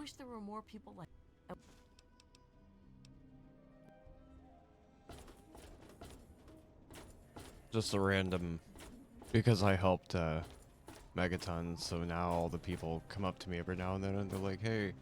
wish there were more people like. Just a random, because I helped Megaton, so now all the people come up to me every now and then and they're like, hey.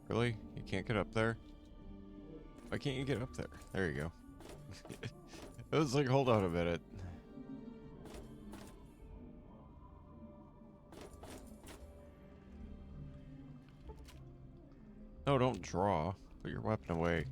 Really? You can't get up there? Why can't you get up there? There you go. It was like, hold on a minute. No, don't draw. Put your weapon away.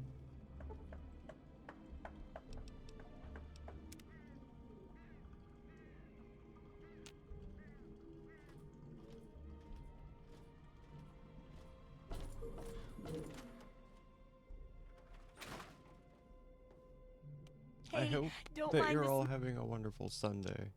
I Hey, hope don't that mind you're this. all having a wonderful Sunday.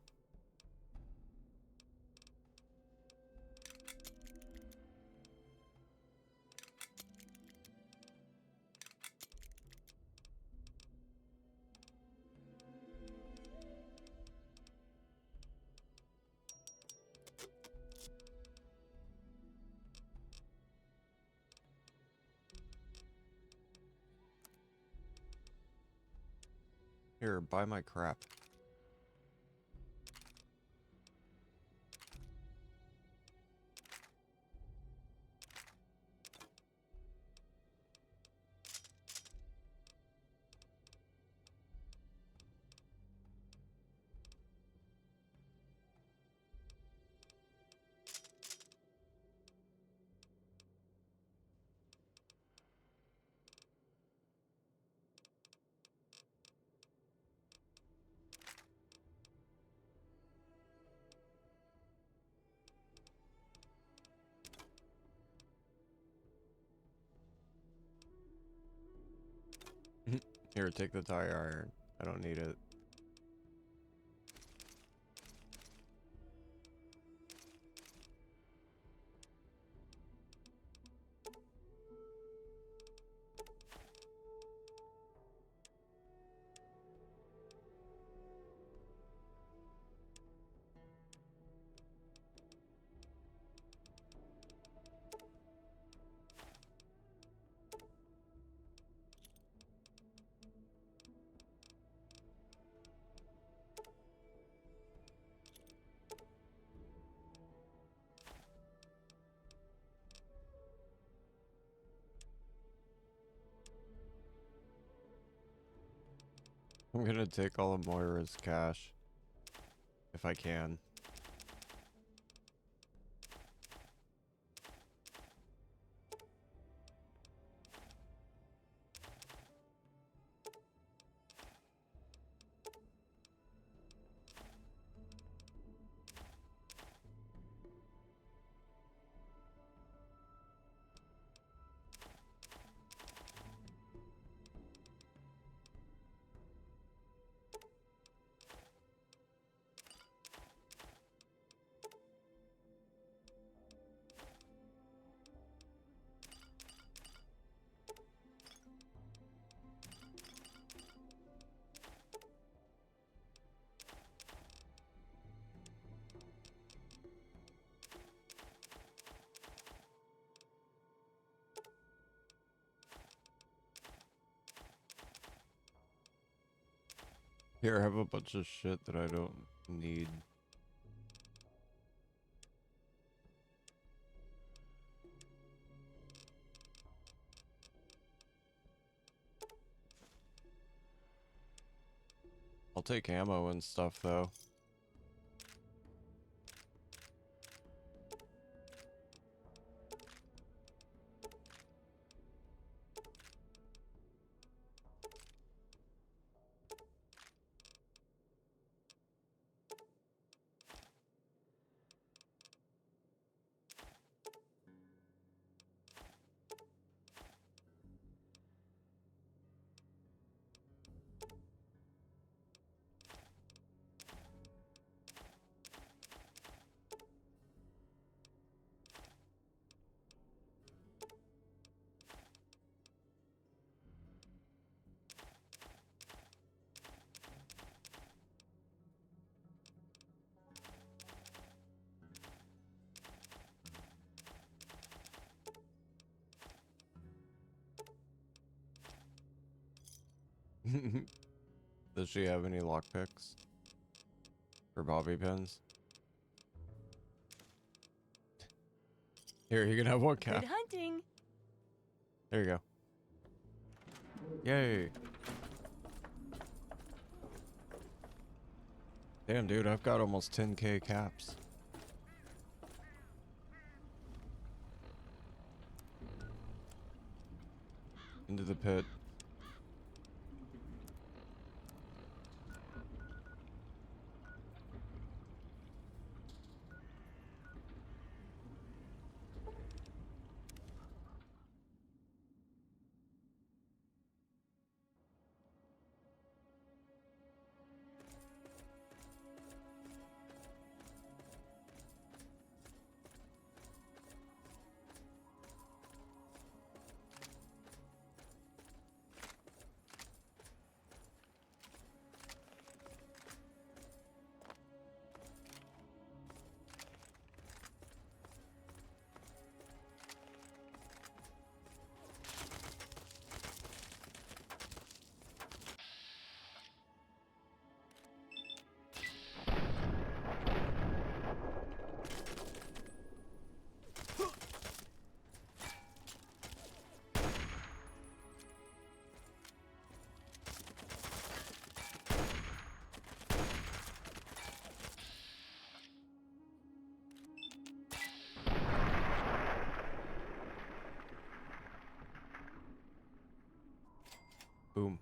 Here, buy my crap. Here, take the tire iron. I don't need it. I'm gonna take all of Moira's cash. If I can. Here, I have a bunch of shit that I don't need. I'll take ammo and stuff, though. Does she have any lockpicks? Or bobby pins? Here, you can have one cap. Good hunting. There you go. Yay. Damn, dude, I've got almost 10k caps. Into the pit. Boom.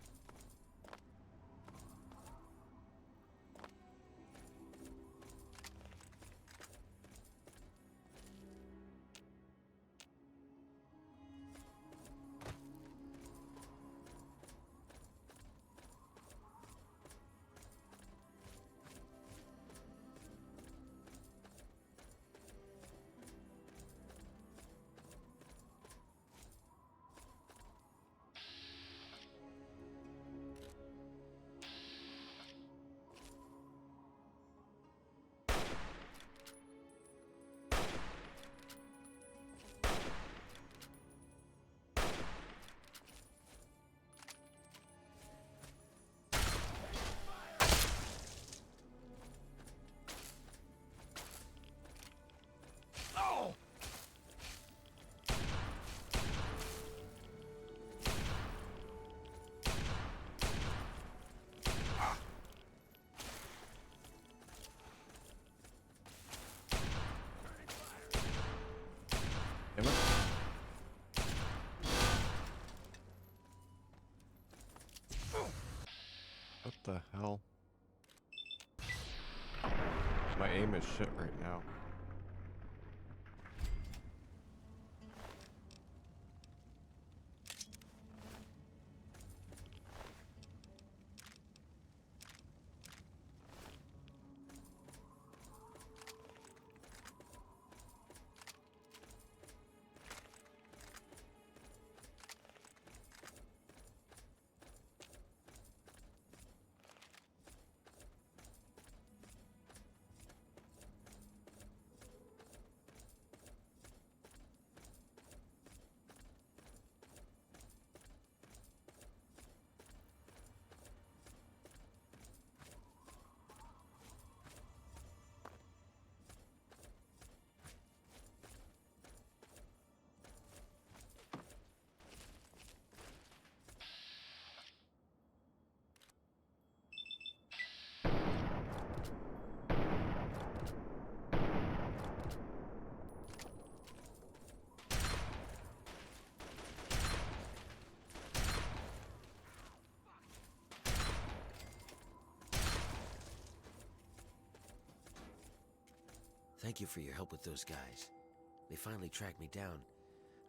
Damn it. What the hell? My aim is shit right now. Thank you for your help with those guys. They finally tracked me down.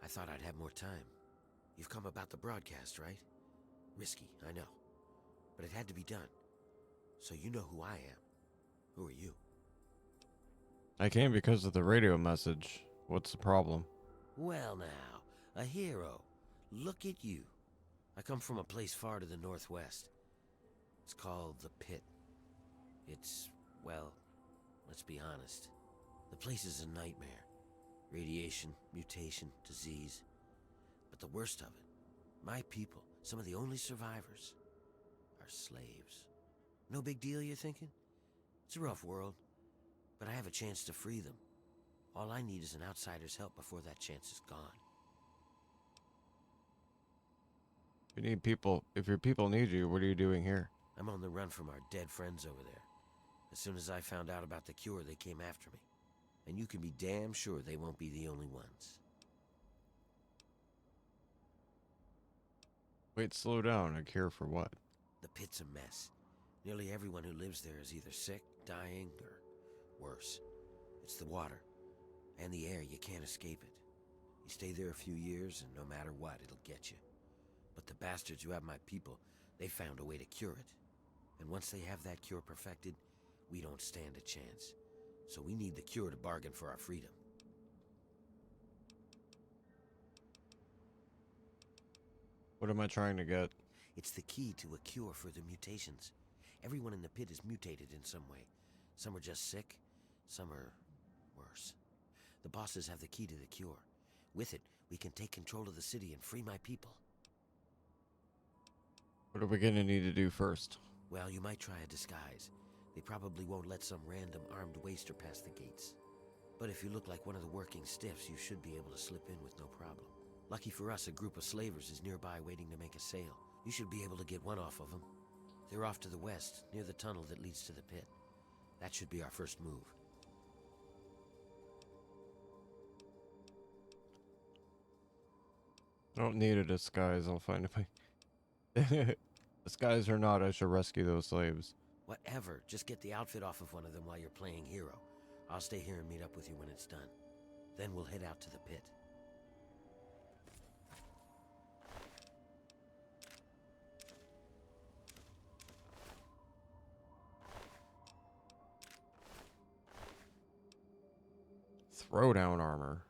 I thought I'd have more time. You've come about the broadcast, right? Risky, I know. But it had to be done. So you know who I am. Who are you? I came because of the radio message. What's the problem? Well now, a hero. Look at you. I come from a place far to the northwest. It's called the Pitt. It's, well, let's be honest. The place is a nightmare. Radiation, mutation, disease. But the worst of it, my people, some of the only survivors, our slaves. No big deal, you're thinking? It's a rough world, but I have a chance to free them. All I need is an outsider's help before that chance is gone. You need people. If your people need you, what are you doing here? I'm on the run from our dead friends over there. As soon as I found out about the cure, they came after me. And you can be damn sure they won't be the only ones. Wait, slow down. A cure for what? The Pitt's a mess. Nearly everyone who lives there is either sick, dying, or worse. It's the water and the air. You can't escape it. You stay there a few years, and no matter what, it'll get you. But the bastards who have my people, they found a way to cure it. And once they have that cure perfected, we don't stand a chance. So we need the cure to bargain for our freedom. What am I trying to get? It's the key to a cure for the mutations. Everyone in the Pit is mutated in some way. Some are just sick, some are worse. The bosses have the key to the cure. With it, we can take control of the city and free my people. What are we gonna need to do first? Well, you might try a disguise. They probably won't let some random armed waster pass the gates. But if you look like one of the working stiffs, you should be able to slip in with no problem. Lucky for us, a group of slavers is nearby waiting to make a sale. You should be able to get one off of them. They're off to the west, near the tunnel that leads to the Pit. That should be our first move. I don't need a disguise. I'll find a way. Disguise or not, I should rescue those slaves. Whatever, just get the outfit off of one of them while you're playing hero. I'll stay here and meet up with you when it's done. Then we'll head out to the Pit. Throwdown armor.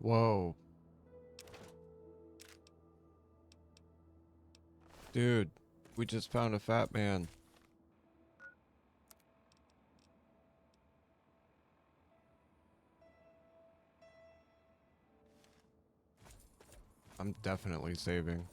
Whoa. Dude, we just found a fat man. I'm definitely saving.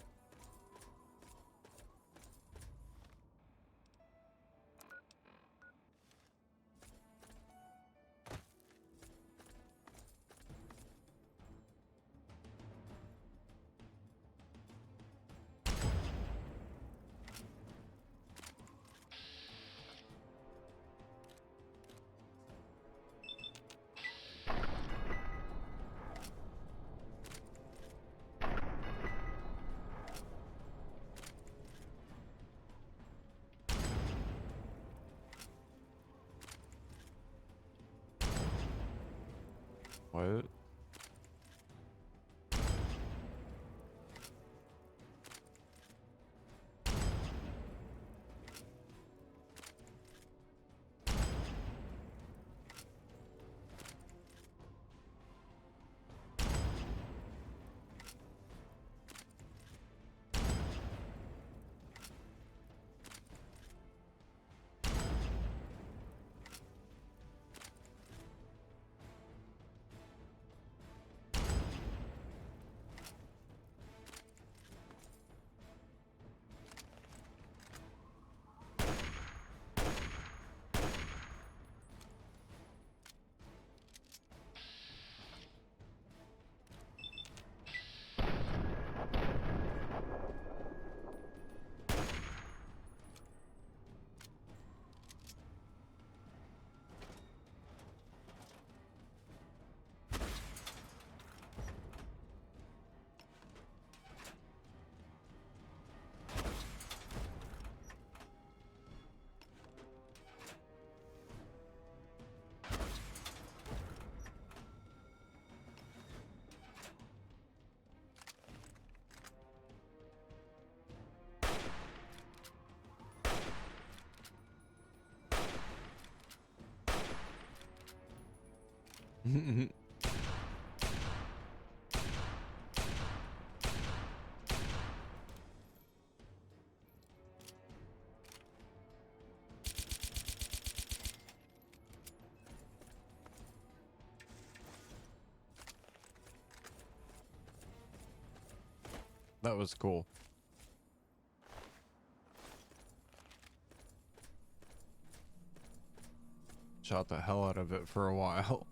That was cool. Shot the hell out of it for a while.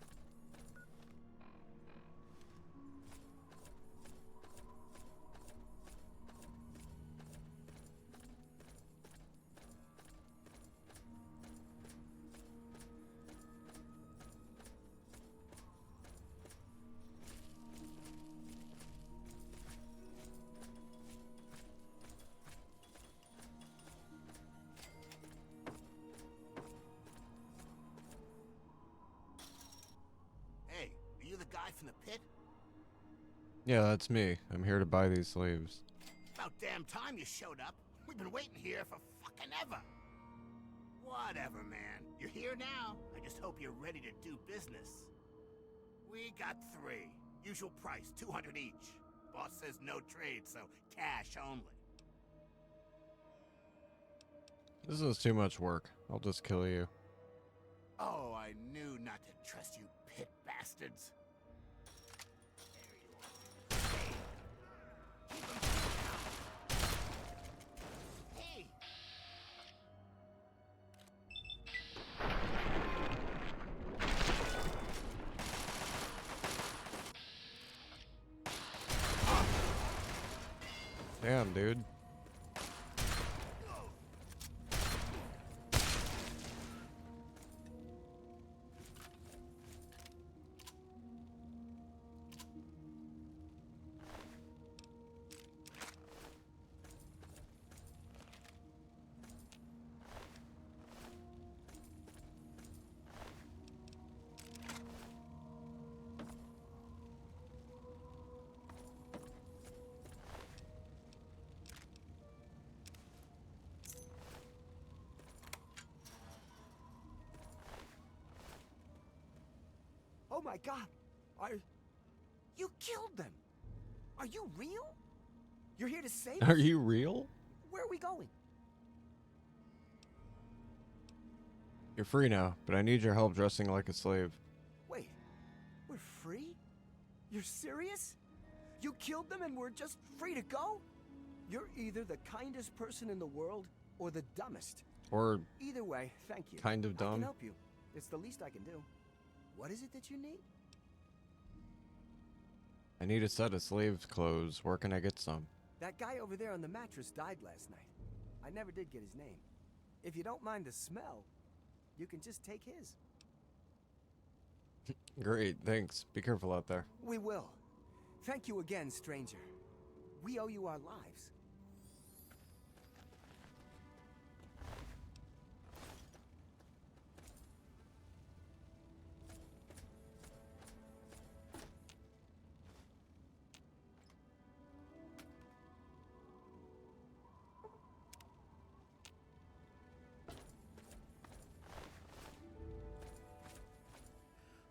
Hey, are you the guy from the pit? Yeah, that's me. I'm here to buy these slaves. About damn time you showed up. We've been waiting here for fucking ever. Whatever, man. You're here now. I just hope you're ready to do business. We got 3. Usual price, 200 each. Boss says no trade, so cash only. This is too much work. I'll just kill you. Oh, I knew not to trust you pit bastards. There you are. Hey! Damn, dude. Oh my God! You killed them! Are you real? You're here to save us? Are you real? Where are we going? You're free now, but I need your help dressing like a slave. Wait, we're free? You're serious? You killed them and we're just free to go? You're either the kindest person in the world or the dumbest. Or Either way, thank you. kind of I can dumb. help you. It's the least I can do. What is it that you need? I need a set of slave's clothes. Where can I get some? That guy over there on the mattress died last night. I never did get his name. If you don't mind the smell, you can just take his. Great, thanks. Be careful out there. We will. Thank you again, stranger. We owe you our lives.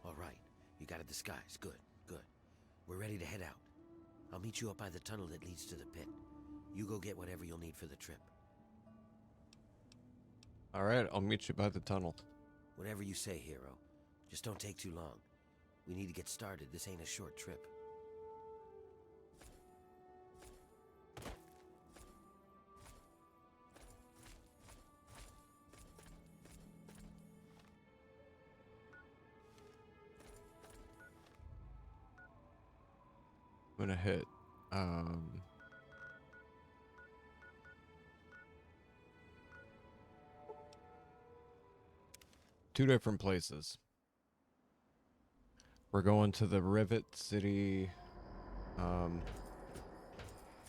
All right, you got a disguise. Good, good. We're ready to head out. I'll meet you up by the tunnel that leads to the pit. You go get whatever you'll need for the trip. Alright, I'll meet you by the tunnel. Whatever you say, hero. Just don't take too long. We need to get started. This ain't a short trip. I'm gonna hit, two different places. We're going to the Rivet City,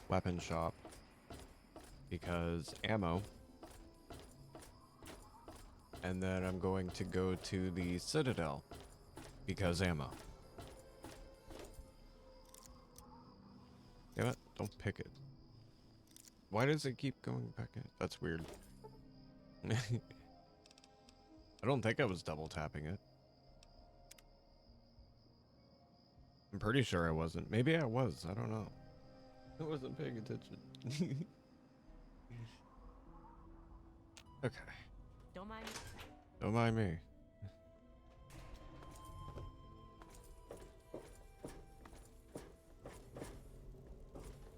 weapon shop. Because ammo. And then I'm going to go to the Citadel. Because ammo. Damn it, don't pick it. Why does it keep going back in? That's weird. I don't think I was double tapping it. I'm pretty sure I wasn't. Maybe I was. I don't know. I wasn't paying attention. Okay. Don't mind me. Don't mind me.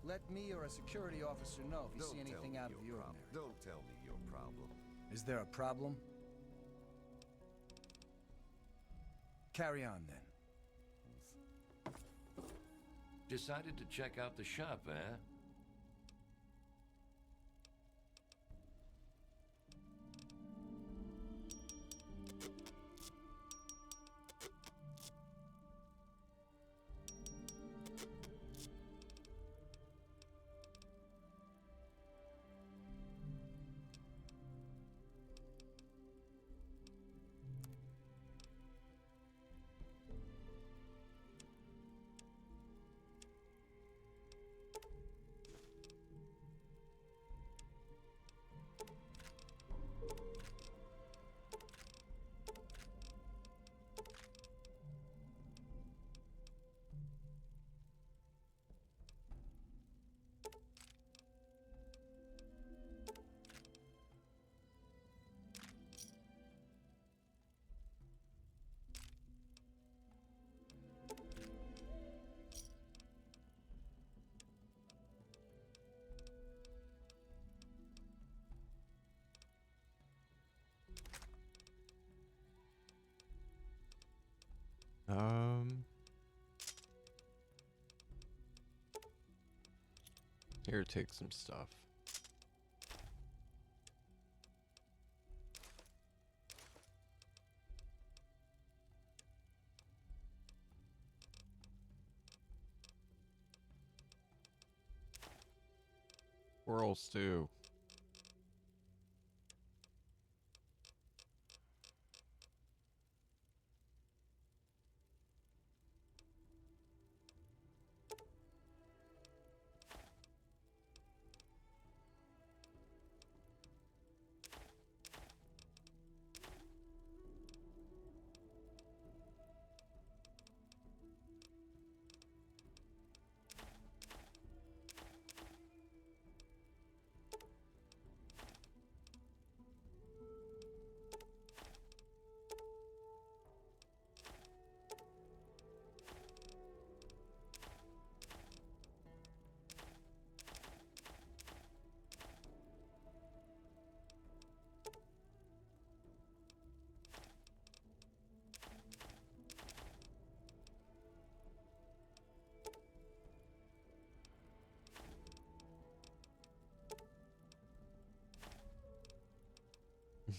Let me or a security officer know if you see Don't tell anything me out of the your ordinary. Don't tell me your problem. Is there a problem? Carry on then. Decided to check out the shop, eh? Here, take some stuff. Squirrel stew.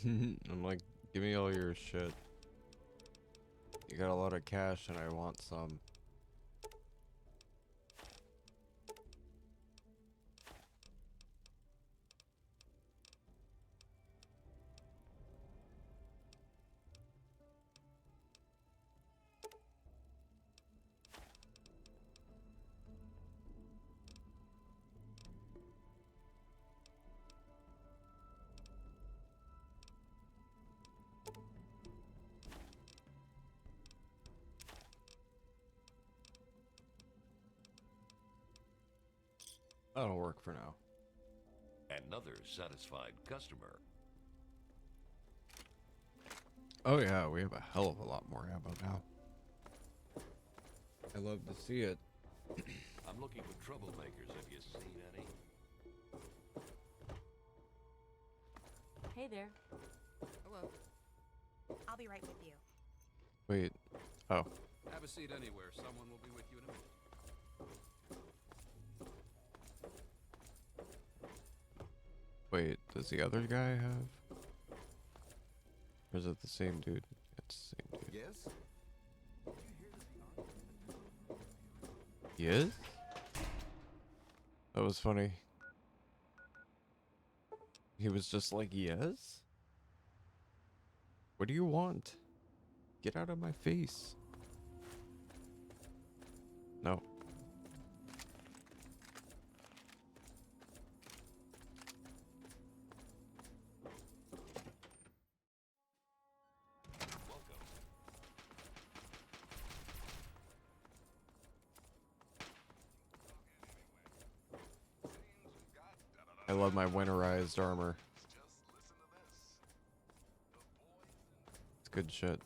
I'm like, give me all your shit. You got a lot of cash and I want some. That'll work for now. Another satisfied customer. Oh yeah, we have a hell of a lot more ammo now. I love to see it. I'm looking for troublemakers. Have you seen any? Hey there. Hello. I'll be right with you. Wait. Oh. Have a seat anywhere. Someone will be with you in a minute. Wait, does the other guy have? Or is it the same dude? It's the same dude. Yes? He is? That was funny. He was just like, yes? What do you want? Get out of my face. No. I love my winterized armor. It's good shit.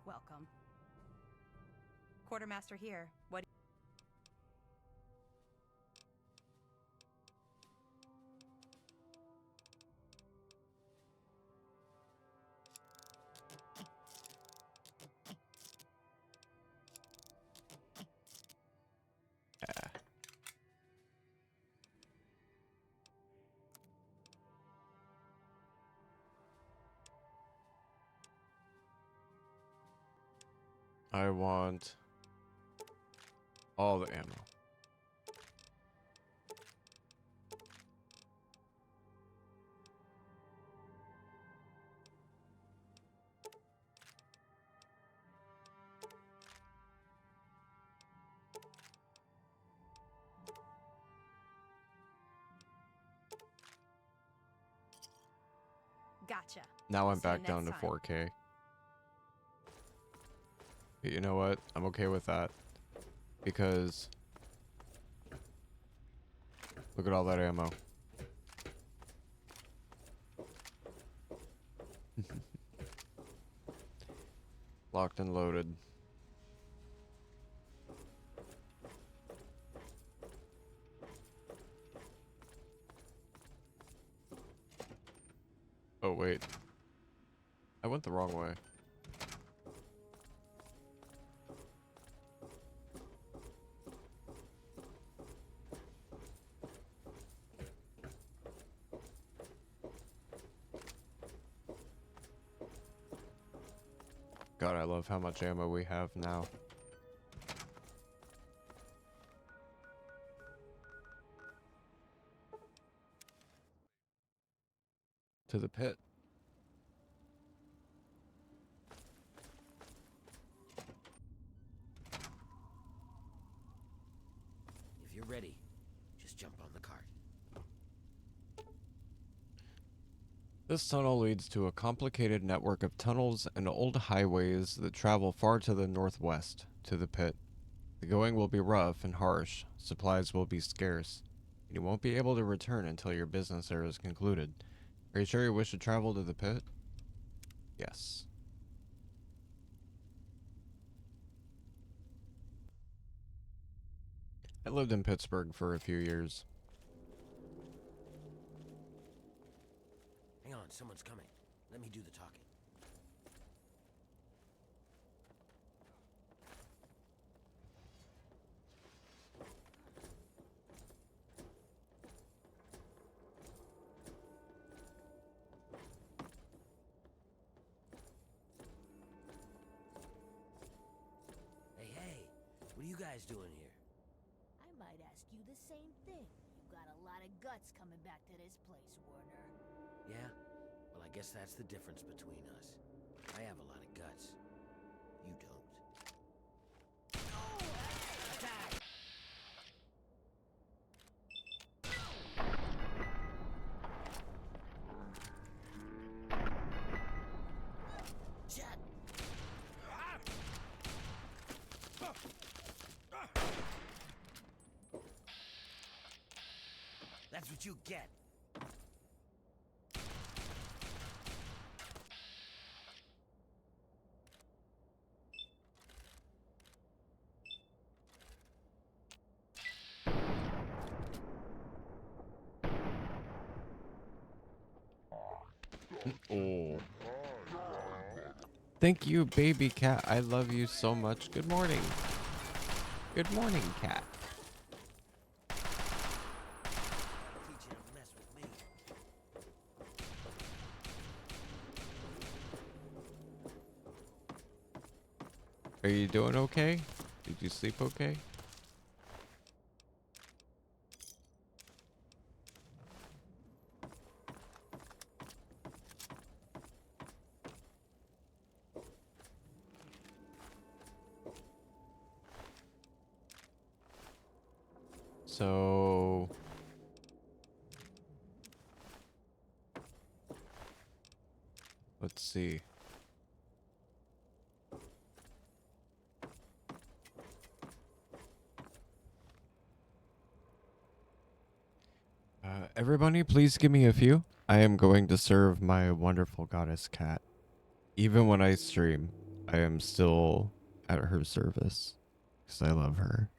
Welcome. Quartermaster here. What? Yeah. I want all the ammo. Gotcha. Now I'm See you back down to next time. 4K. But you know what? I'm okay with that. Because look at all that ammo. Locked and loaded. Oh wait. I went the wrong way. God, I love how much ammo we have now. To the pit. If you're ready, just jump on the cart. This tunnel leads to a complicated network of tunnels and old highways that travel far to the northwest, to the pit. The going will be rough and harsh, supplies will be scarce, and you won't be able to return until your business there is concluded. Are you sure you wish to travel to the pit? Yes. I lived in Pittsburgh for a few years. Hang on, someone's coming. Let me do the talking. Hey, what are you guys doing here? I might ask you the same thing. You got a lot of guts coming back to this place, Warner. Yeah? Well, I guess that's the difference between us. I have a lot of guts. You don't. Attack! Shit! That's what you get. Oh. Thank you, baby cat. I love you so much. Good morning. Good morning, cat. Teach you to mess with me. Are you doing okay? Did you sleep okay? So Let's see. Everybody, please give me a few. I am going to serve my wonderful goddess cat. Even when I stream, I am still at her service because I love her.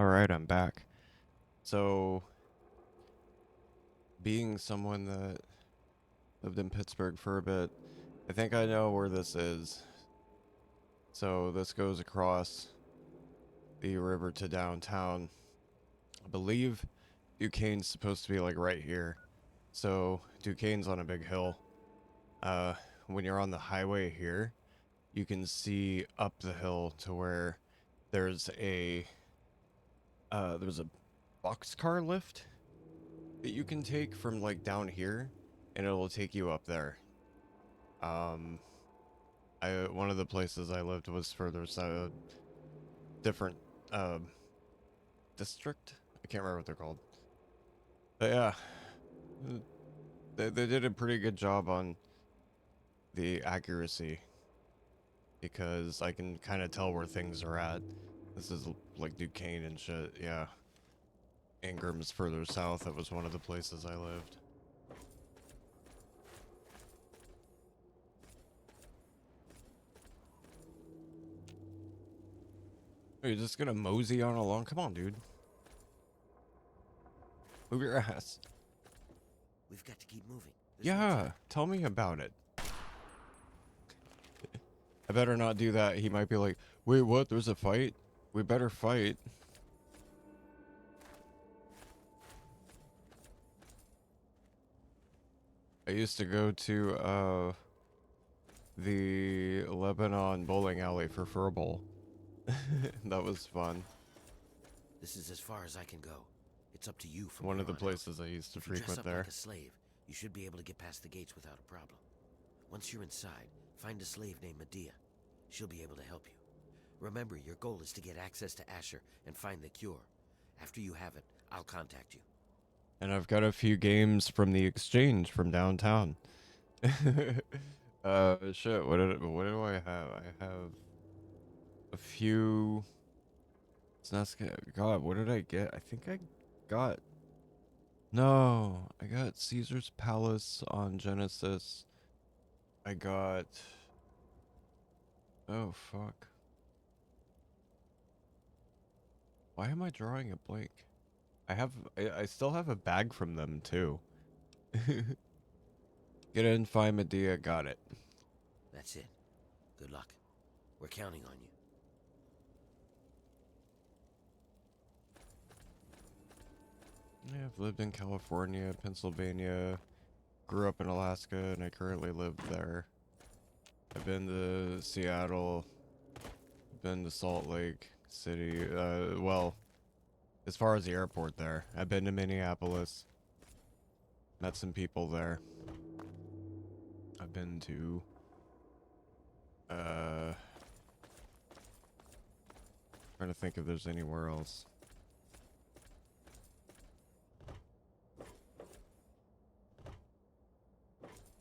Alright, I'm back. So, being someone that lived in Pittsburgh for a bit, I think I know where this is. So, this goes across the river to downtown. I believe Duquesne's supposed to be like right here. So, Duquesne's on a big hill. When you're on the highway here, you can see up the hill to where there's a boxcar lift that you can take from like down here, and it'll take you up there. One of the places I lived was further south, different district. I can't remember what they're called. But yeah, they did a pretty good job on the accuracy because I can kind of tell where things are at. This is like Duquesne and shit. Yeah, Ingram's further south. That was one of the places I lived. Are you just gonna mosey on along? Come on, dude. Move your ass. We've got to keep moving. There's no Yeah, time. tell me about it. I better not do that. He might be like, wait, what? There's a fight? We better fight. I used to go to, the Lebanon bowling alley for furball. That was fun. This is as far as I can go. It's up to you from One here of the on out. places I used to If you dress frequent up there. like a slave, you should be able to get past the gates without a problem. Once you're inside, find a slave named Medea. She'll be able to help you. Remember, your goal is to get access to Asher and find the cure. After you have it, I'll contact you. And I've got a few games from the exchange from downtown. Shit, what do I have? I have a few. It's not God, what did I get? I think I got. No, I got Caesar's Palace on Genesis. I got. Oh, fuck. Why am I drawing a blank? I still have a bag from them, too. Get in, find Medea, got it. That's it. Good luck. We're counting on you. Yeah, I've lived in California, Pennsylvania, grew up in Alaska, and I currently live there. I've been to Seattle, been to Salt Lake City, well, as far as the airport there. I've been to Minneapolis, met some people there. I've been to, trying to think if there's anywhere else.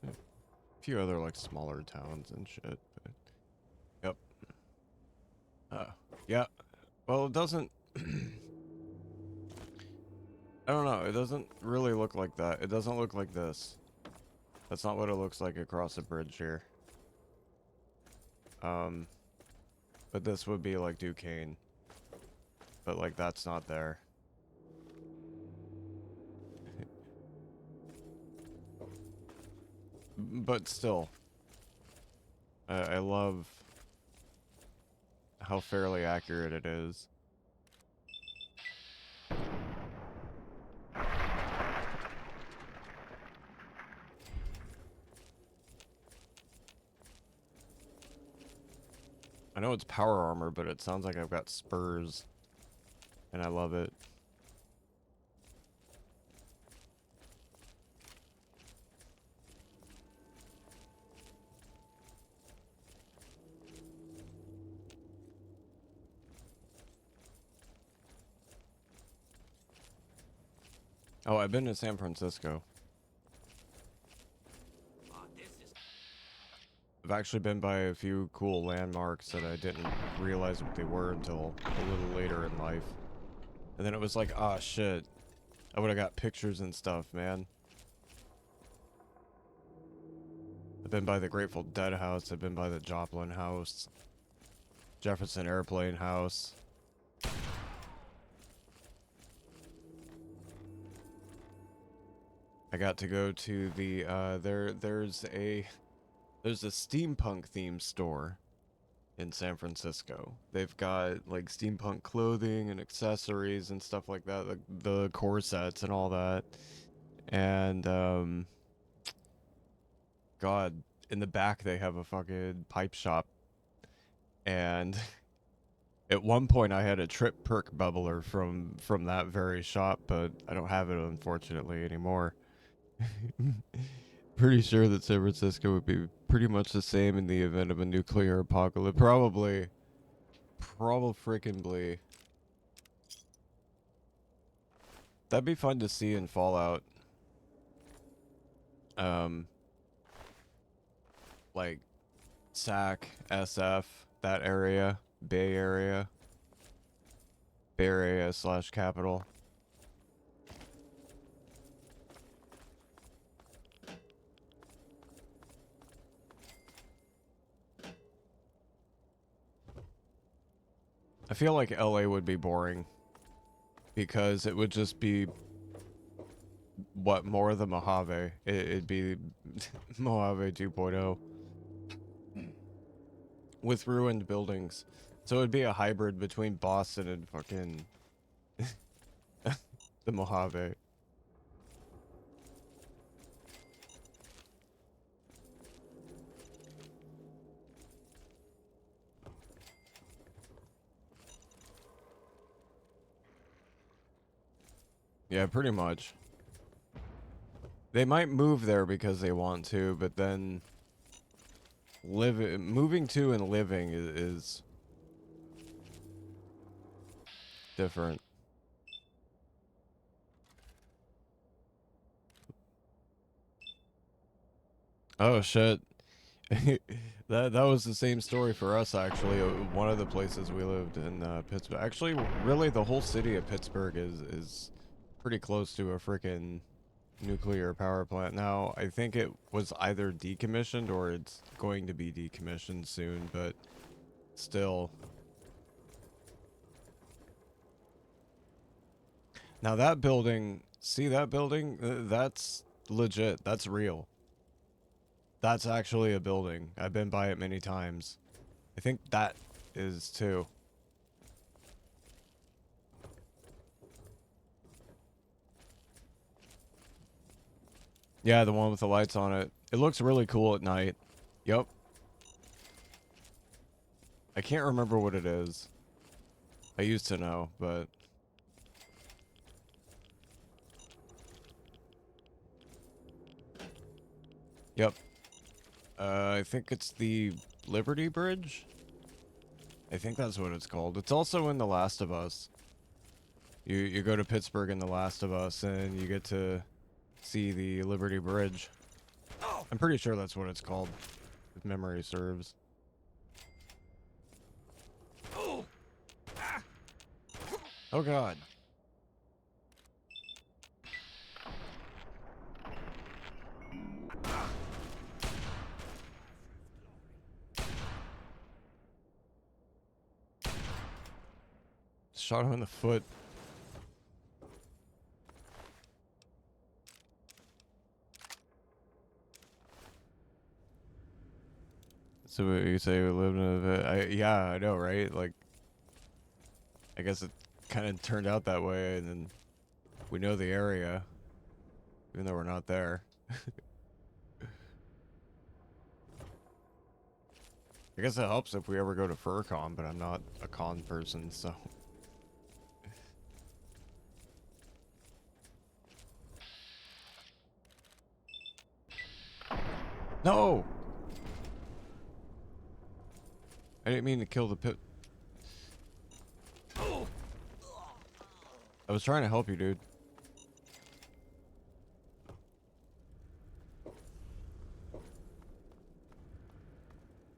A few other like smaller towns and shit, but yep. Yeah. Well, it doesn't. I don't know. It doesn't really look like that. It doesn't look like this. That's not what it looks like across a bridge here. But this would be like Duquesne. But like that's not there. But still, I love how fairly accurate it is. I know it's power armor, but it sounds like I've got spurs, and I love it. Oh, I've been to San Francisco. I've actually been by a few cool landmarks that I didn't realize what they were until a little later in life. And then it was like, ah, shit. I would have got pictures and stuff, man. I've been by the Grateful Dead house. I've been by the Joplin house. Jefferson Airplane house. I got to go to the there's a steampunk themed store in San Francisco. They've got like steampunk clothing and accessories and stuff like that, the corsets and all that. And God, in the back they have a fucking pipe shop. And at one point I had a trip perk bubbler from that very shop, but I don't have it unfortunately anymore. Pretty sure that San Francisco would be pretty much the same in the event of a nuclear apocalypse. Probably freaking. That'd be fun to see in Fallout. Like SAC, SF, that area, Bay Area / capital. I feel like LA would be boring because it would just be what, more of the Mojave. It'd be Mojave 2.0 with ruined buildings. So it'd be a hybrid between Boston and fucking the Mojave. Yeah, pretty much. They might move there because they want to, but then moving to and living is different. Oh shit. That was the same story for us actually. One of the places we lived in Pittsburgh. Actually, really the whole city of Pittsburgh is pretty close to a freaking nuclear power plant. Now, I think it was either decommissioned or it's going to be decommissioned soon, but still. Now that building, see that building? That's legit. That's real. That's actually a building. I've been by it many times. I think that is too. Yeah, the one with the lights on it. It looks really cool at night. Yep. I can't remember what it is. I used to know, but... Yep. I think it's the Liberty Bridge? I think that's what it's called. It's also in The Last of Us. You go to Pittsburgh in The Last of Us, and you get to see the Liberty Bridge. I'm pretty sure that's what it's called, if memory serves. Oh god. Shot him in the foot. So what you say we lived in a... yeah, I know, right? Like, I guess it kind of turned out that way, and then we know the area, even though we're not there. I guess it helps if we ever go to FurCon, but I'm not a con person, so... No! I didn't mean to kill the pit. I was trying to help you, dude.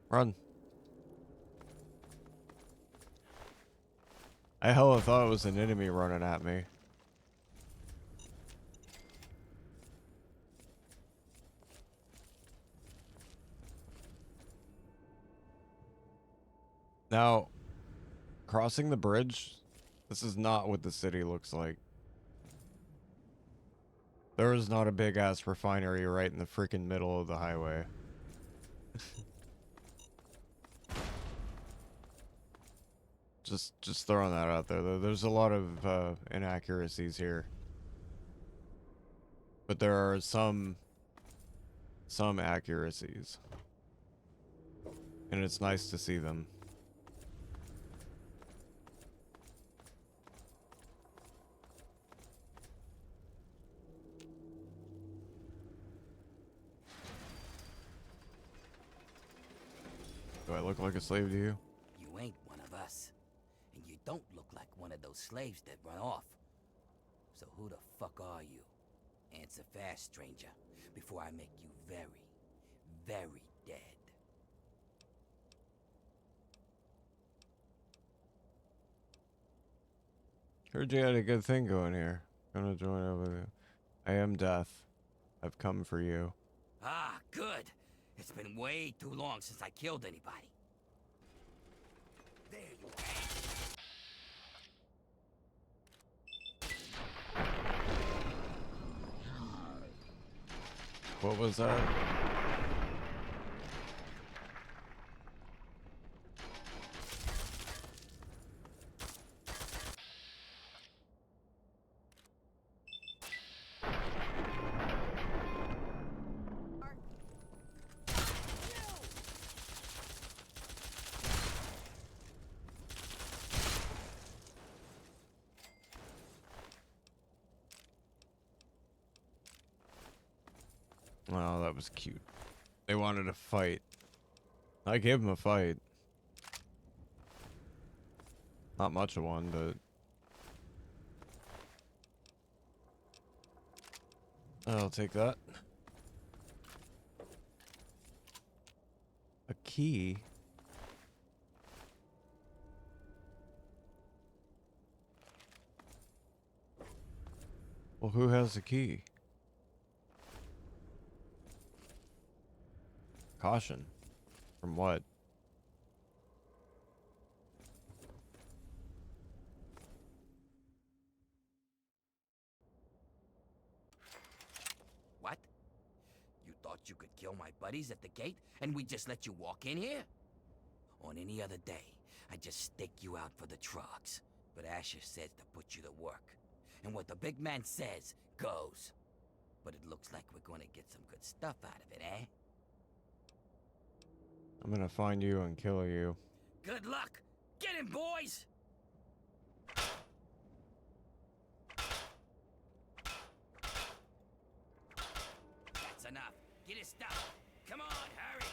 Run. I hella thought it was an enemy running at me. Now, crossing the bridge, this is not what the city looks like. There is not a big ass refinery right in the freaking middle of the highway. Just throwing that out there. There's a lot of inaccuracies here, but there are some accuracies, and it's nice to see them. Do I look like a slave to you? You ain't one of us. And you don't look like one of those slaves that run off. So who the fuck are you? Answer fast, stranger, before I make you very, very dead. Heard you had a good thing going here. Gonna join up with you. I am Death. I've come for you. Ah, good. It's been way too long since I killed anybody. There you are. What was that? Oh, that was cute. They wanted a fight. I gave them a fight. Not much of one, but... I'll take that. A key? Well, who has the key? Caution. From what? What? You thought you could kill my buddies at the gate and we just let you walk in here? On any other day, I'd just stake you out for the drugs. But Asher says to put you to work. And what the big man says goes. But it looks like we're gonna get some good stuff out of it, eh? I'm gonna find you and kill you. Good luck! Get him, boys! That's enough. Get his stuff. Come on, hurry!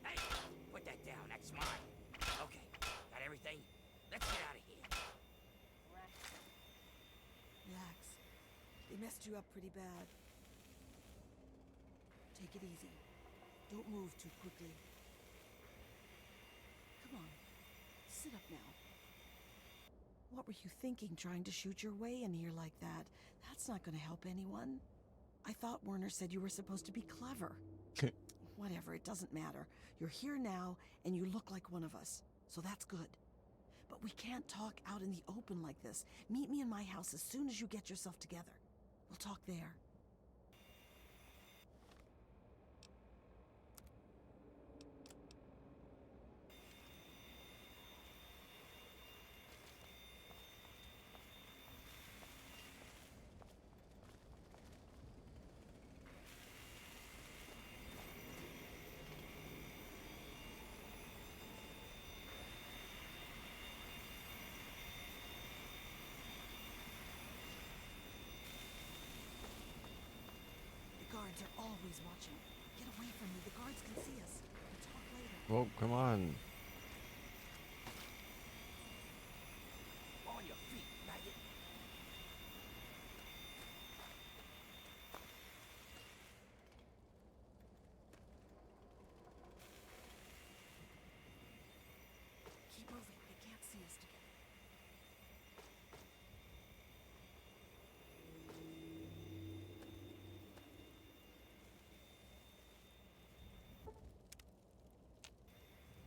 Hey, put that down. That's mine. Okay, got everything? Let's get out of here. Relax. They messed you up pretty bad. Take it easy. Don't move too quickly. Come on. Sit up now. What were you thinking, trying to shoot your way in here like that? That's not going to help anyone. I thought Werner said you were supposed to be clever. Whatever, it doesn't matter. You're here now, and you look like one of us. So that's good. But we can't talk out in the open like this. Meet me in my house as soon as you get yourself together. We'll talk there. The guards are always watching. Get away from me. The guards can see us. We'll talk later. Well, come on. On your feet, maggot. Keep moving. They can't see us together.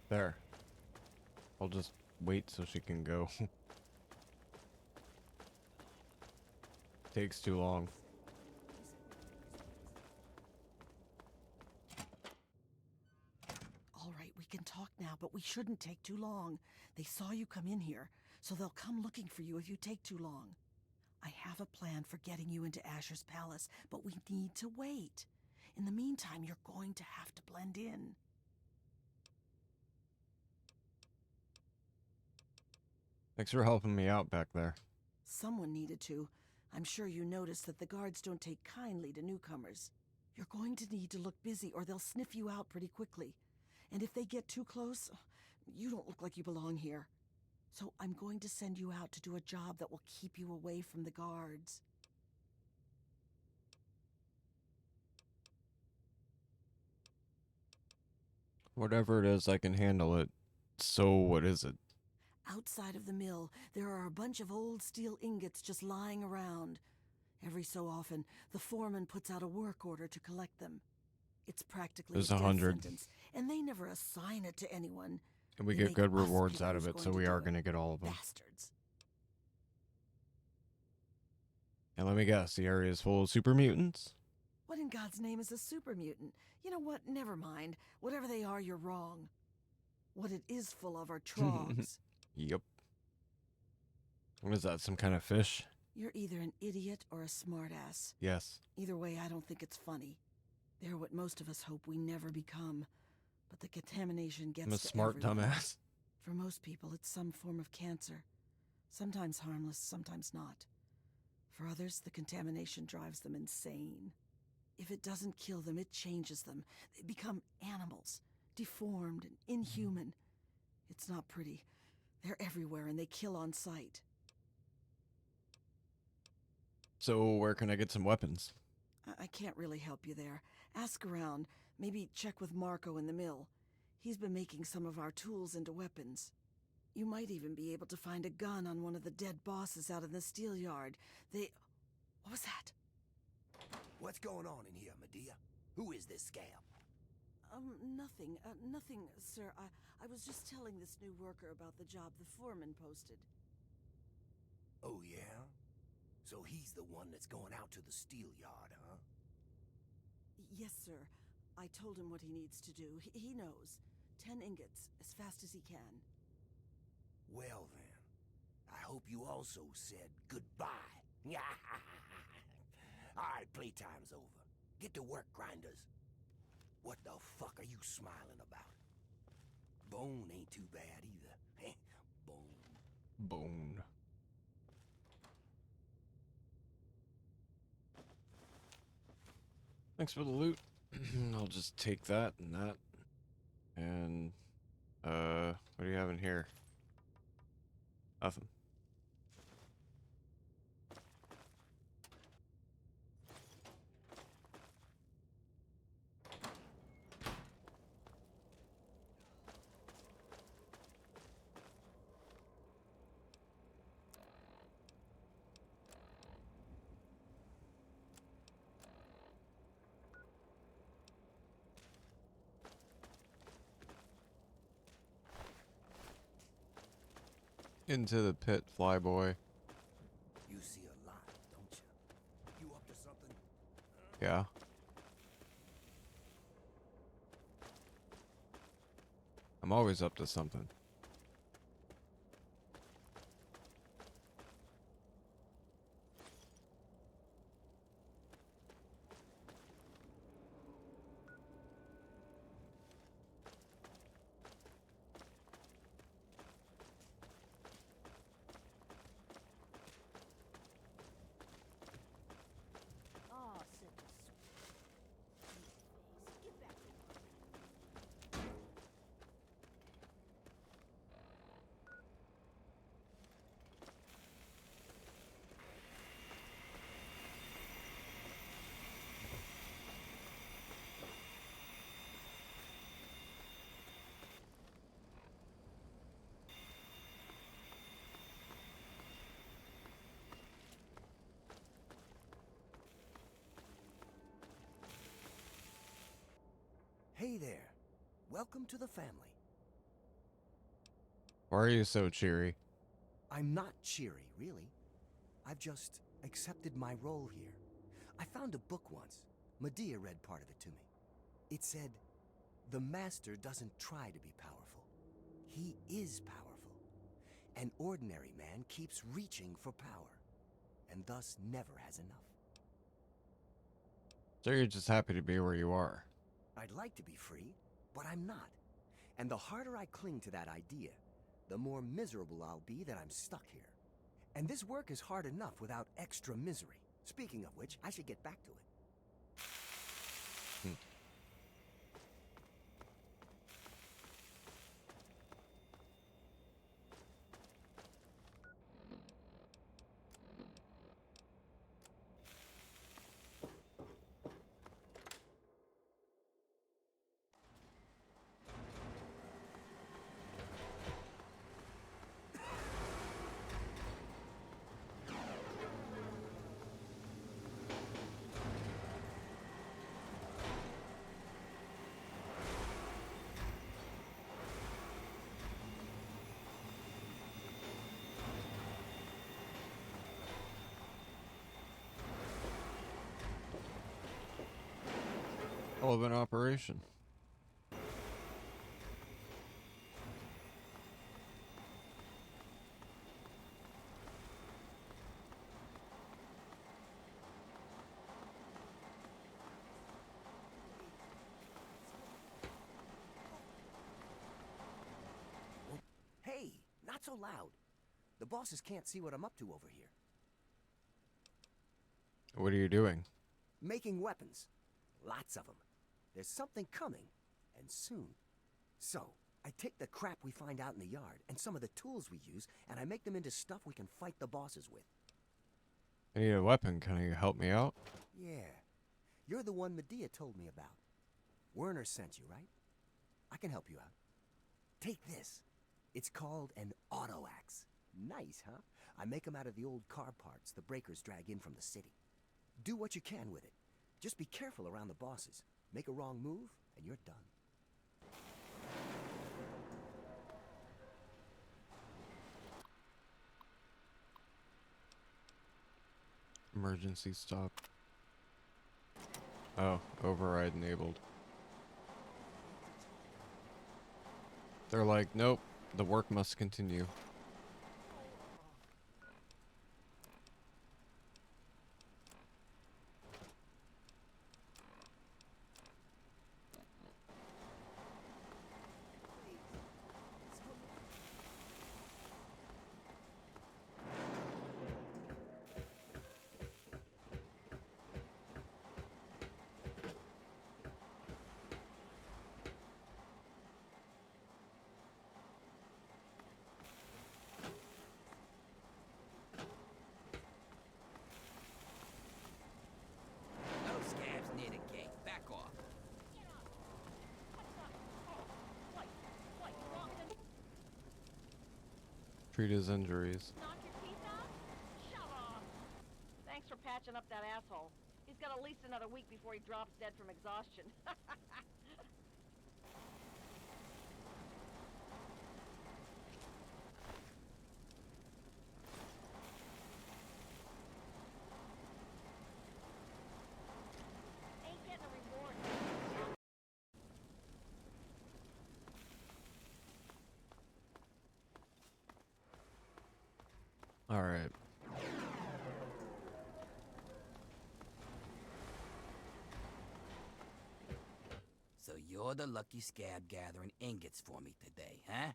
There. I'll just wait so she can go. Takes too long. right, we can talk now, but we shouldn't take too long. They saw you come in here, so they'll come looking for you if you take too long. I have a plan for getting you into Asher's palace, but we need to wait. In the meantime, you're going to have to blend in. Thanks for helping me out back there. Someone needed to. I'm sure you noticed that the guards don't take kindly to newcomers. You're going to need to look busy or they'll sniff you out pretty quickly. And if they get too close, you don't look like you belong here. So I'm going to send you out to do a job that will keep you away from the guards. Whatever it is, I can handle it. So what is it? Outside of the mill, there are a bunch of old steel ingots just lying around. Every so often, the foreman puts out a work order to collect them. It's practically There's a death 100. sentence, and they never assign it to anyone. And we They get make good us rewards pick out of who's it, so going to we do are it. going to get all of them. Bastards. And let me guess, the area is full of super mutants? What in God's name is a super mutant? You know what? Never mind. Whatever they are, you're wrong. What it is full of are trogs. Yep. What is that, some kind of fish? You're either an idiot or a smartass. Yes. Either way, I don't think it's funny. They're what most of us hope we never become. But the contamination gets I'm a to smart everyone. dumbass. For most people, it's some form of cancer. Sometimes harmless, sometimes not. For others, the contamination drives them insane. If it doesn't kill them, it changes them. They become animals, deformed and inhuman. It's not pretty. They're everywhere and they kill on sight. So where can I get some weapons? I can't really help you there. Ask around. Maybe check with Marco in the mill. He's been making some of our tools into weapons. You might even be able to find a gun on one of the dead bosses out in the steel yard. What was that? What's going on in here, Medea? Who is this scab? Nothing. Nothing, sir. I was just telling this new worker about the job the foreman posted. Oh, yeah? So he's the one that's going out to the steel yard, huh? Yes, sir. I told him what he needs to do. He knows. 10 ingots, as fast as he can. Well, then. I hope you also said goodbye. All right, playtime's over. Get to work, grinders. What the fuck are you smiling about? Bone ain't too bad either. Bone. Bone. Thanks for the loot. I'll just take that and that. And, what do you have in here? Nothing. Into the pit, flyboy. You see a lot, don't you? You up to something? Yeah. I'm always up to something. Oh, simple sweet. Get back to work. Hey there. Welcome to the family. Why are you so cheery? I'm not cheery, really. I've just accepted my role here. I found a book once. Medea read part of it to me. It said, The Master doesn't try to be powerful. He is powerful. An ordinary man keeps reaching for power, and thus never has enough. So you're just happy to be where you are. I'd like to be free, but I'm not. And the harder I cling to that idea, the more miserable I'll be that I'm stuck here. And this work is hard enough without extra misery. Speaking of which, I should get back to it. Hell of an operation. Hey, not so loud. The bosses can't see what I'm up to over here. What are you doing? Making weapons. Lots of them. There's something coming, and soon. So, I take the crap we find out in the yard, and some of the tools we use, and I make them into stuff we can fight the bosses with. I need a weapon. Can you help me out? Yeah. You're the one Medea told me about. Werner sent you, right? I can help you out. Take this. It's called an auto axe. Nice, huh? I make them out of the old car parts the breakers drag in from the city. Do what you can with it. Just be careful around the bosses. Make a wrong move, and you're done. Emergency stop. Oh, override enabled. They're like, nope, the work must continue. No scabs near the gate. Back off. Treat his injuries. Knock your teeth out? Shut up! Thanks for patching up that asshole. He's got at least another week before he drops dead from exhaustion. Ain't getting a reward. All right. So you're the lucky scab gathering ingots for me today, huh?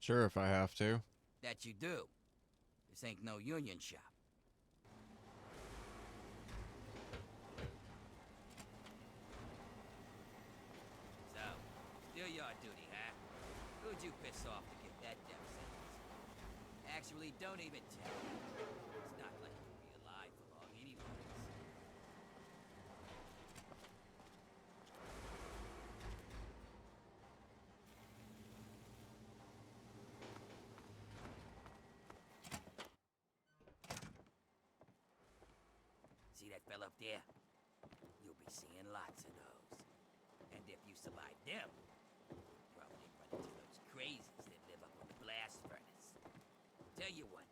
Sure, if I have to. That you do. This ain't no union shop. So, still your duty, huh? Who'd you piss off to get that death sentence? Actually, don't even tell me. It's not like you'll be alive for long anyways. See that fella up there? You'll be seeing lots of those. And if you survive them, you'll probably run into those crazies that live up on the blast furnace. Tell you what,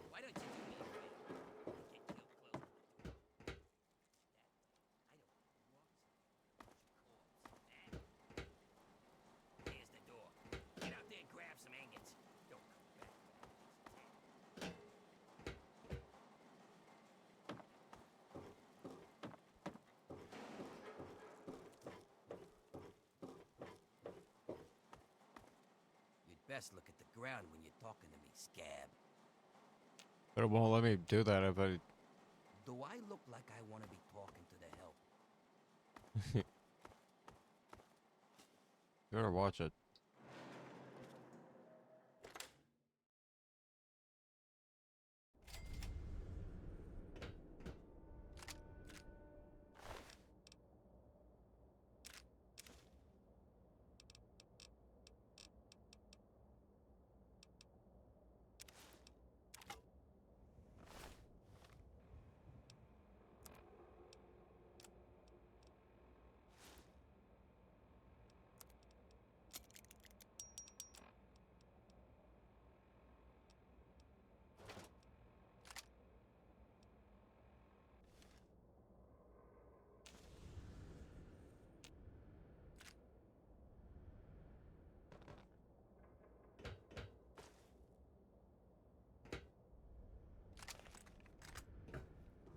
why don't you do me a favor and get killed close to the door? That way, I don't walk so much corpse. Best look at the ground when you're talking to me, scab. But it won't let me do that if I... Do I look like I want to be talking to the help? You better watch it.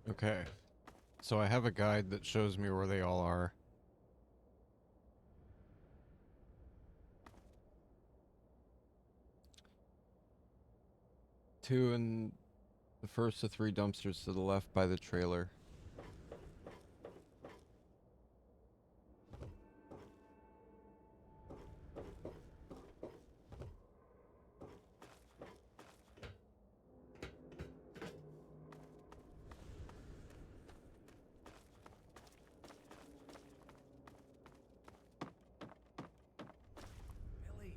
Okay. So I have a guide that shows me where they all are. Two in the first of 3 dumpsters to the left by the trailer. Billy.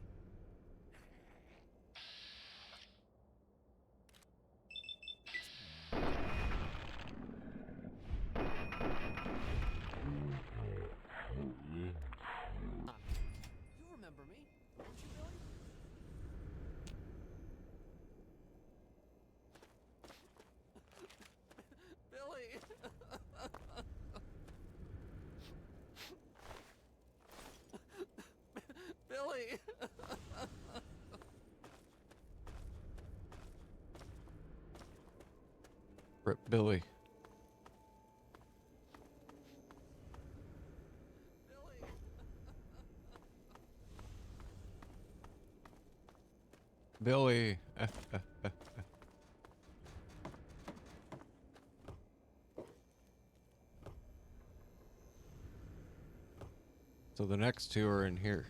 You remember me, don't you, Billy? Billy! Billy! Rip Billy. Billy. So the next 2 are in here.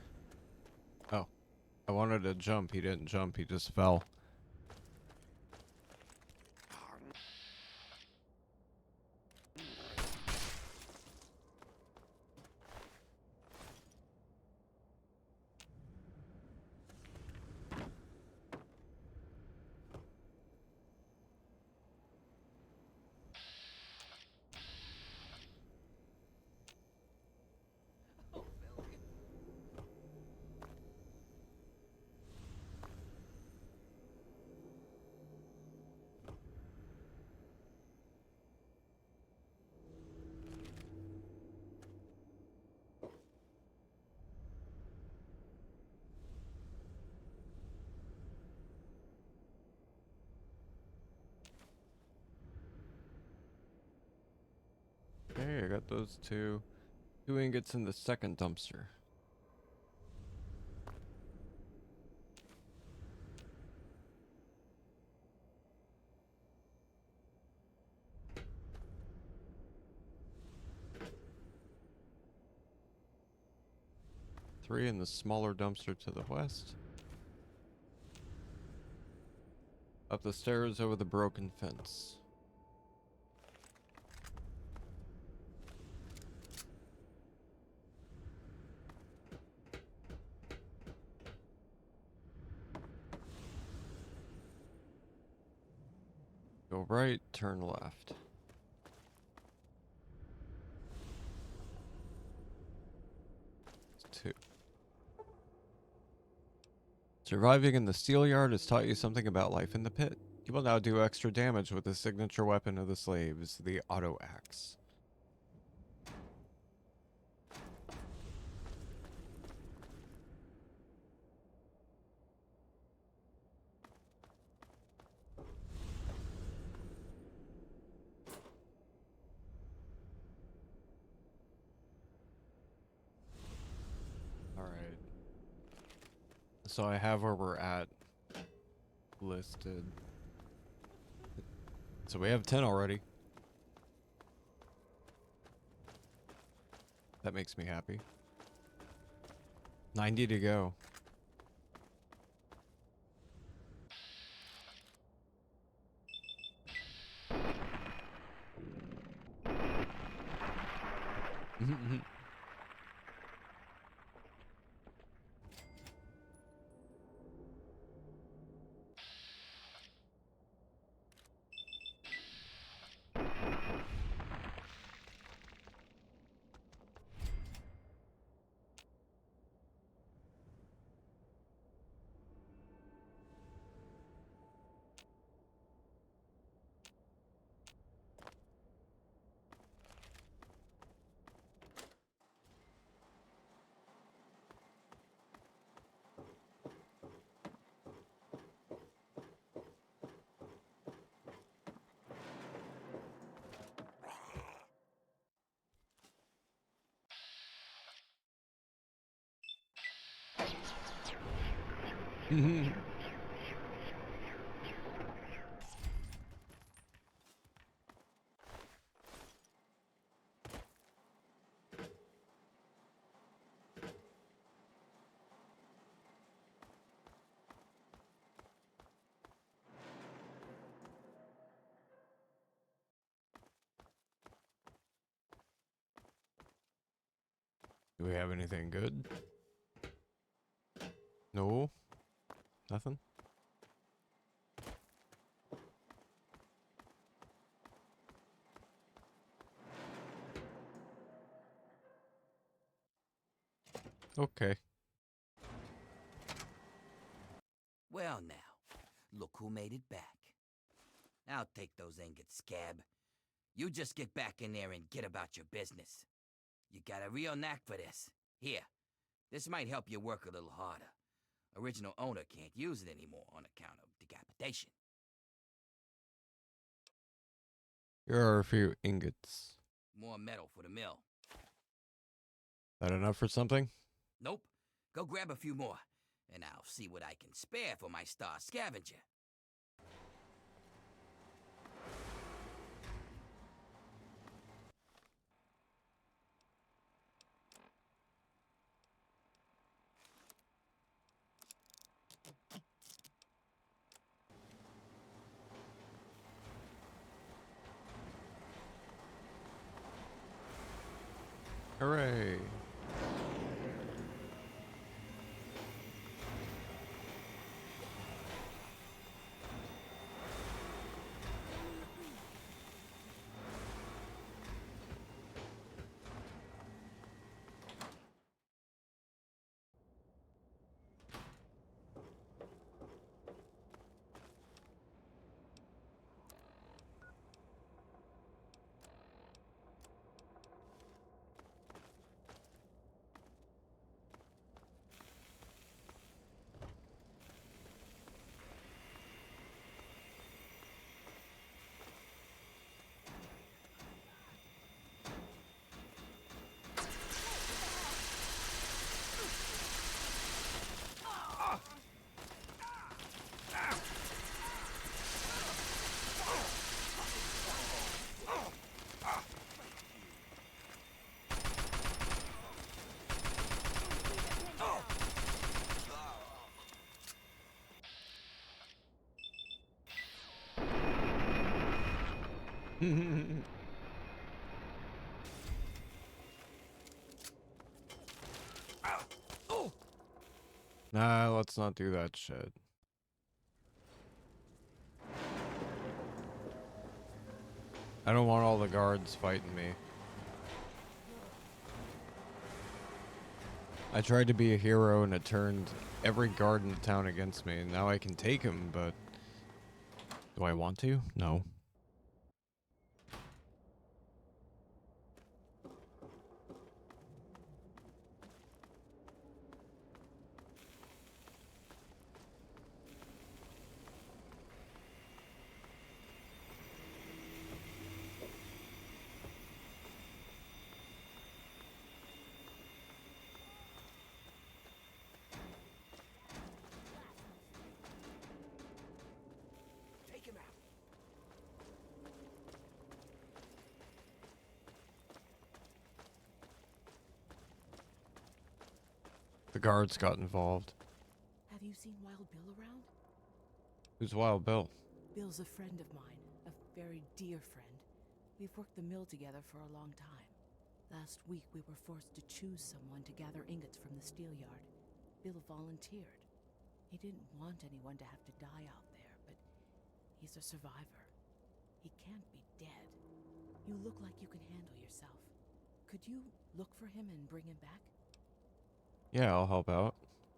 Oh. I wanted to jump. He didn't jump. He just fell. Okay, I got those 2. 2 ingots in the second dumpster. Three in the smaller dumpster to the west. Up the stairs over the broken fence. Go right, turn left. It's 2. Surviving in the steel yard has taught you something about life in the pit. You will now do extra damage with the signature weapon of the slaves, the auto axe. So I have where we're at listed. So we have 10 already. That makes me happy. 90 to go. Do we have anything good? No? Nothing? Okay. Well now, look who made it back. I'll take those ingots, Scab. You just get back in there and get about your business. You got a real knack for this. Here, this might help you work a little harder. Original owner can't use it anymore on account of decapitation. Here are a few ingots. More metal for the mill. That enough for something? Nope. Go grab a few more, and I'll see what I can spare for my star scavenger. Hooray. Nah, let's not do that shit. I don't want all the guards fighting me. I tried to be a hero and it turned every guard in the town against me. Now I can take him, but do I want to? No. The guards got involved. Have you seen Wild Bill around? Who's Wild Bill? Bill's a friend of mine, a very dear friend. We've worked the mill together for a long time. Last week we were forced to choose someone to gather ingots from the steel yard. Bill volunteered. He didn't want anyone to have to die out there, but he's a survivor. He can't be dead. You look like you can handle yourself. Could you look for him and bring him back? Yeah, I'll help out.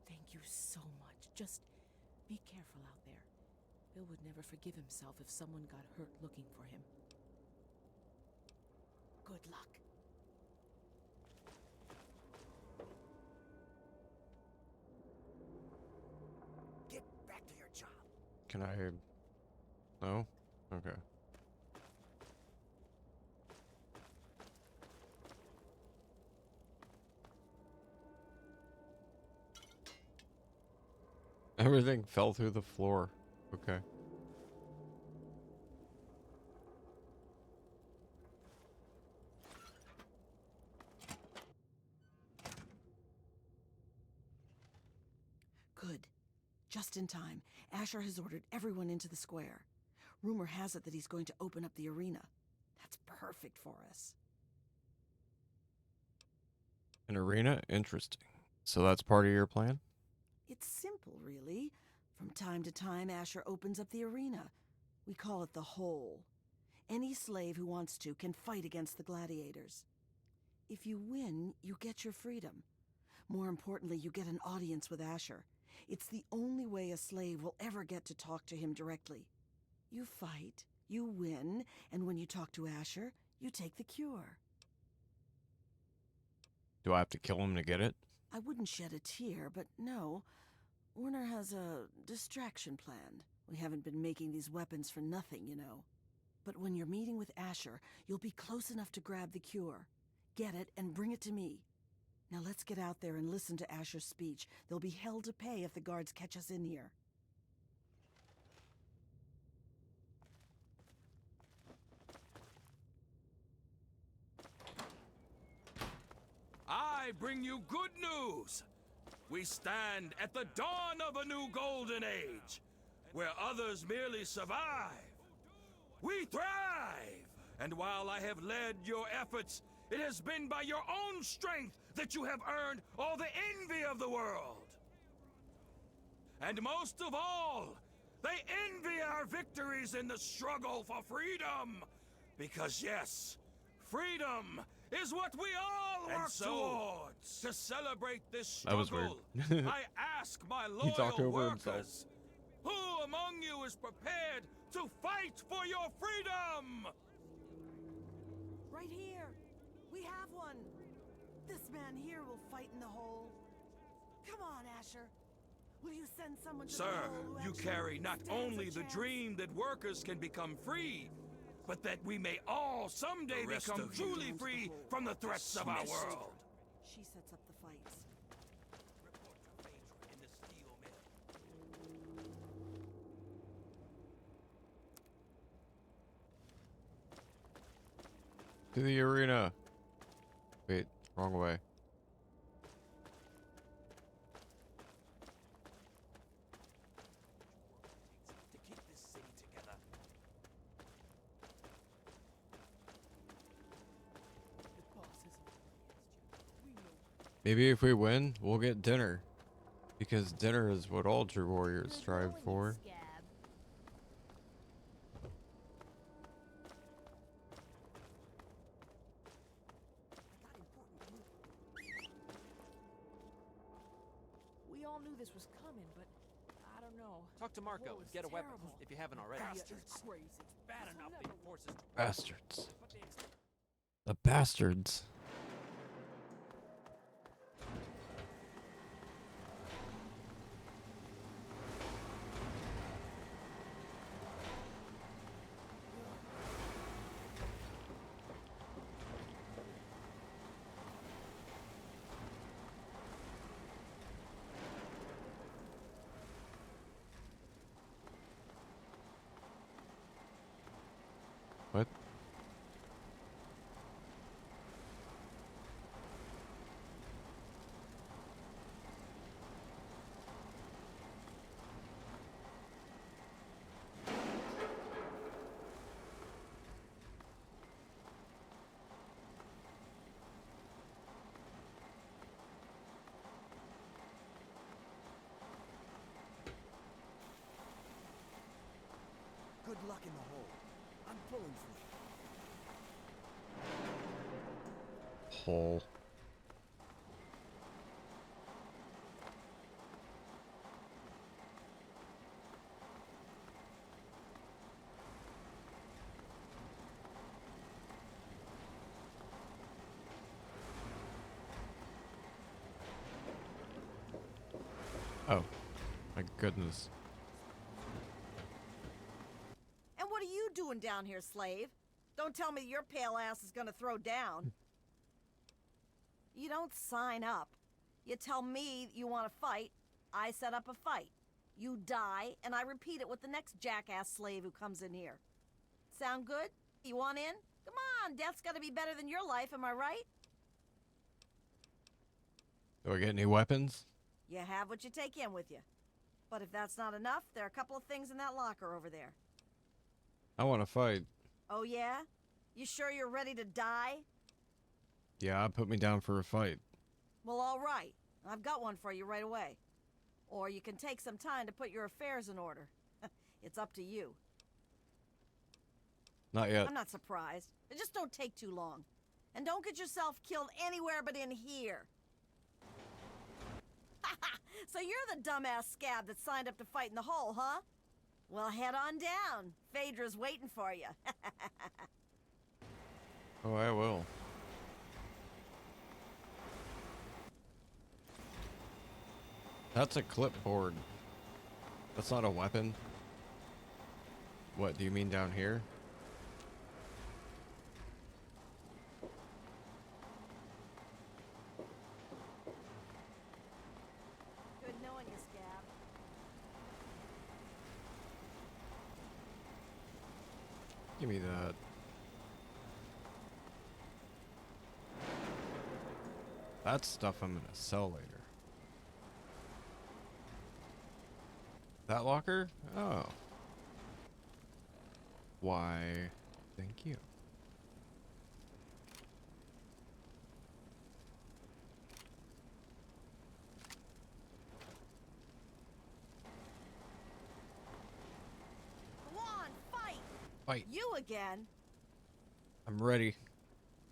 Thank you so much. Just be careful out there. Bill would never forgive himself if someone got hurt looking for him. Good luck. Get back to your job. Can I... No? Okay. Everything fell through the floor. Okay. Good. Just in time. Asher has ordered everyone into the square. Rumor has it that he's going to open up the arena. That's perfect for us. An arena? Interesting. So that's part of your plan? It's simple, really. From time to time, Asher opens up the arena. We call it the Hole. Any slave who wants to can fight against the gladiators. If you win, you get your freedom. More importantly, you get an audience with Asher. It's the only way a slave will ever get to talk to him directly. You fight, you win, and when you talk to Asher, you take the cure. Do I have to kill him to get it? I wouldn't shed a tear, but no. Werner has a distraction planned. We haven't been making these weapons for nothing, you know. But when you're meeting with Asher, you'll be close enough to grab the cure. Get it and bring it to me. Now let's get out there and listen to Asher's speech. There'll be hell to pay if the guards catch us in here. I bring you good news. We stand at the dawn of a new golden age, where others merely survive. We thrive! And while I have led your efforts, it has been by your own strength that you have earned all the envy of the world. And most of all, they envy our victories in the struggle for freedom. Because yes, freedom is what we all work towards. To celebrate this struggle, That was weird. I ask my He talked loyal over workers, himself. who among you is prepared to fight for your freedom? Right here. We have one. This man here will fight in the hole. Come on, Asher. Will you send someone to the Sir, hole who you actually carry not stands a only the chance? dream that workers can become free, but that we may all someday The rest become of you truly free from the threats of our world. She sets up the fights. Report your fate in the steel mill. To the arena. Wait, wrong way. To keep this city together. The boss is against you. We know. Maybe if we win, we'll get dinner. Because dinner is what all true warriors Good strive going, for. Scab. We all knew this was coming, but I don't know. Talk to Marco. Hole is Get a weapon, terrible. if you haven't already. Yeah, it's crazy. Bad enough they force us to... Bastards. But they expect... The bastards. What? luck in the hole. I'm pulling through. Hole. Oh, my goodness. And what are you doing down here, slave? Don't tell me your pale ass is gonna throw down. You don't sign up. You tell me you want to fight, I set up a fight. You die, and I repeat it with the next jackass slave who comes in here. Sound good? You want in? Come on, death's gotta be better than your life, am I right? Do I get any weapons? You have what you take in with you. But if that's not enough, there are a couple of things in that locker over there. I want to fight. Oh yeah? You sure you're ready to die? Yeah, put me down for a fight. Well, all right. I've got one for you right away. Or you can take some time to put your affairs in order. It's up to you. Not yet. I'm not surprised. Just don't take too long. And don't get yourself killed anywhere but in here. So you're the dumbass scab that signed up to fight in the hole, huh? Well, head on down. Phaedra's waiting for you. Oh, I will. That's a clipboard. That's not a weapon. What, do you mean down here? Good knowing you, scab. Give me that. That's stuff I'm gonna sell later. That locker? Oh. Why, thank you. Come on, fight! Fight. You again? I'm ready.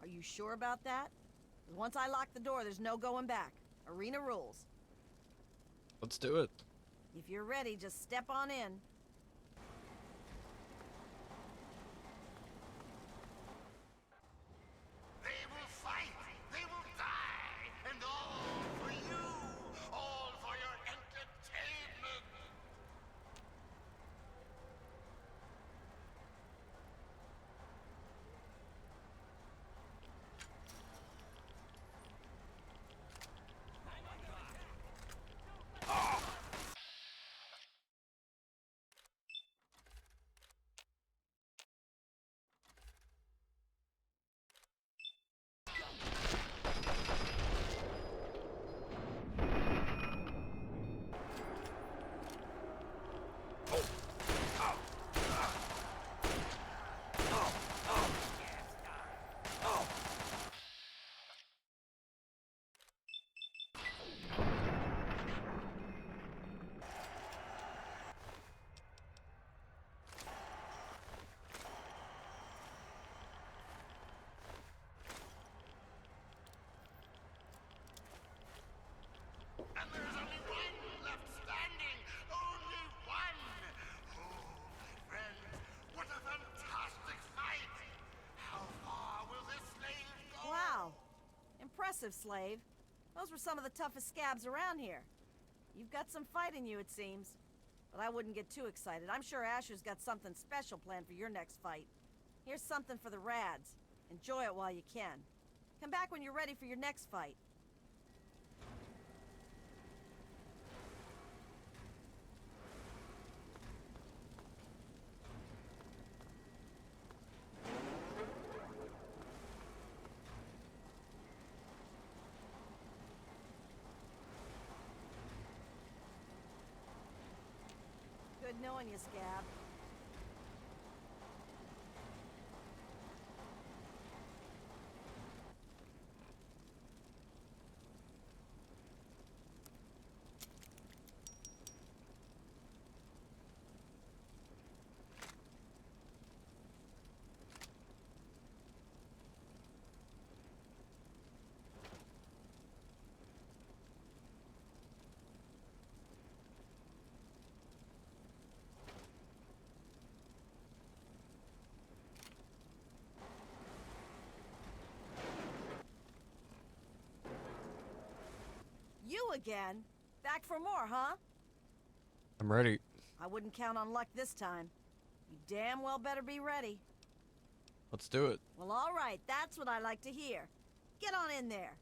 Are you sure about that? 'Cause once I lock the door, there's no going back. Arena rules. Let's do it. If you're ready, just step on in. They will fight, they will die, and all for you, all for your entertainment. And there's only one left standing. Only one. Oh, my friends, what a fantastic fight. How far will this slave go? Wow. Impressive, slave. Those were some of the toughest scabs around here. You've got some fight in you, it seems. But I wouldn't get too excited. I'm sure Asher's got something special planned for your next fight. Here's something for the Rads. Enjoy it while you can. Come back when you're ready for your next fight. Good knowing you, scab. again? Back for more, huh? I'm ready. I wouldn't count on luck this time. You damn well better be ready. Let's do it. Well, all right. That's what I like to hear. Get on in there.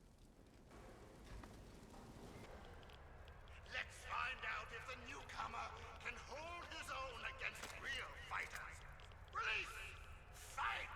Let's find out if the newcomer can hold his own against real fighters. Release! Fight!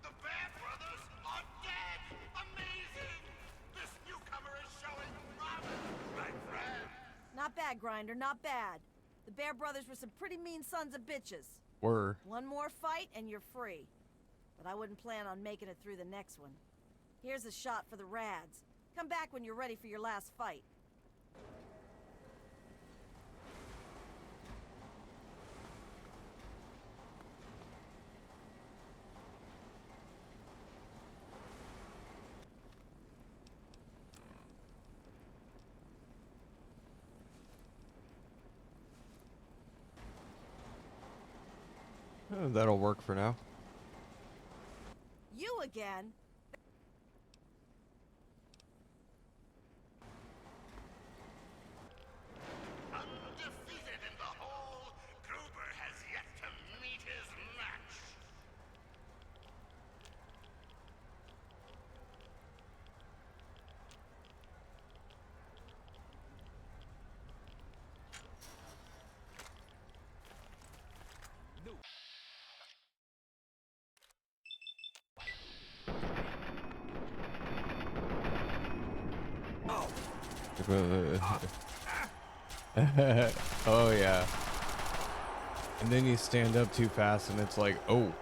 The Bear Brothers are dead! Amazing! This newcomer is showing promise, my friend! Not bad, Grinder, not bad. The Bear Brothers were some pretty mean sons of bitches. Were. One more fight and you're free. But I wouldn't plan on making it through the next one. Here's a shot for the Rads. Come back when you're ready for your last fight. That'll work for now. You again? Undefeated in the hole, Gruber has yet to meet his match. Oh yeah. And then you stand up too fast and it's like, oh.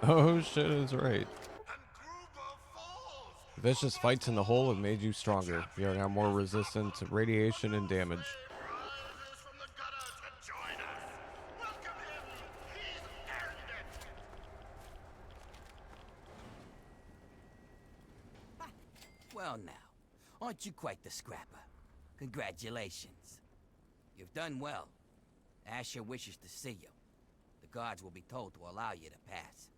Oh shit is right. Vicious fights in the hole have made you stronger. You are now more resistant to radiation and damage. Rises from the gutter to join us. Welcome him. He's earned it. Well now, aren't you quite the scrapper? Congratulations. You've done well. Asher wishes to see you. The guards will be told to allow you to pass.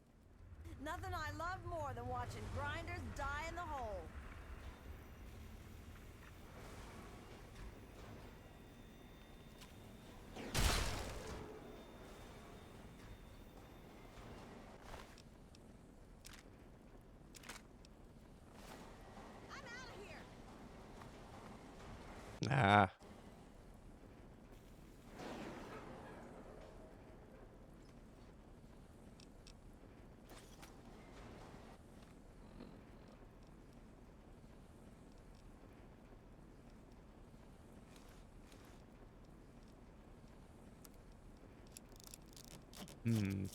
Nothing I love more than watching grinders die in the hole. I'm out of here. Nah. Hmm.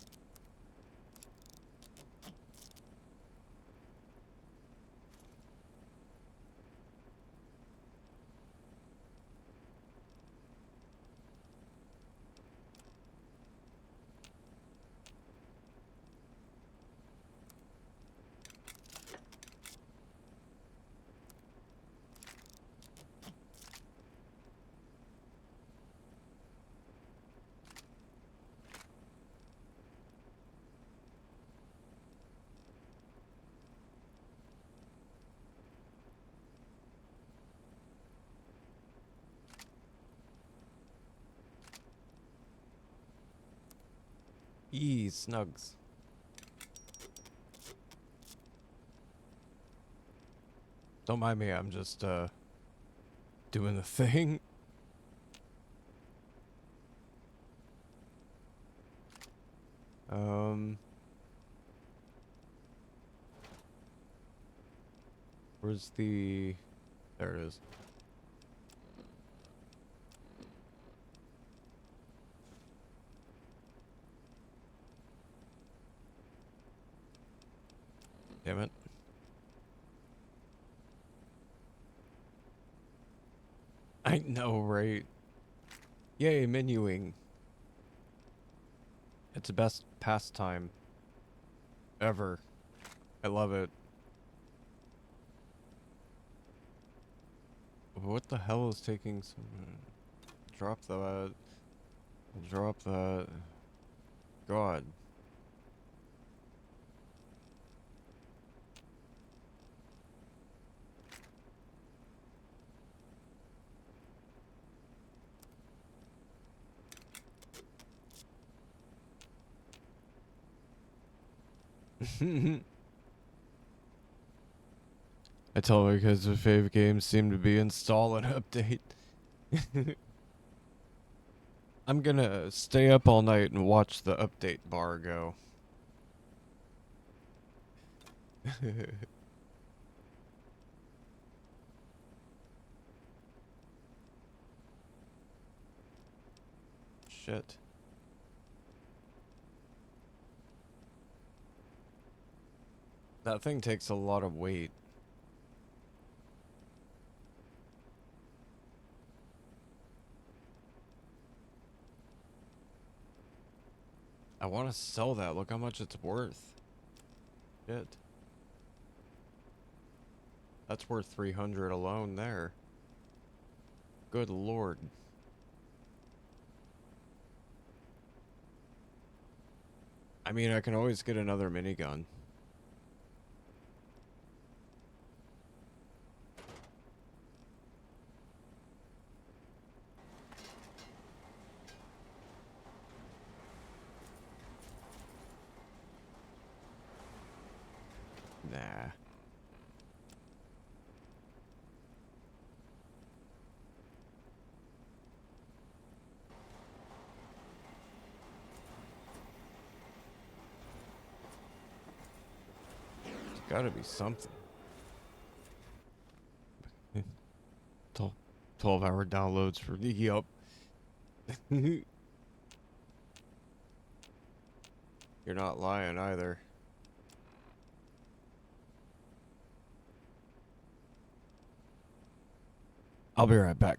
Eee, snugs. Don't mind me, I'm just, doing the thing. Where's the... There it is. Damn it. I know, right? Yay, menuing. It's the best pastime ever. I love it. What the hell is taking some... Drop that. Drop that. God. I tell my kids the fave games seem to be install and update. I'm gonna stay up all night and watch the update bar go. Shit. That thing takes a lot of weight. I want to sell that. Look how much it's worth. Shit. That's worth 300 alone there. Good lord. I mean, I can always get another minigun. Nah. There's gotta be something. 12-hour downloads for the... Yup. You're not lying either. I'll be right back.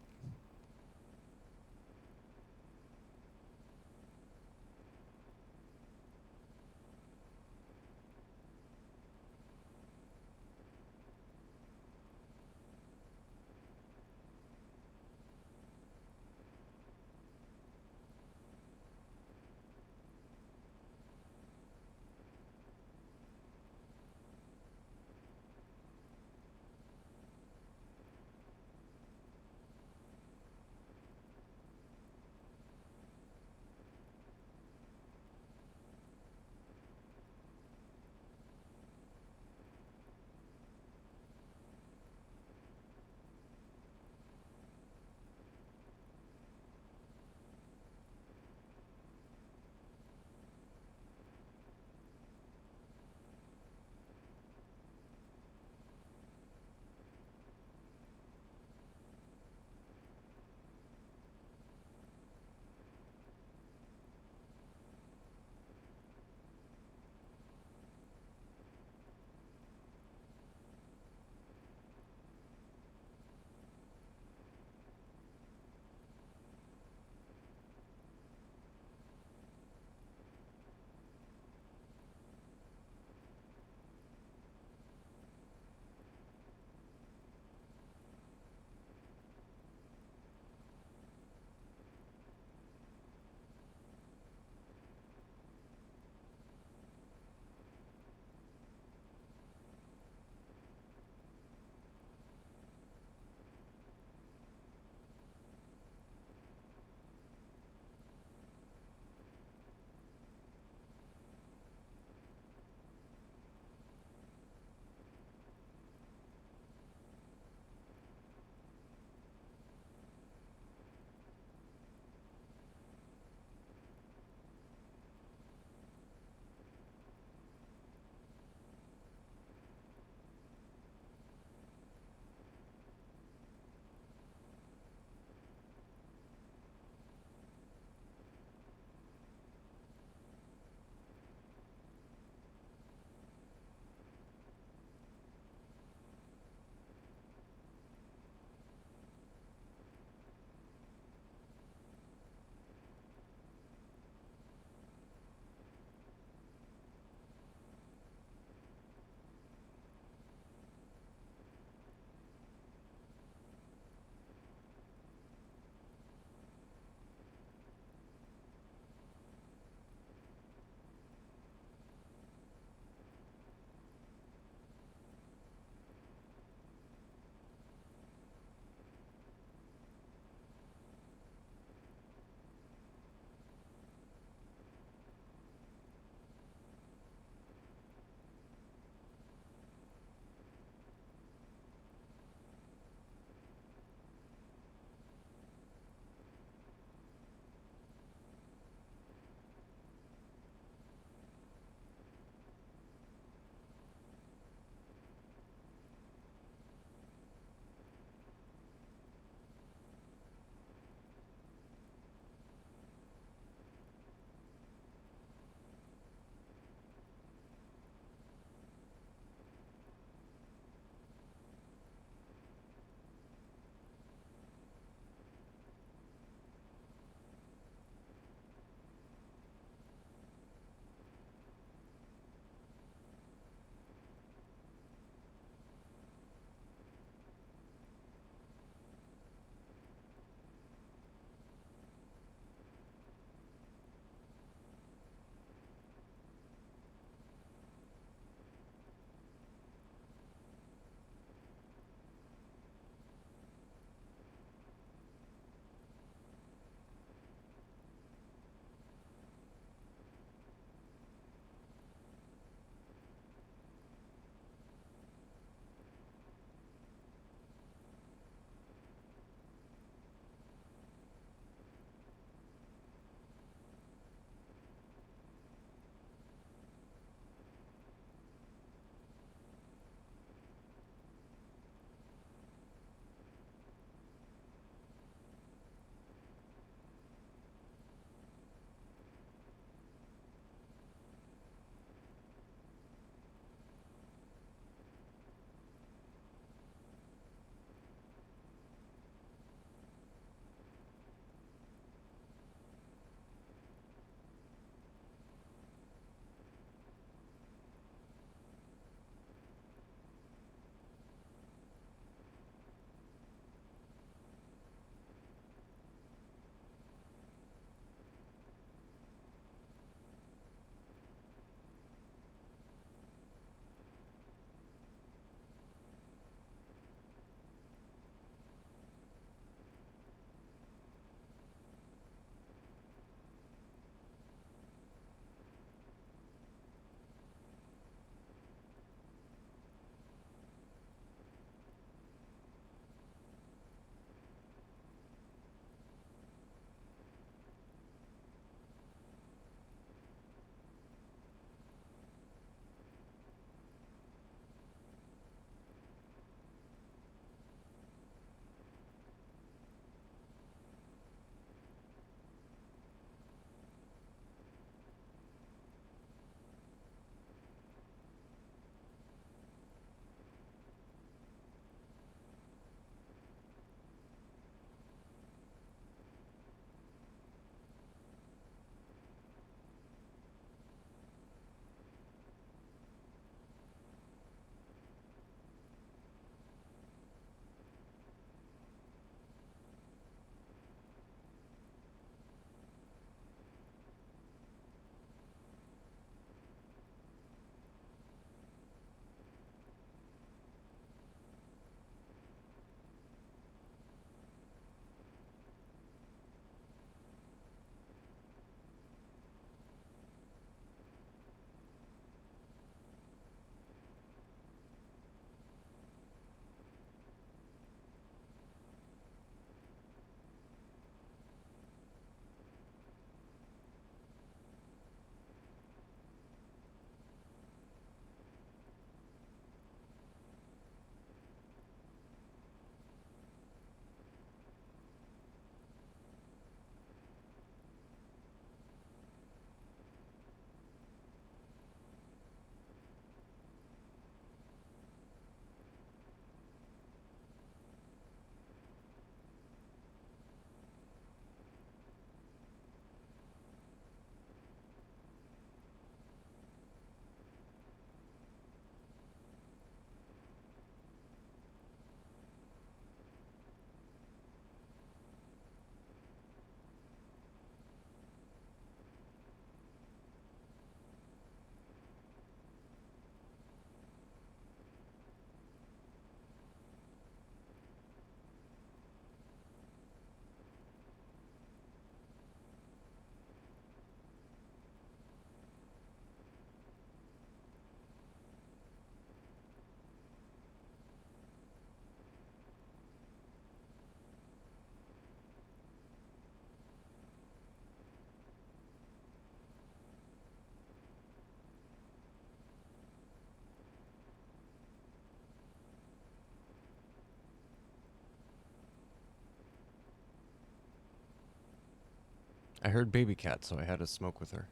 I heard baby cat, so I had to smoke with her.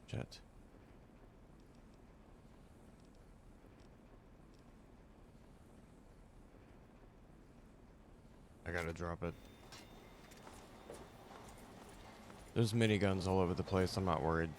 Shit. I gotta drop it. There's miniguns all over the place, I'm not worried.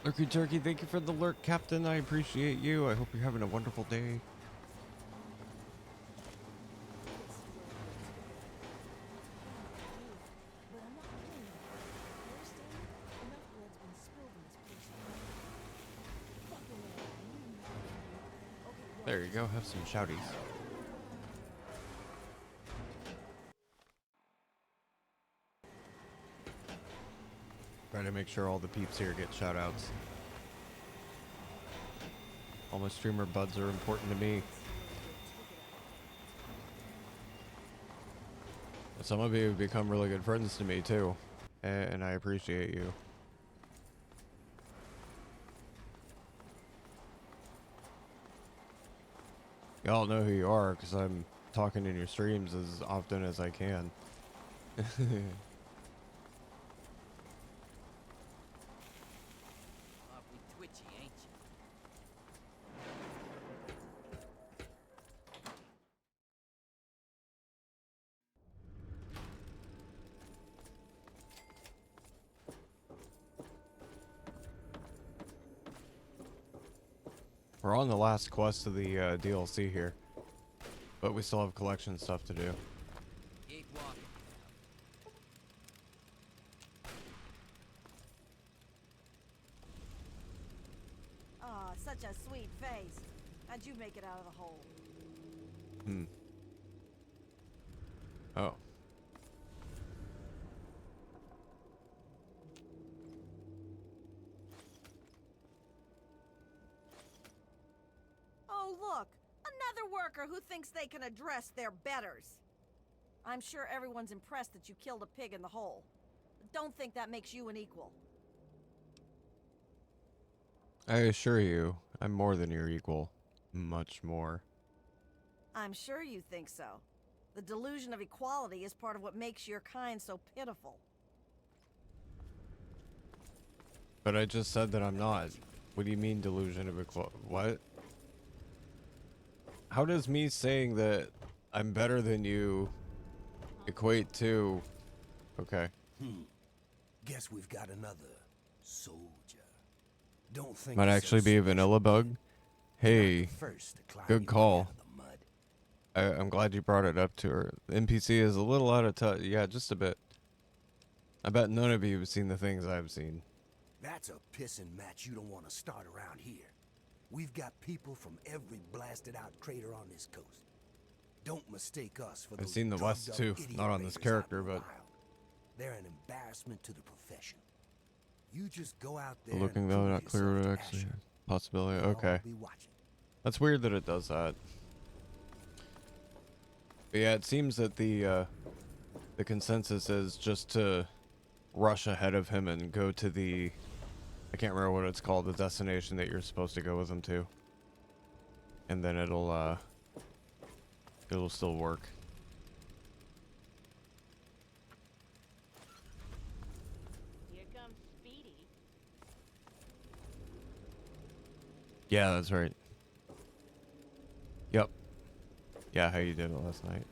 Lurky Turkey, thank you for the lurk, Captain. I appreciate you. I hope you're having a wonderful day. There you go, have some shouties. Try to make sure all the peeps here get shoutouts. All my streamer buds are important to me. Some of you have become really good friends to me too, and I appreciate you. Y'all know who you are because I'm talking in your streams as often as I can. Awfully twitchy, ain't you? We're on the last quest of the DLC here, but we still have collection stuff to do. Keep walking. Aw, such a sweet face. How'd you make it out of the hole? Oh. Oh, look! Another worker who thinks they can address their betters. I'm sure everyone's impressed that you killed a pig in the hole. But don't think that makes you an equal. I assure you, I'm more than your equal. Much more. I'm sure you think so. The delusion of equality is part of what makes your kind so pitiful. But I just said that I'm not. What do you mean delusion of equality? What? How does me saying that I'm better than you equate to... Okay. Guess we've got another soldier. Don't think Might you're actually so be a special, vanilla bug. kid. Hey, First to climb good your way call. out of the mud. I'm glad you brought it up to her. The NPC is a little out of touch. Yeah, just a bit. I bet none of you have seen the things I've seen. That's a pissing match you don't want to start around here. We've got people from every blasted out crater on this coast. Don't mistake us for I've those seen the West drugged-up too, idiot not on this raiders out character, in the but wild. They're an embarrassment to the profession. You just go out there looking and though prove not clear yourself what to actually Asher. possibility. They'll Okay, all be watching. that's weird that it does that. But yeah, it seems that the consensus is just to rush ahead of him and go to the, I can't remember what it's called, the destination that you're supposed to go with him to, and then it'll still work. Here comes Speedy. Yeah, that's right. Yep. Yeah, how you did it last night.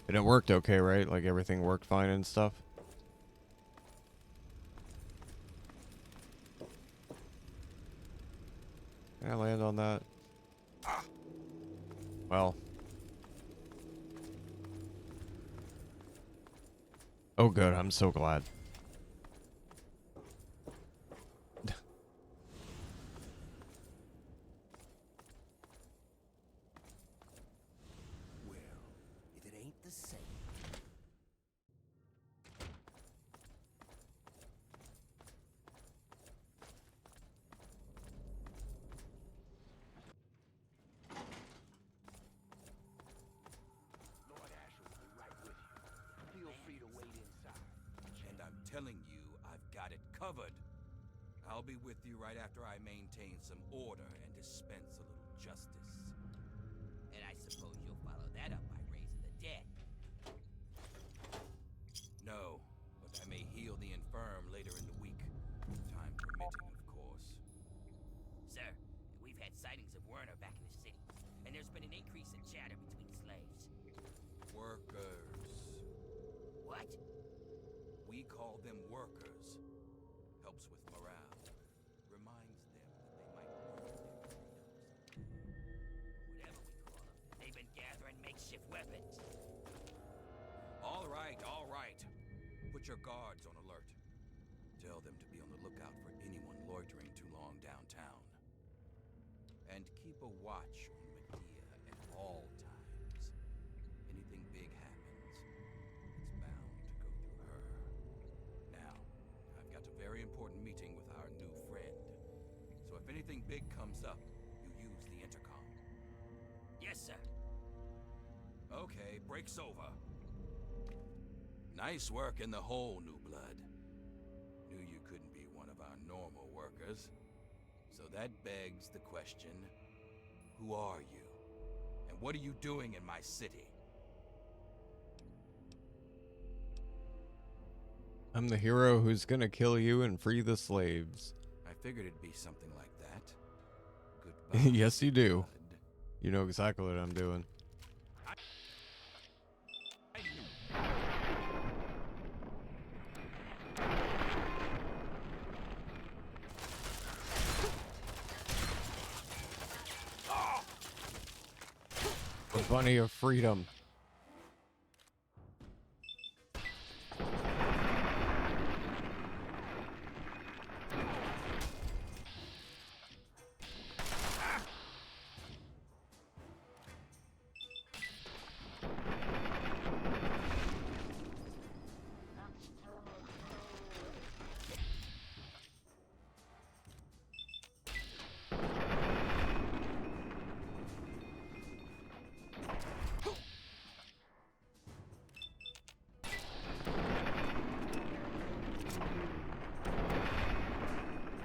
And it worked okay, right? Like everything worked fine and stuff? Can I land on that? Well. Oh good, I'm so glad. Well, if it ain't the same. telling you I've got it covered. I'll be with you right after I maintain some order and dispense a little justice. And I suppose you'll follow that up by raising the dead. No, but I may heal the infirm later in the week. Time permitting, of course. Sir, we've had sightings of Werner back in the city, and there's been an increase in chatter between slaves. Workers. What? We call them workers. Helps with morale. Reminds them that they might earn their freedoms. Whatever we call them, they've been gathering makeshift weapons. All right, all right. Put your guards on alert. Tell them to be on the lookout for anyone loitering too long downtown. And keep a watch on Medea at all times. Anything big happens, it's bound to go through her. Now, I've got a very important meeting with our new friend. So if anything big comes up, you use the intercom. Yes, sir. Okay, break's over. Nice work in the hole, New Blood. Knew you couldn't be one of our normal workers. So that begs the question, who are you? And what are you doing in my city? I'm the hero who's gonna kill you and free the slaves. I figured it'd be something like that. Goodbye. Yes, you do. Blood. You know exactly what I'm doing. The bunny of freedom.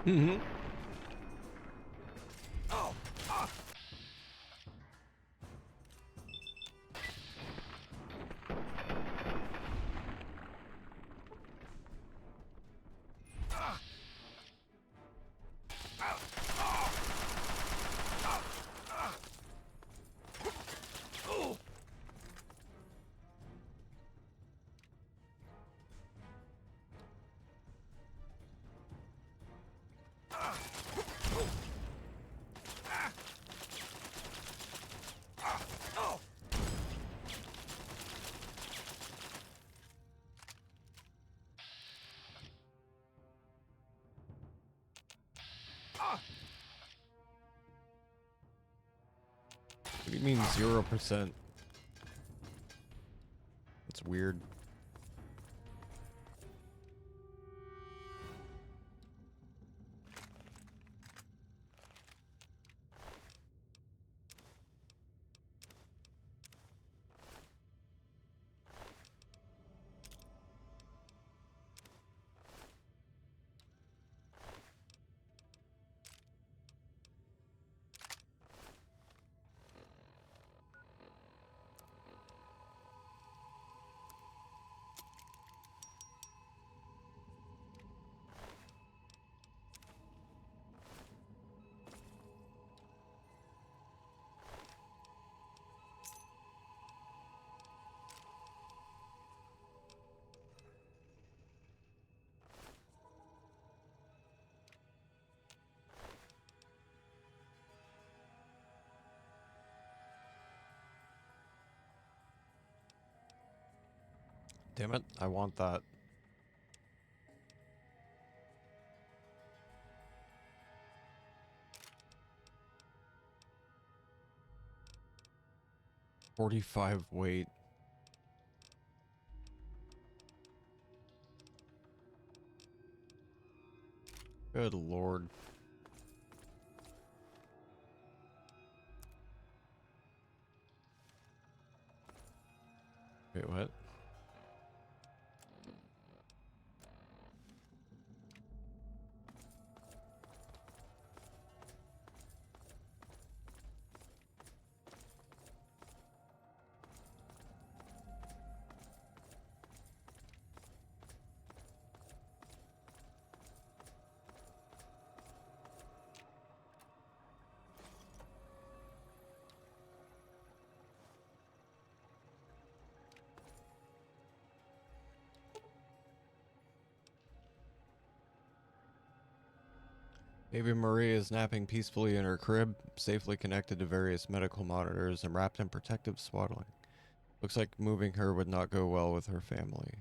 Mm-hmm. What do you mean 0%? That's weird. Damn it, I want that. $45 weight. Good lord. Wait, what? Baby Marie is napping peacefully in her crib, safely connected to various medical monitors and wrapped in protective swaddling. Looks like moving her would not go well with her family.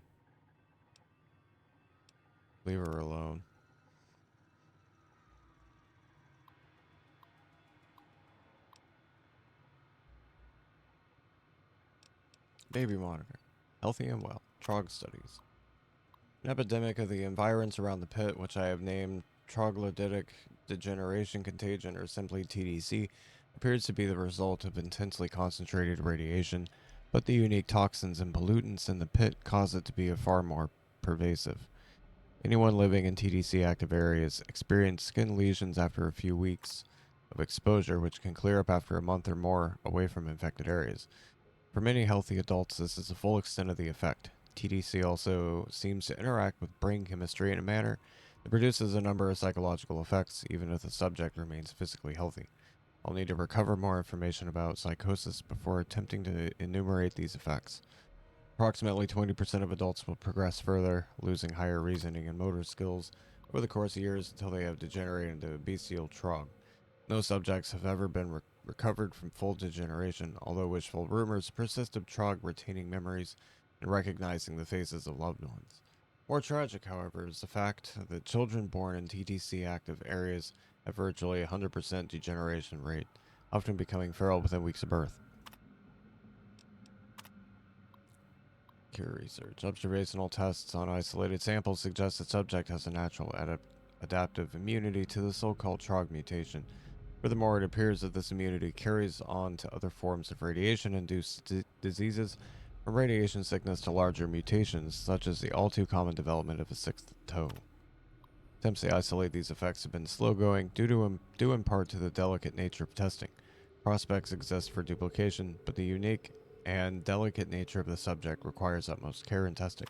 Leave her alone. Baby monitor. Healthy and well. Trog studies. An epidemic of the environs around the pit, which I have named troglodytic degeneration contagion, or simply TDC, appears to be the result of intensely concentrated radiation, but the unique toxins and pollutants in the pit cause it to be far more pervasive. Anyone living in TDC active areas experience skin lesions after a few weeks of exposure, which can clear up after a month or more away from infected areas. For many healthy adults, this is the full extent of the effect. TDC also seems to interact with brain chemistry in a manner that produces a number of psychological effects, even if the subject remains physically healthy. I'll need to recover more information about psychosis before attempting to enumerate these effects. Approximately 20% of adults will progress further, losing higher reasoning and motor skills over the course of years until they have degenerated into a bestial trog. No subjects have ever been recovered from full degeneration, although wishful rumors persist of Trog retaining memories and recognizing the faces of loved ones. More tragic, however, is the fact that children born in TTC active areas have virtually 100% degeneration rate, often becoming feral within weeks of birth. Cure research. Observational tests on isolated samples suggest the subject has a natural adaptive immunity to the so-called Trog mutation. Furthermore, it appears that this immunity carries on to other forms of radiation-induced diseases, from radiation sickness to larger mutations, such as the all-too-common development of a sixth toe. Attempts to isolate these effects have been slow-going, due in part to the delicate nature of testing. Prospects exist for duplication, but the unique and delicate nature of the subject requires utmost care in testing.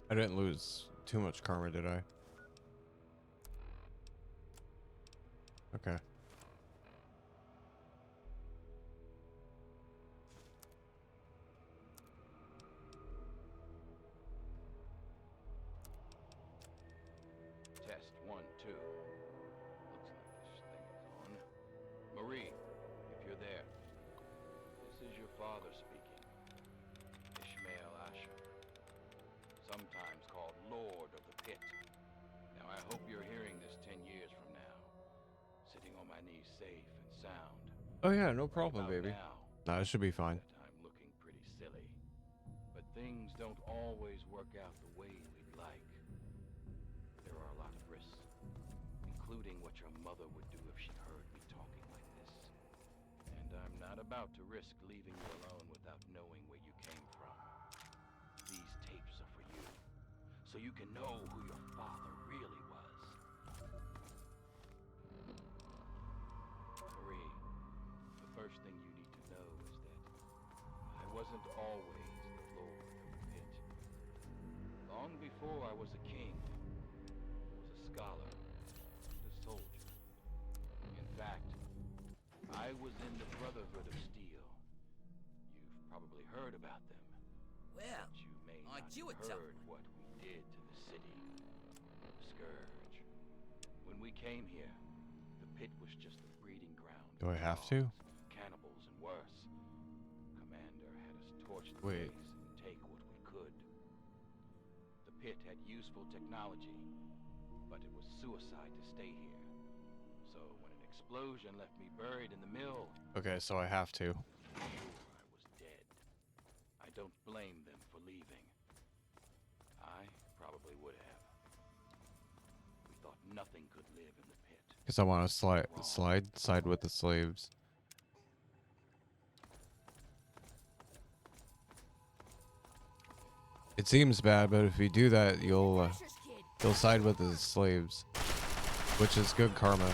I didn't lose too much karma, did I? Okay. Test 1, 2. Looks like this thing is on. Marie, if you're there, this is your father speaking. Ishmael Asher, sometimes called Lord of the Pit. Now I hope you're hearing this 10 years from now, sitting on my knees safe and sound. Oh yeah, no problem, baby. Now, Nah, it should be fine. I'm looking pretty silly, but things don't always work out the way we'd like. There are a lot of risks, including what your mother would do if she heard me talking like this. And I'm not about to risk leaving you alone without knowing where you came from. These tapes are for you, so you can know who your father really was. Marie, the first thing you need to know is that I wasn't always the Lord of the Pit. Long before I was a king, I was a scholar and a soldier. In fact, I was in the Brotherhood of Steel. You've probably heard about them. Well, But you may aren't not you a have tough heard one? what we did to the city. The Scourge. When we came here, the Pit was just a breeding ground. Do I have of to? dogs, cannibals, and worse. Commander had us torch the Wait. place and take what we could. The Pit had useful technology, but it was suicide to stay here. So when an explosion left me buried in the mill, Okay, so I have to. sure I was dead. I don't blame them for leaving. I probably would have. We thought nothing could live in the pit. Because I want to side with the slaves. It seems bad, but if you do that, you'll side with the slaves, which is good karma.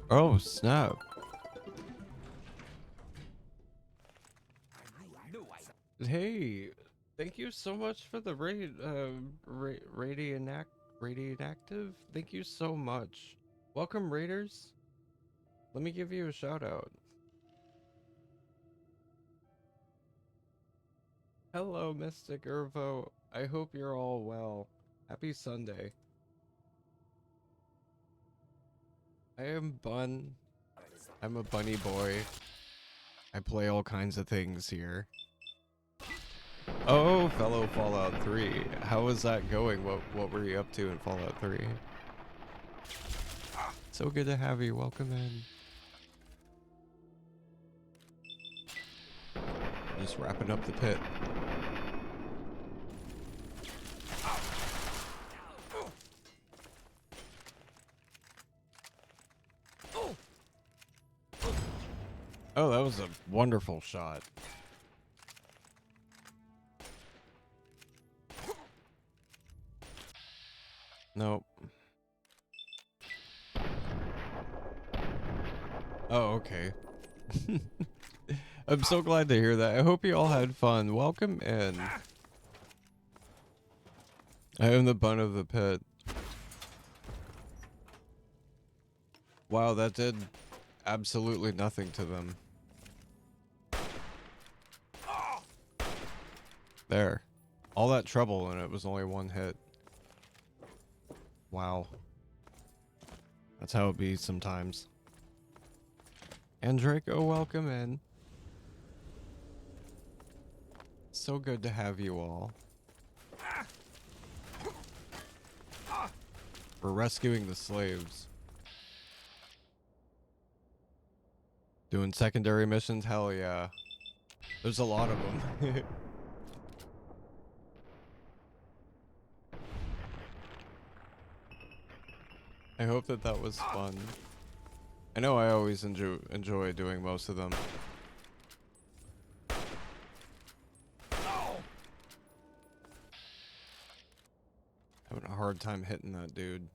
Oh, snap. Hey, thank you so much for the Radianactive. Thank you so much. Welcome, Raiders. Let me give you a shout out. Hello, Mystic Irvo. I hope you're all well. Happy Sunday. I am Bun. I'm a bunny boy. I play all kinds of things here. Oh, fellow Fallout 3. How was that going? What were you up to in Fallout 3? So good to have you. Welcome in. Just wrapping up the pit. Oh, that was a wonderful shot. Nope. Oh, okay. I'm so glad to hear that. I hope you all had fun. Welcome in. I am the bun of the pit. Wow, that did absolutely nothing to them. There. All that trouble and it was only one hit. Wow. That's how it be sometimes. And Draco, welcome in. So good to have you all. We're rescuing the slaves. Doing secondary missions? Hell yeah. There's a lot of them. I hope that that was fun. I know I always enjoy doing most of them. Having a hard time hitting that dude.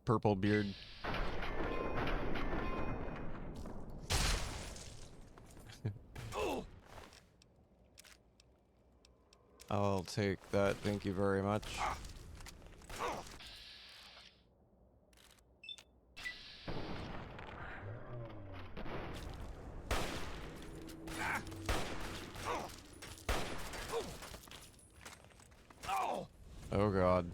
Purple beard. I'll take that, thank you very much. Oh god.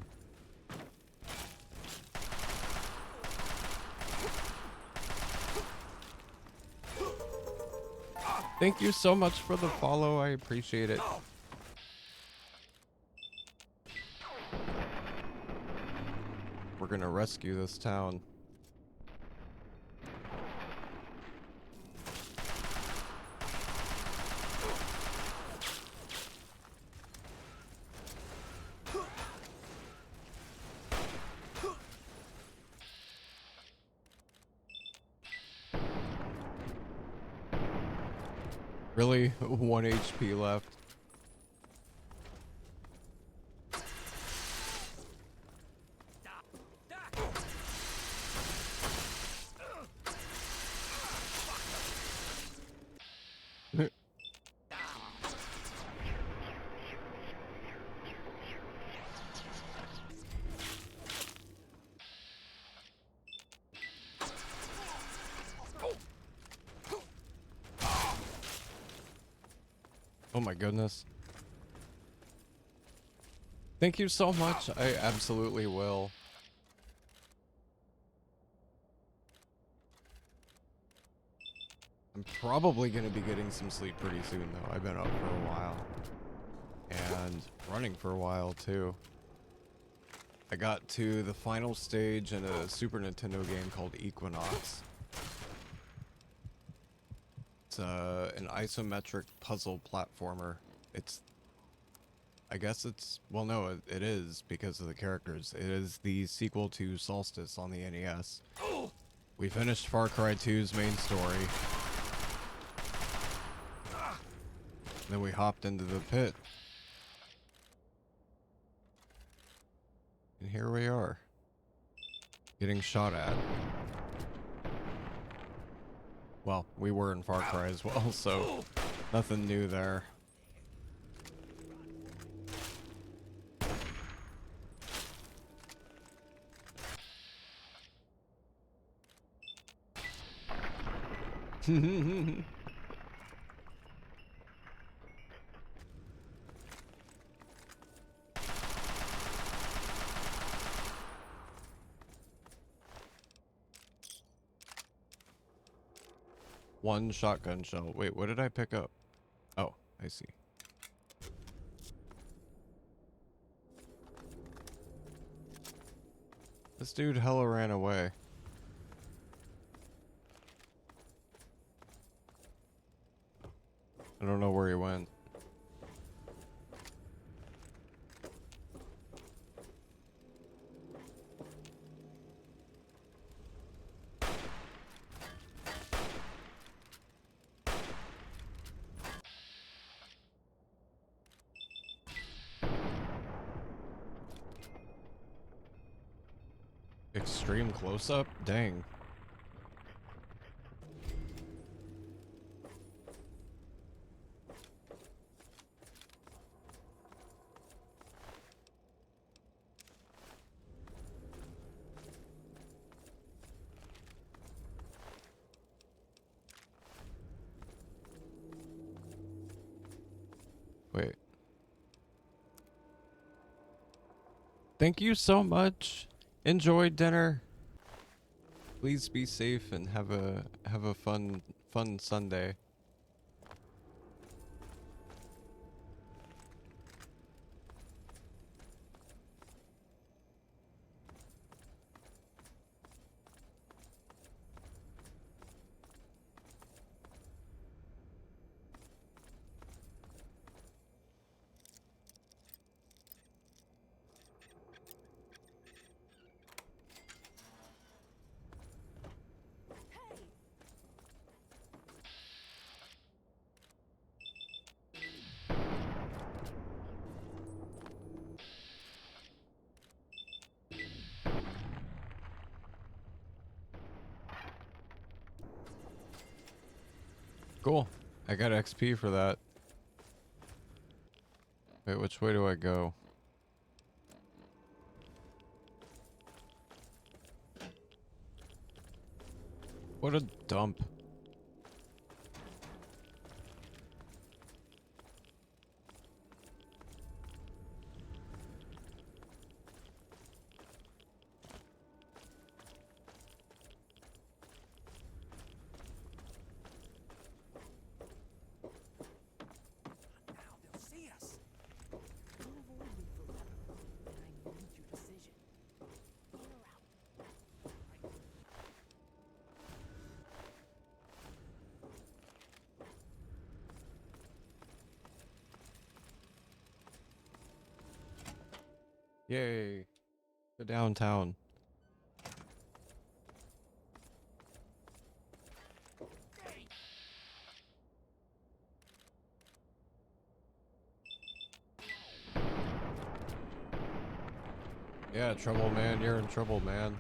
Thank you so much for the follow, I appreciate it. We're gonna rescue this town. Really? 1 HP left. Oh my goodness. Thank you so much. I absolutely will. I'm probably going to be getting some sleep pretty soon, though. I've been up for a while. And running for a while, too. I got to the final stage in a Super Nintendo game called Equinox. It's an isometric puzzle platformer. I guess it's, well no, it is because of the characters. It is the sequel to Solstice on the NES. We finished Far Cry 2's main story. Then we hopped into the pit. And here we are. Getting shot at. Well, we were in Far Cry as well, so nothing new there. One shotgun shell. Wait, what did I pick up? Oh, I see. This dude hella ran away. I don't know where he went. Extreme close-up? Dang. Wait. Thank you so much. Enjoy dinner. Please be safe and have a fun Sunday. Cool. I got XP for that. Wait, which way do I go? What a dump. Yay. To downtown. Yeah, trouble, man. You're in trouble, man.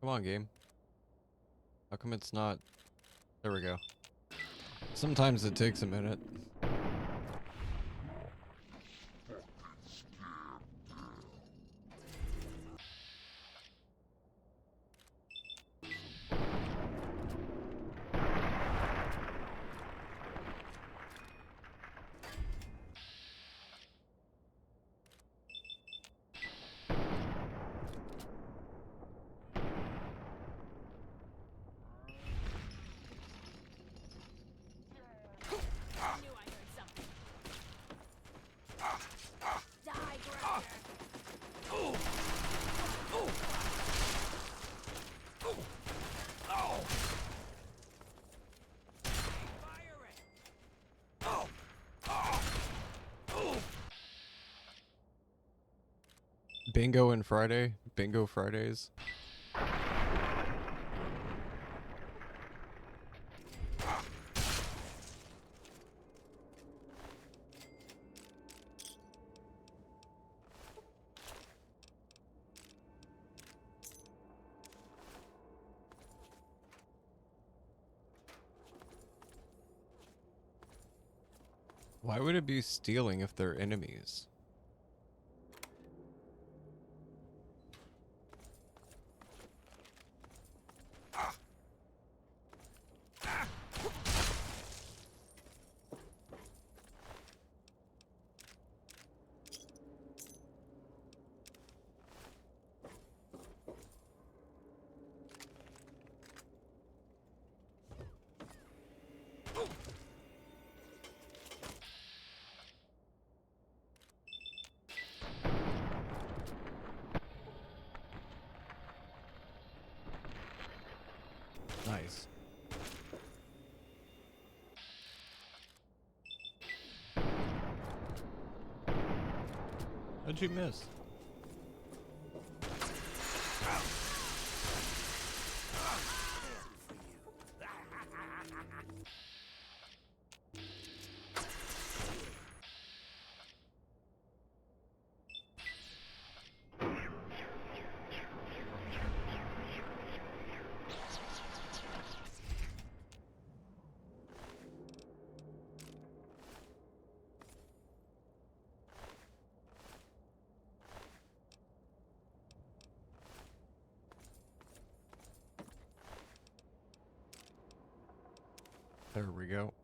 Come on, game. How come it's not? There we go. Sometimes it takes a minute. I knew I heard something. Die, Greg. Bingo and Friday. Bingo Fridays. Why would it be stealing if they're enemies? Nice. How'd you miss? There we go.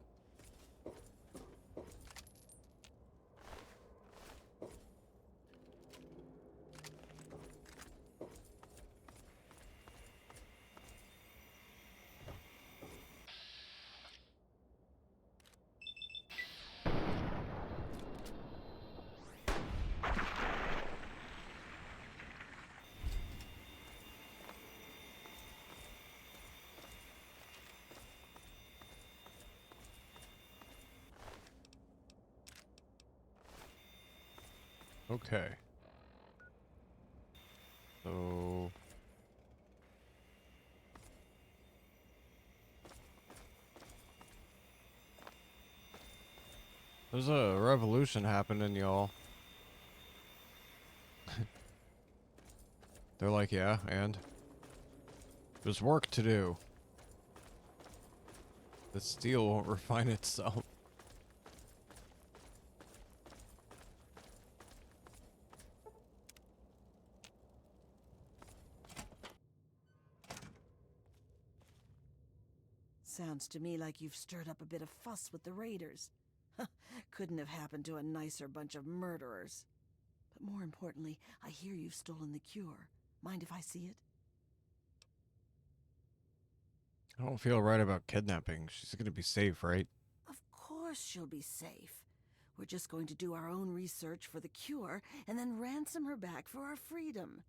Okay. So... there's a revolution happening, y'all. They're like, yeah, and? There's work to do. The steel won't refine itself. Sounds to me like you've stirred up a bit of fuss with the raiders. Couldn't have happened to a nicer bunch of murderers. But more importantly, I hear you've stolen the cure. Mind if I see it? I don't feel right about kidnapping. She's gonna be safe, right? Of course she'll be safe. We're just going to do our own research for the cure and then ransom her back for our freedom.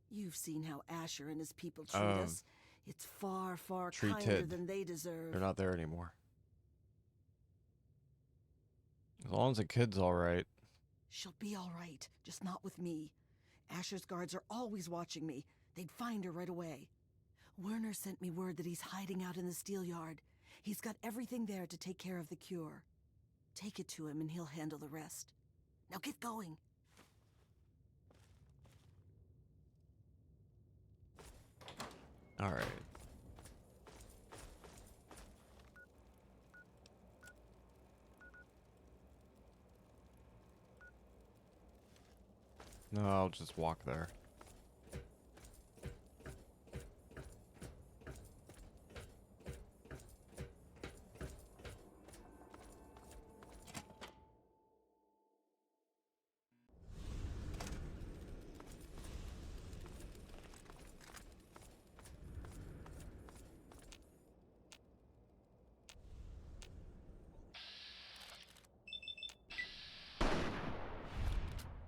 You've seen how Asher and his people treat us. It's far, far kinder treated. than they deserve. They're not there anymore. As long as the kid's alright. She'll be all right, just not with me. Asher's guards are always watching me. They'd find her right away. Werner sent me word that he's hiding out in the steel yard. He's got everything there to take care of the cure. Take it to him and he'll handle the rest. Now get going. Alright. No, I'll just walk there.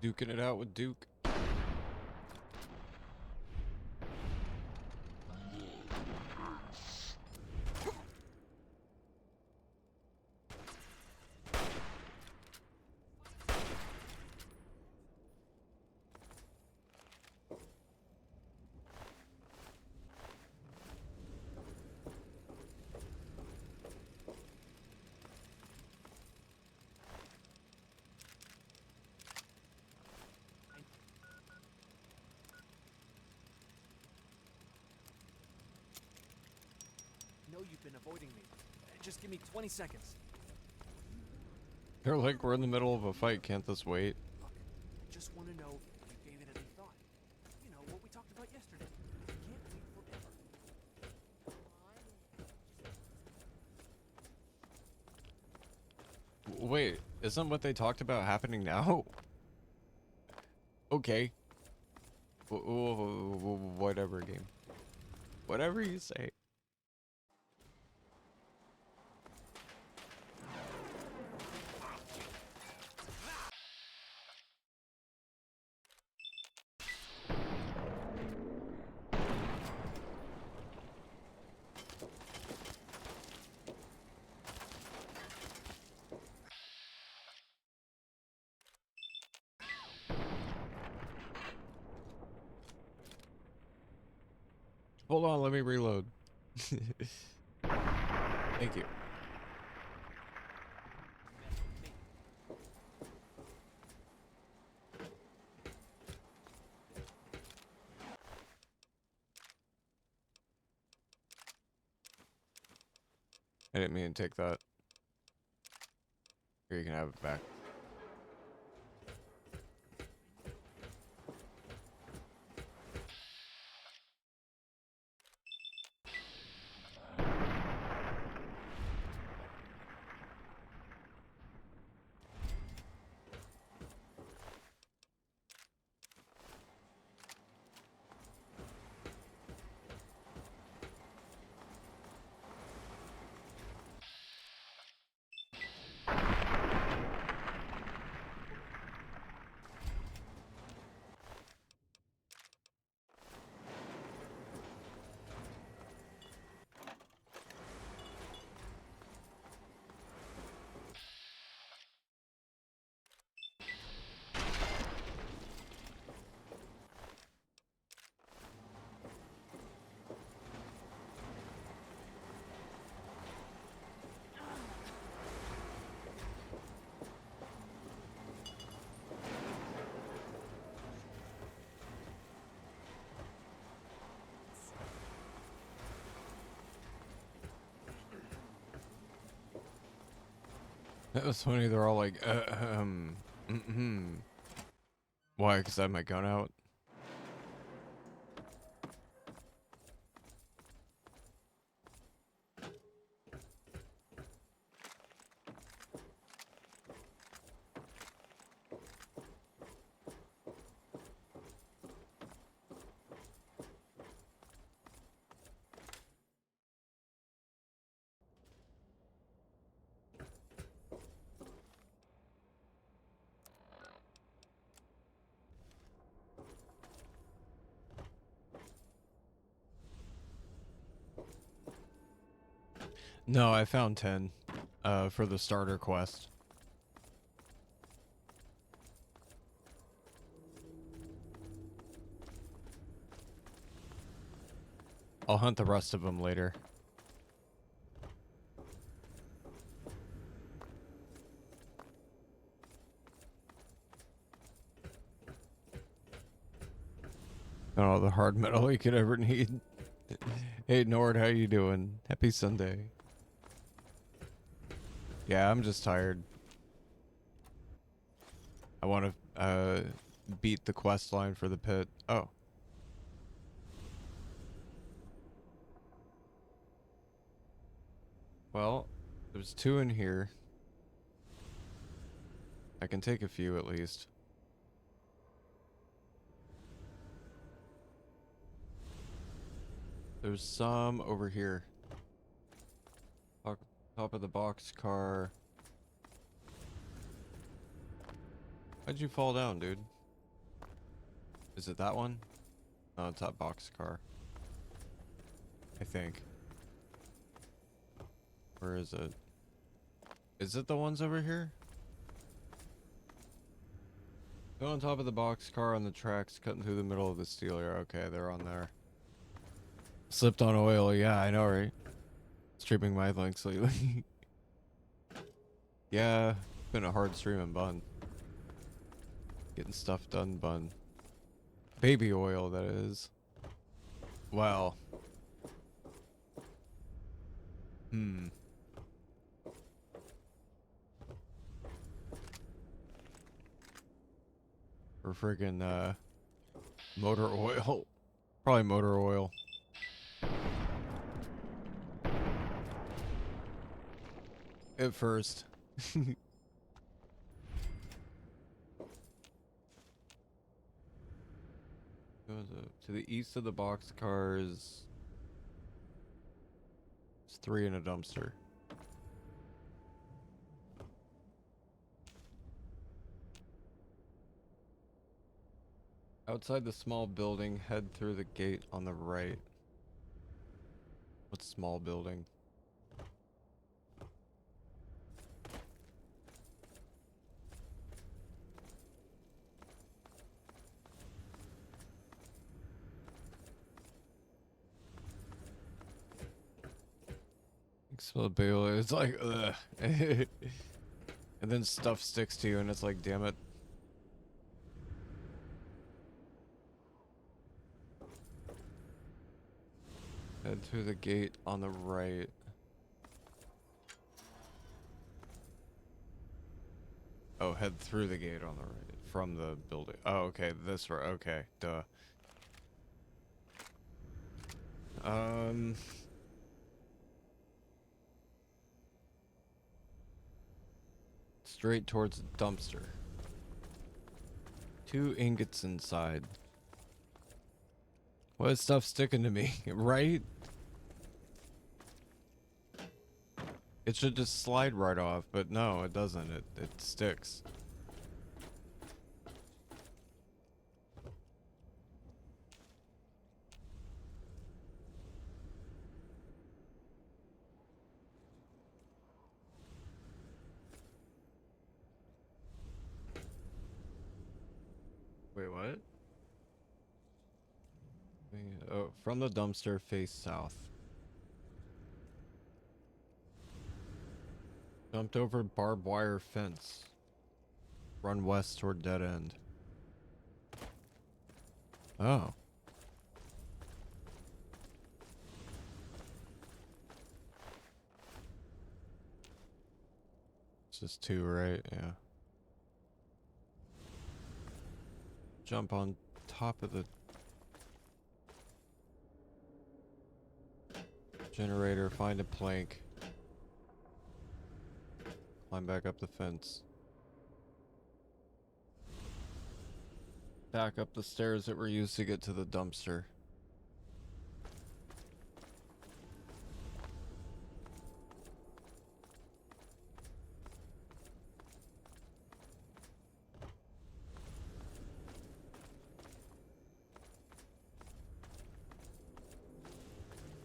Duking it out with Duke. You've been avoiding me. Just give me 20 seconds. They're like, we're in the middle of a fight. Can't this wait? Look, I just want to know if you gave it any thought. You know, what we talked about yesterday. I can't wait forever. Wait, isn't what they talked about happening now? Okay. Whatever, game. Whatever you say. Hold on, let me reload. Thank you. I didn't mean to take that. Here, you can have it back. That was funny. They're all like, Why? Because I have my gun out? No, I found 10 for the starter quest. I'll hunt the rest of them later. Got all the hard metal you could ever need. Hey Nord, how you doing? Happy Sunday. Yeah, I'm just tired. I want to beat the quest line for the pit. Oh. Well, there's 2 in here. I can take a few at least. There's some over here. Top of the box car. How'd you fall down, dude? Is it that one? No, it's that box car. I think. Where is it? Is it the ones over here? Go on top of the box car on the tracks, cutting through the middle of the steel here. Okay, they're on there. Slipped on oil. Yeah, I know, right? Streaming my links lately. Yeah, been a hard streaming bun. Getting stuff done bun. Baby oil, that is. Wow. For friggin' motor oil. Probably motor oil. At first. To the east of the boxcars. It's 3 in a dumpster. Outside the small building, head through the gate on the right. What small building? Explode Bailey. It's like, ugh. And then stuff sticks to you, and it's like, damn it. Head through the gate on the right. Oh, head through the gate on the right. From the building. Oh, okay. This right. Okay. Duh. Straight towards the dumpster. 2 ingots inside. What is stuff sticking to me, right? It should just slide right off, but no, it doesn't. It sticks. Wait, what? Oh, from the dumpster, face south. Jumped over barbed wire fence. Run west toward dead end. Oh. It's just 2, right? Yeah. Jump on top of the generator, find a plank. Climb back up the fence. Back up the stairs that were used to get to the dumpster.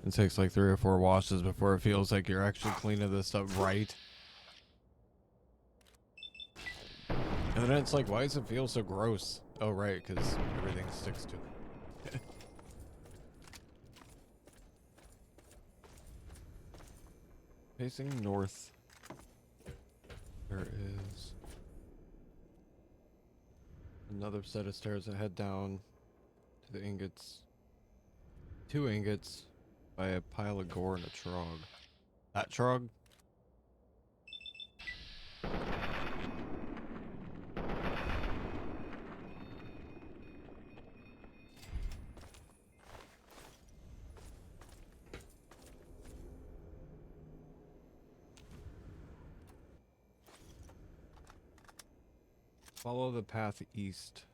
It takes like 3 or 4 washes before it feels like you're actually cleaning this up right. And then it's like, why does it feel so gross? Oh, right, because everything sticks to it. Facing north, there is another set of stairs that head down to the ingots. 2 ingots by a pile of gore and a trog. That trog? Follow the path east.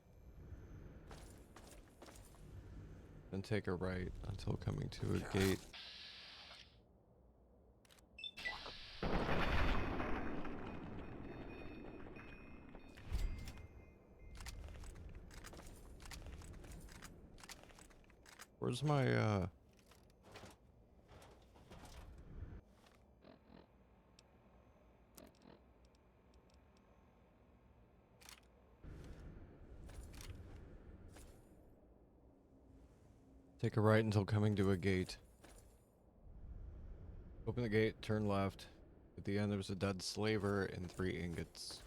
Then take a right until coming to a gate. Where's my, Take a right until coming to a gate. Open the gate, turn left. At the end, there's a dead slaver and 3 ingots.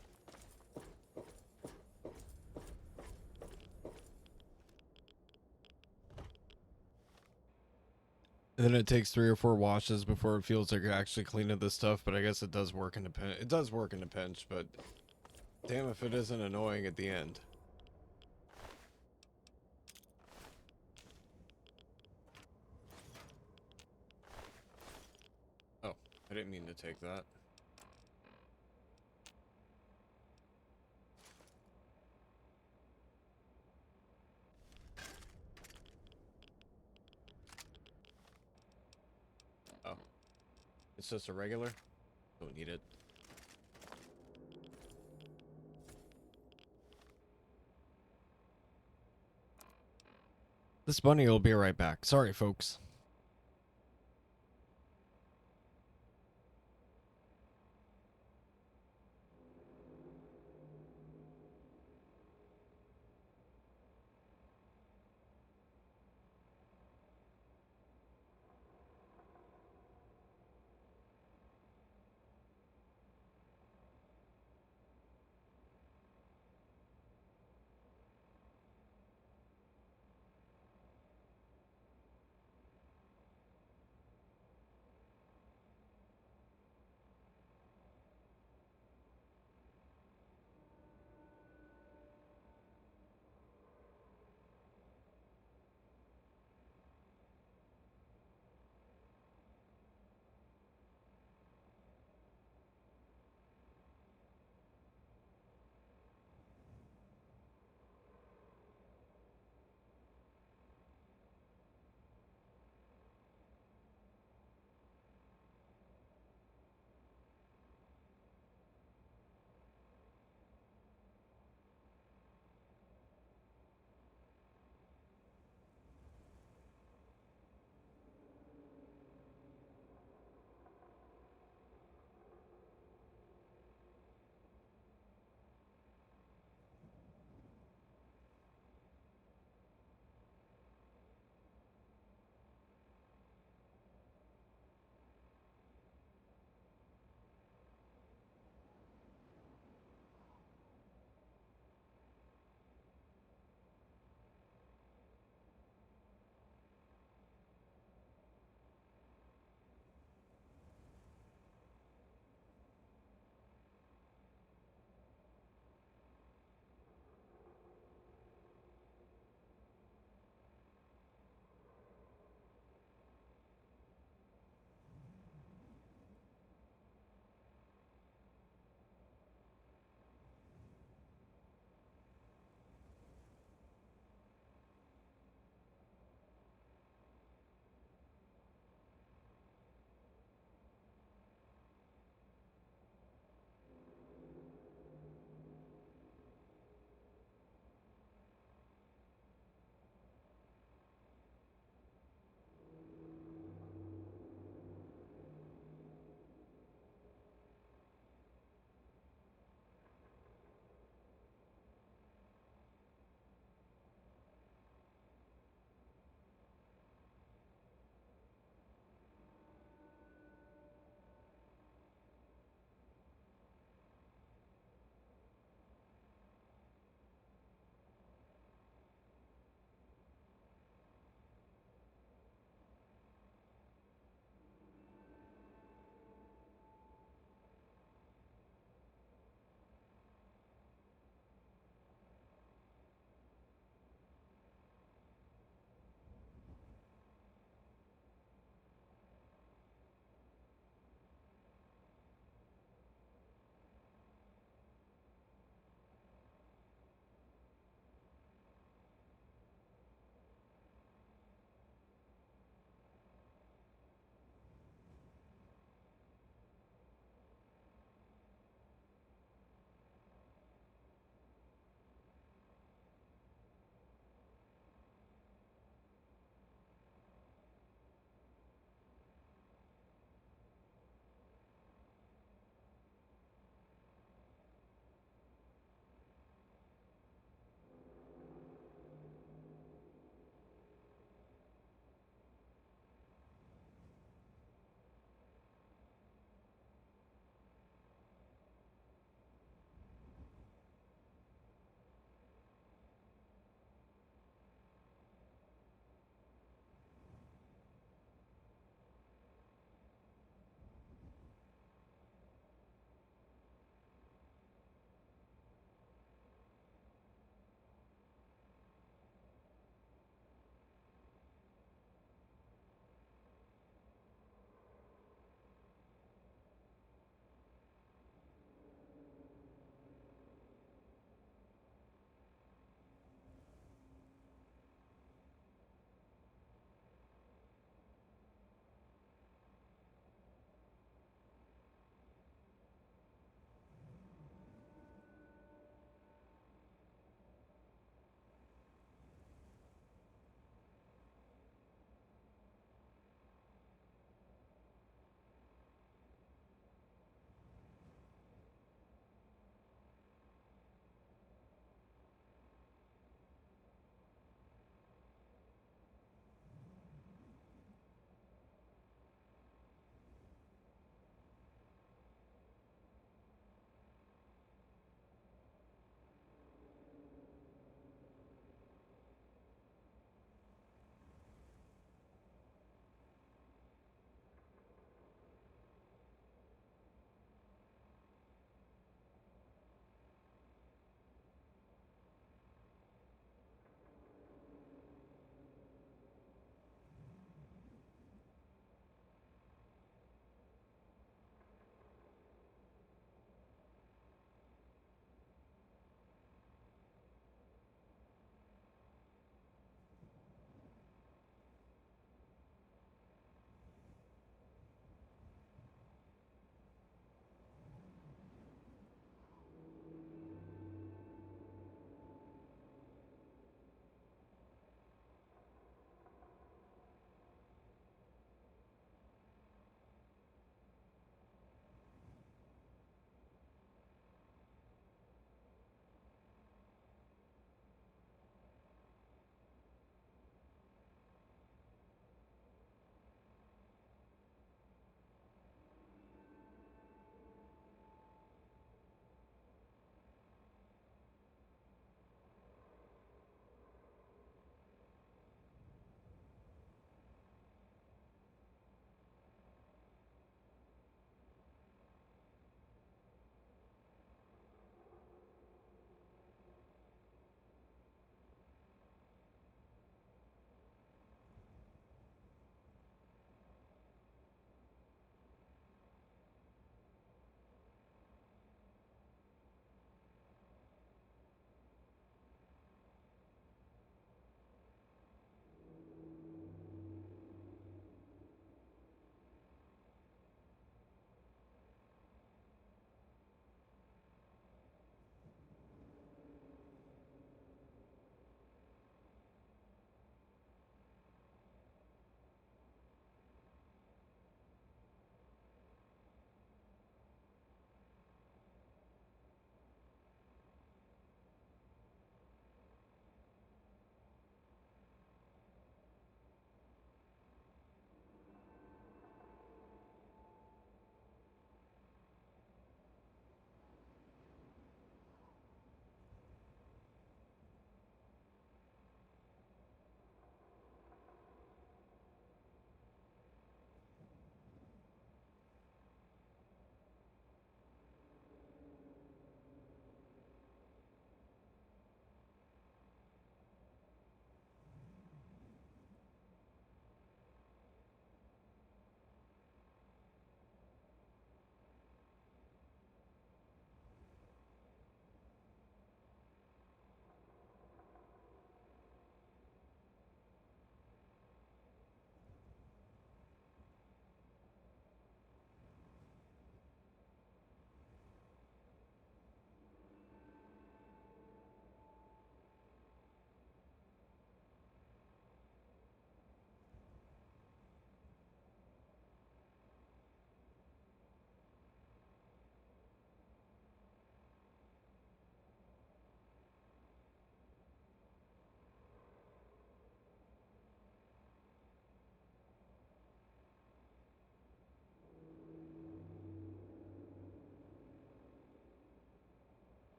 And then it takes 3 or 4 washes before it feels like you're actually cleaning this stuff, but I guess it does work in a pinch. It does work in a pinch, but damn if it isn't annoying at the end. Oh, I didn't mean to take that. Oh. It's just a regular? Don't need it. This bunny will be right back. Sorry, folks.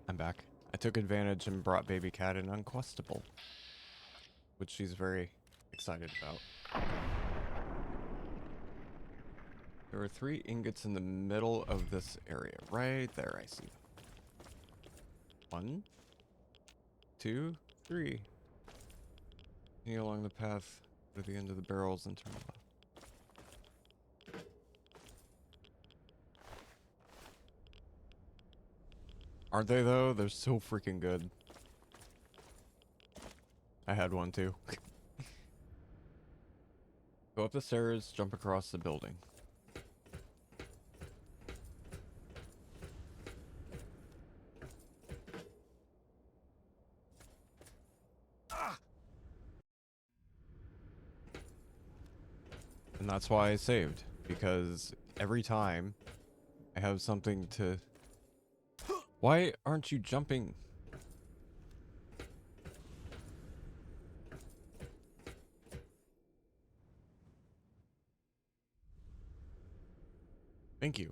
I'm back. I took advantage and brought Baby Cat an Unquestable, which she's very excited about. There are 3 ingots in the middle of this area. Right there, I see them. 1, 2, 3. Continue along the path to the end of the barrels and turn left. Aren't they though? They're so freaking good. I had one too. Go up the stairs, jump across the building. And that's why I saved, because every time I have something to... Why aren't you jumping? Thank you.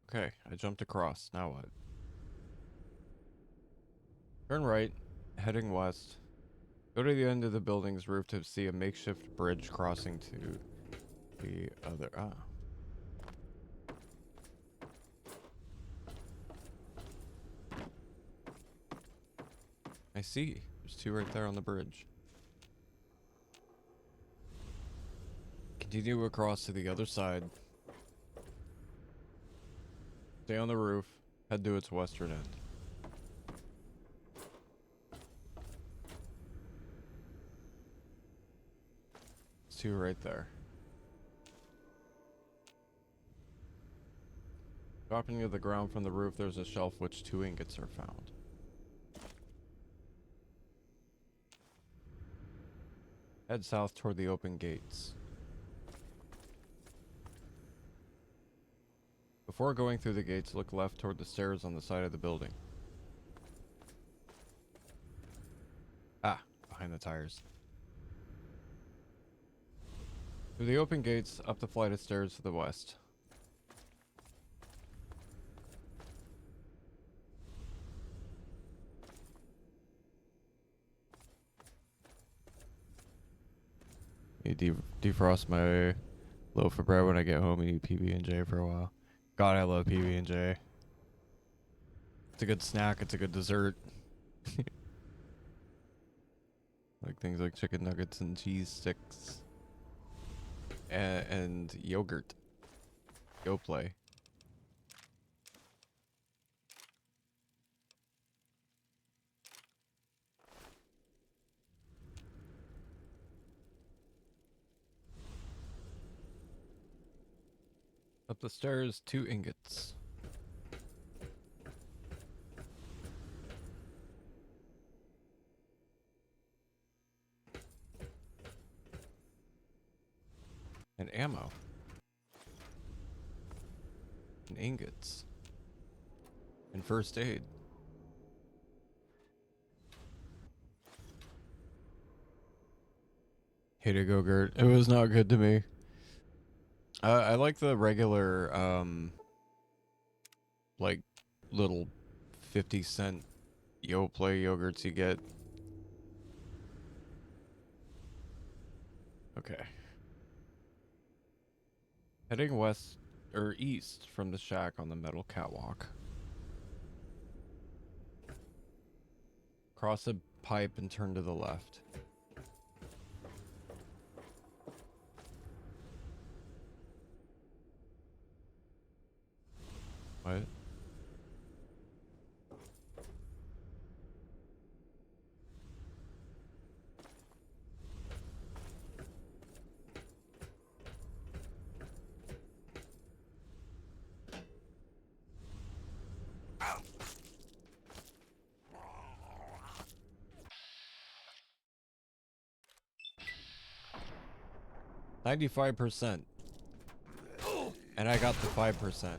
Okay, I jumped across. Now what? Turn right, heading west. Go to the end of the building's roof to see a makeshift bridge crossing to the other... I see. There's 2 right there on the bridge. Continue across to the other side. Stay on the roof. Head to its western end. There's 2 right there. Dropping to the ground from the roof, there's a shelf which 2 ingots are found. Head south toward the open gates. Before going through the gates, look left toward the stairs on the side of the building. Ah, behind the tires. Through the open gates, up the flight of stairs to the west. You defrost my loaf of bread when I get home and eat PB&J for a while. God, I love PB&J. It's a good snack. It's a good dessert. Like things like chicken nuggets and cheese sticks. And yogurt. Yoplait. Up the stairs, 2 ingots. And ammo. And ingots. And first aid. Hate it, Go-Gurt. It was not good to me. I like the regular, like, little 50-cent Yoplait yogurts you get. Okay. Heading west, or east, from the shack on the metal catwalk. Cross a pipe and turn to the left. What? Ow. 95%. And I got the 5%.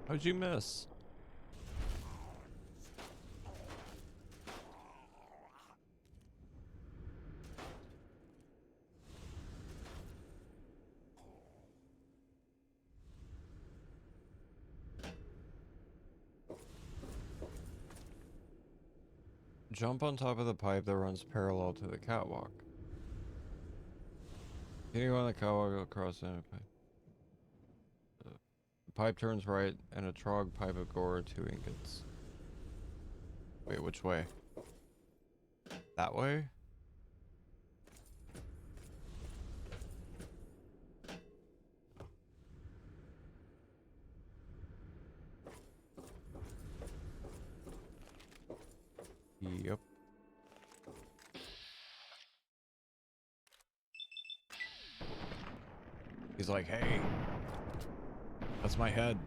How'd you miss? Jump on top of the pipe that runs parallel to the catwalk. Continue on the catwalk across the pipe. The pipe turns right, and a trog pipe of gore 2 ingots. Wait, which way? That way? Yep. He's like, hey, that's my head.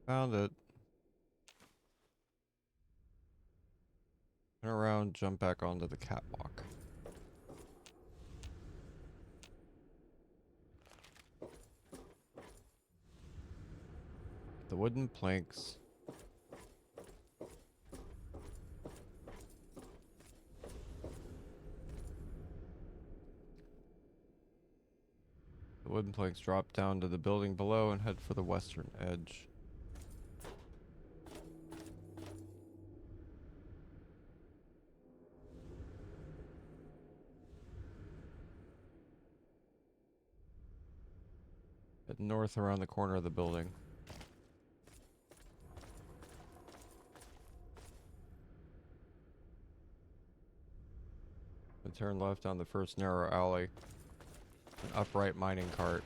Found it. Turn around, jump back onto the catwalk. The wooden planks. The wooden planks drop down to the building below and head for the western edge. Head north around the corner of the building. And turn left down the first narrow alley. An upright mining cart.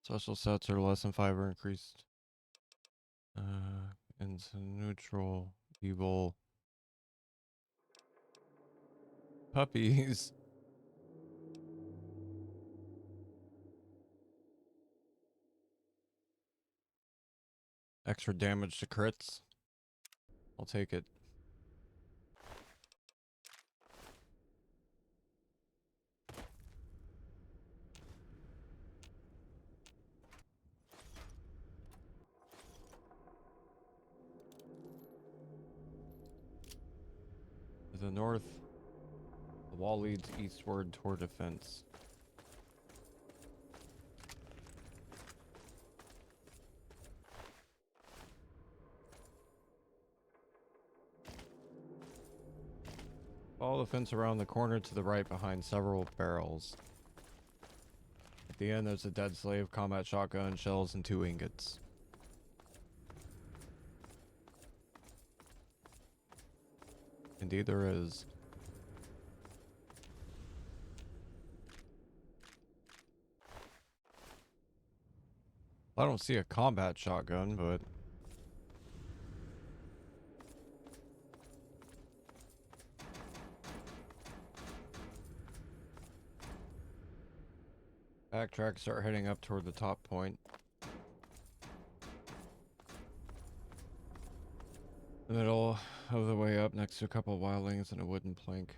Special sets are less than 5 or increased. Into neutral, evil. Puppies. Extra damage to crits. I'll take it. To the north, the wall leads eastward toward a fence. Follow the fence around the corner to the right behind several barrels. At the end, there's a dead slave, combat shotgun, shells, and 2 ingots. Indeed there is. I don't see a combat shotgun, but... backtrack, start heading up toward the top point. The middle of the way up, next to a couple of wildlings and a wooden plank.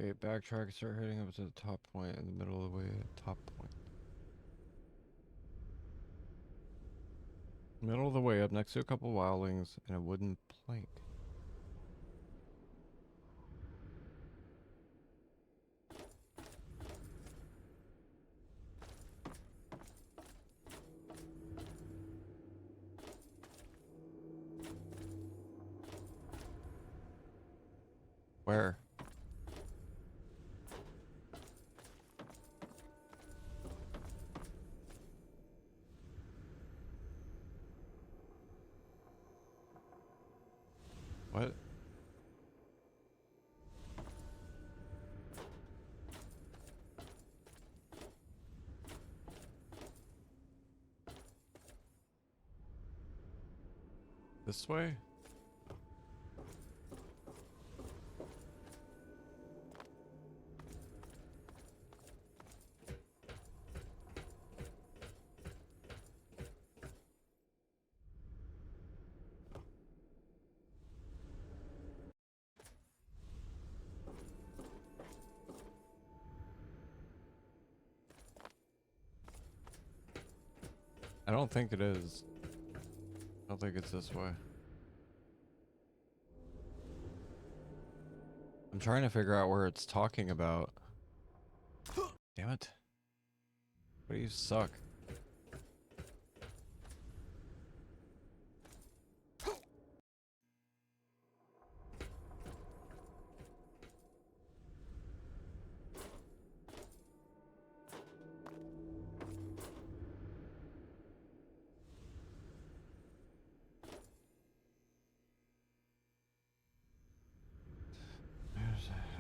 Okay, backtrack, start heading up to the top point in the middle of the way at top point. Middle of the way up next to a couple wildlings and a wooden plank. Where? What? This way? I don't think it is. I don't think it's this way. I'm trying to figure out where it's talking about. Damn it. What do you suck?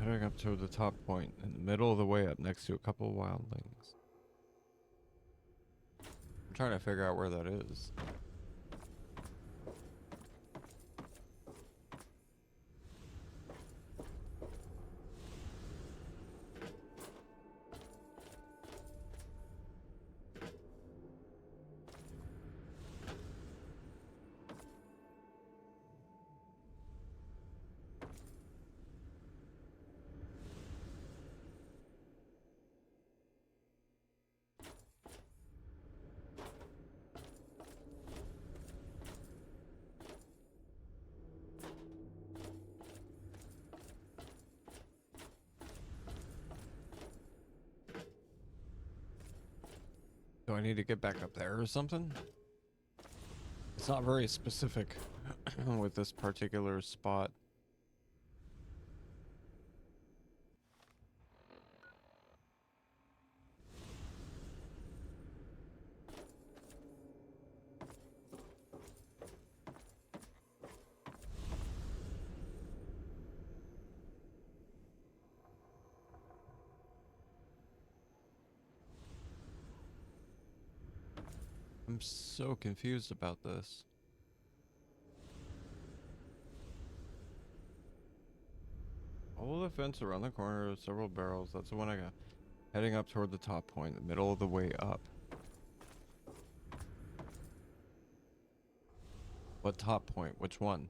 Heading up to the top point in the middle of the way up next to a couple of wildlings. I'm trying to figure out where that is. Do I need to get back up there or something? It's not very specific with this particular spot. I'm so confused about this. All the fence around the corner of several barrels. That's the one I got. Heading up toward the top point, the middle of the way up. What top point? Which one?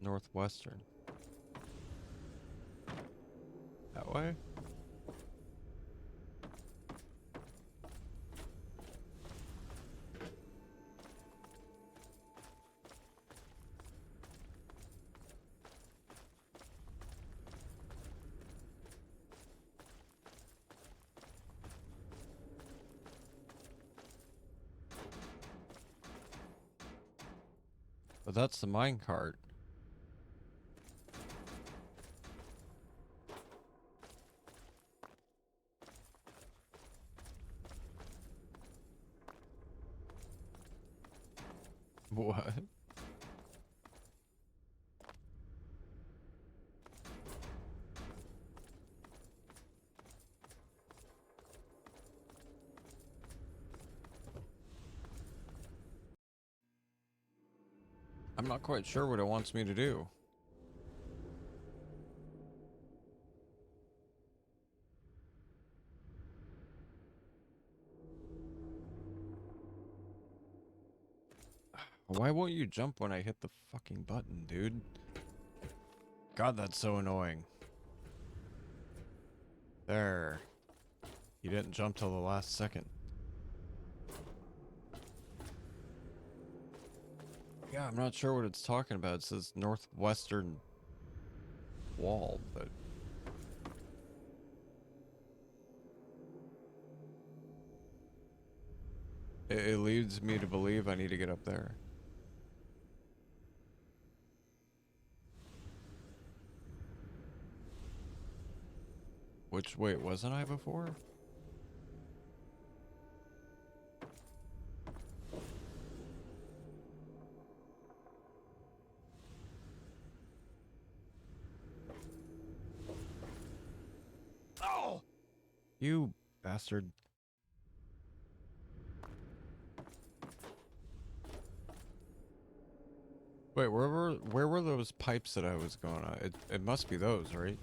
Northwestern. That way? But that's the minecart. What? I'm not quite sure what it wants me to do. Why won't you jump when I hit the fucking button, dude? God, that's so annoying. There. You didn't jump till the last second. Yeah, I'm not sure what it's talking about. It says northwestern wall, but... It leads me to believe I need to get up there. Which, wait, wasn't I before? Oh! You bastard. Wait, where were those pipes that I was going on? It must be those, right?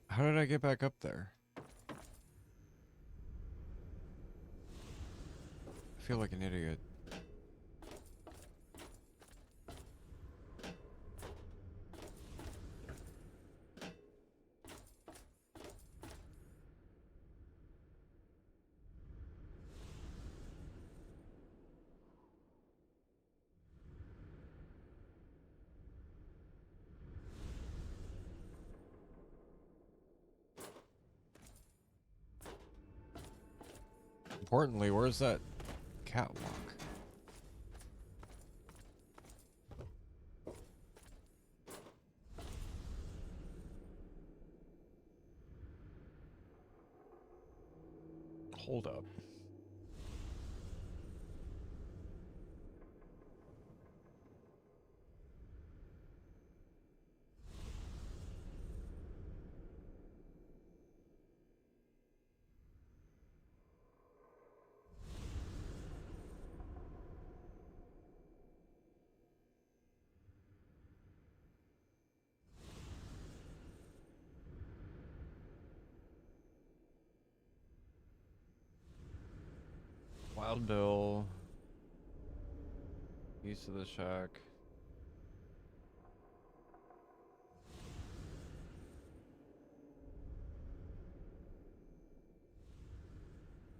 How did I get back up there? I feel like an idiot. Importantly, where's that catwalk? Hold up. Wild Bill. East of the shack.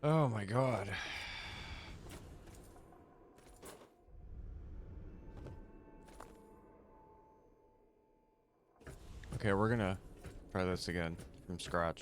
Oh my god. Okay, we're gonna try this again from scratch.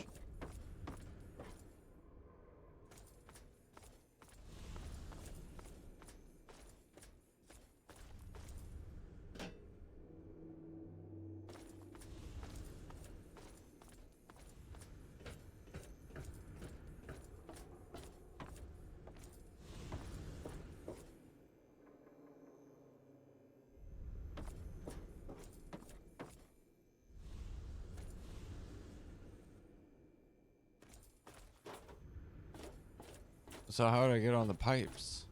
So how do I get on the pipes?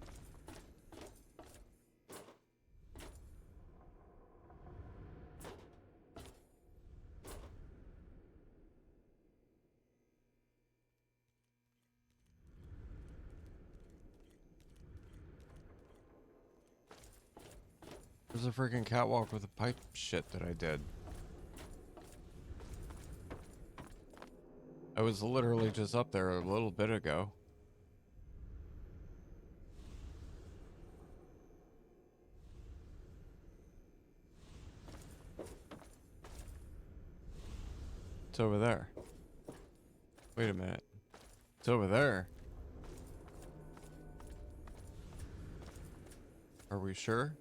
There's a freaking catwalk with a pipe shit that I did. I was literally just up there a little bit ago. It's over there. Wait a minute. It's over there. Are we sure?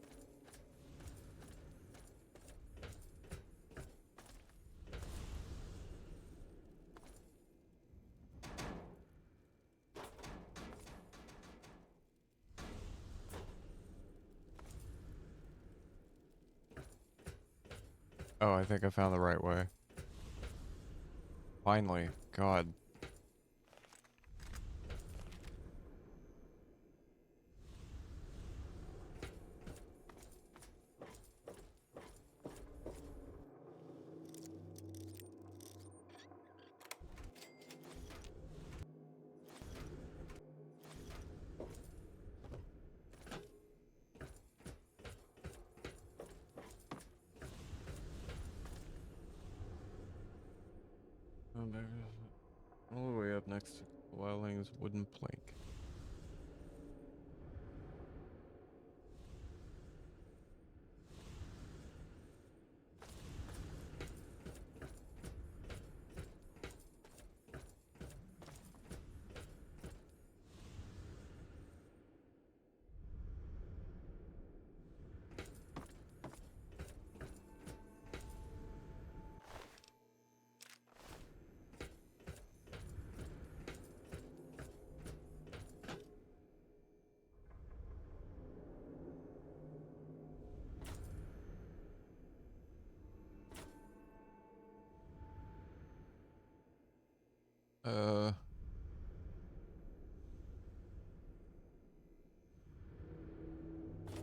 Oh, I think I found the right way. Finally. God. All the way up next to Wildling's wooden plank.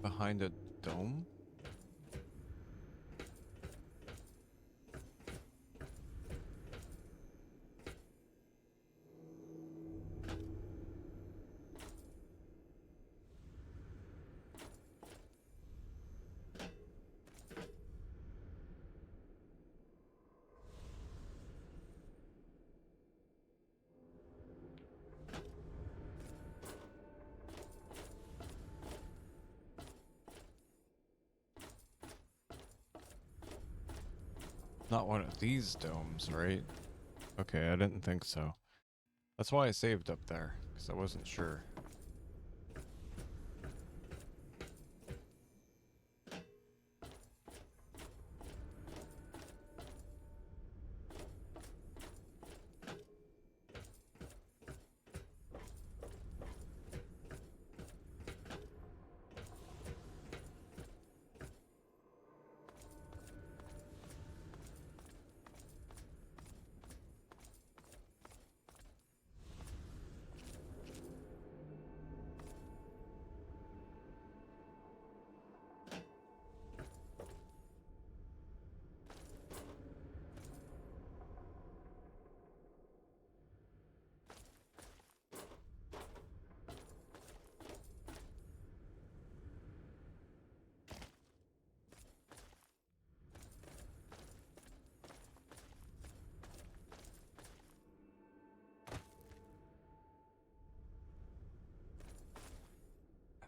Behind a dome? Not one of these domes, right? Okay, I didn't think so. That's why I saved up there, because I wasn't sure.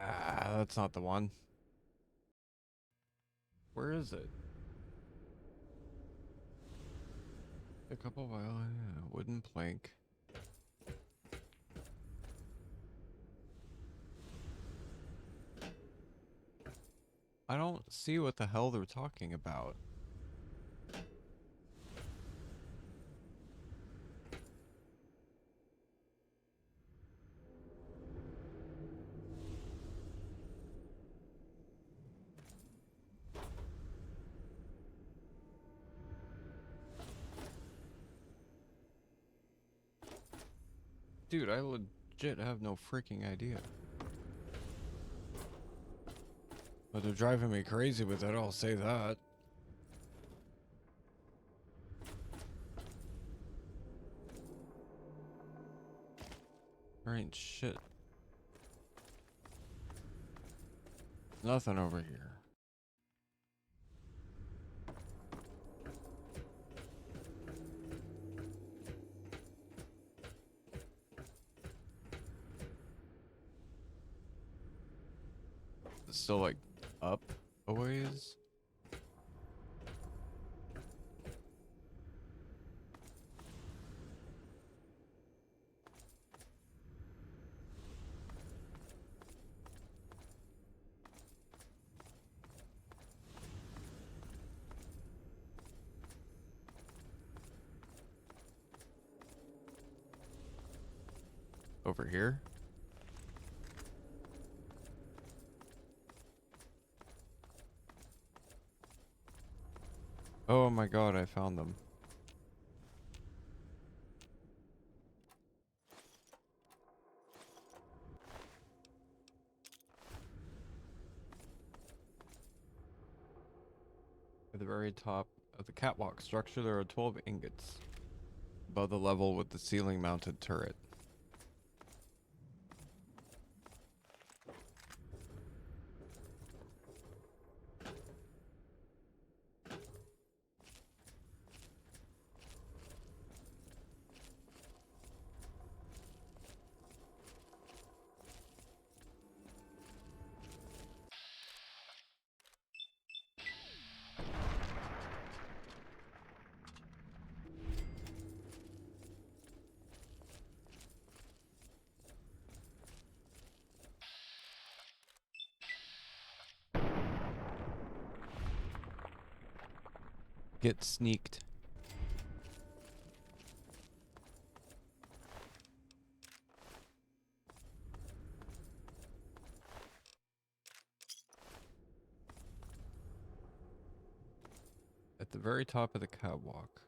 Ah, that's not the one. Where is it? A couple violin, wooden plank. I don't see what the hell they're talking about. Dude, I legit have no freaking idea. But they're driving me crazy with it, I'll say that. There ain't shit. Nothing over here. It's still like up a ways. Over here. Oh my god, I found them. At the very top of the catwalk structure, there are 12 ingots above the level with the ceiling mounted turret. get sneaked. At the very top of the catwalk.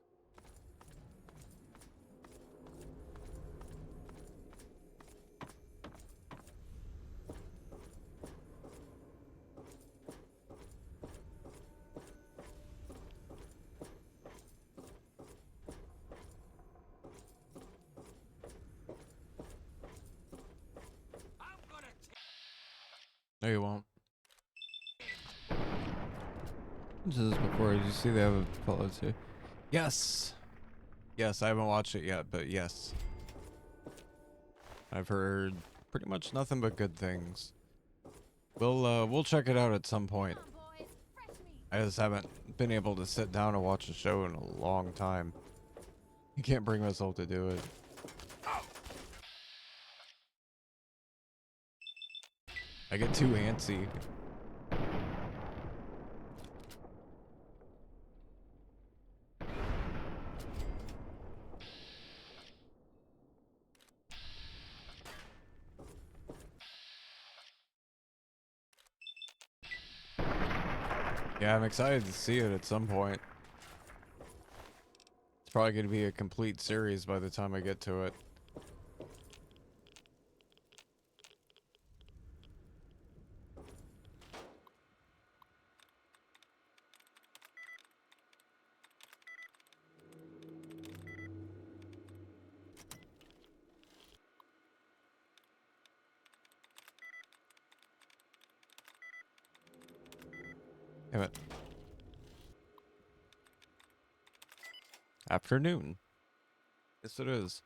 No, you won't. This is before. Did you see they have a fellow too? Yes! Yes, I haven't watched it yet, but yes. I've heard pretty much nothing but good things. We'll check it out at some point. I just haven't been able to sit down and watch a show in a long time. I can't bring myself to do it. I get too antsy. Yeah, I'm excited to see it at some point. It's probably going to be a complete series by the time I get to it. Damn it. Afternoon. Yes, it is.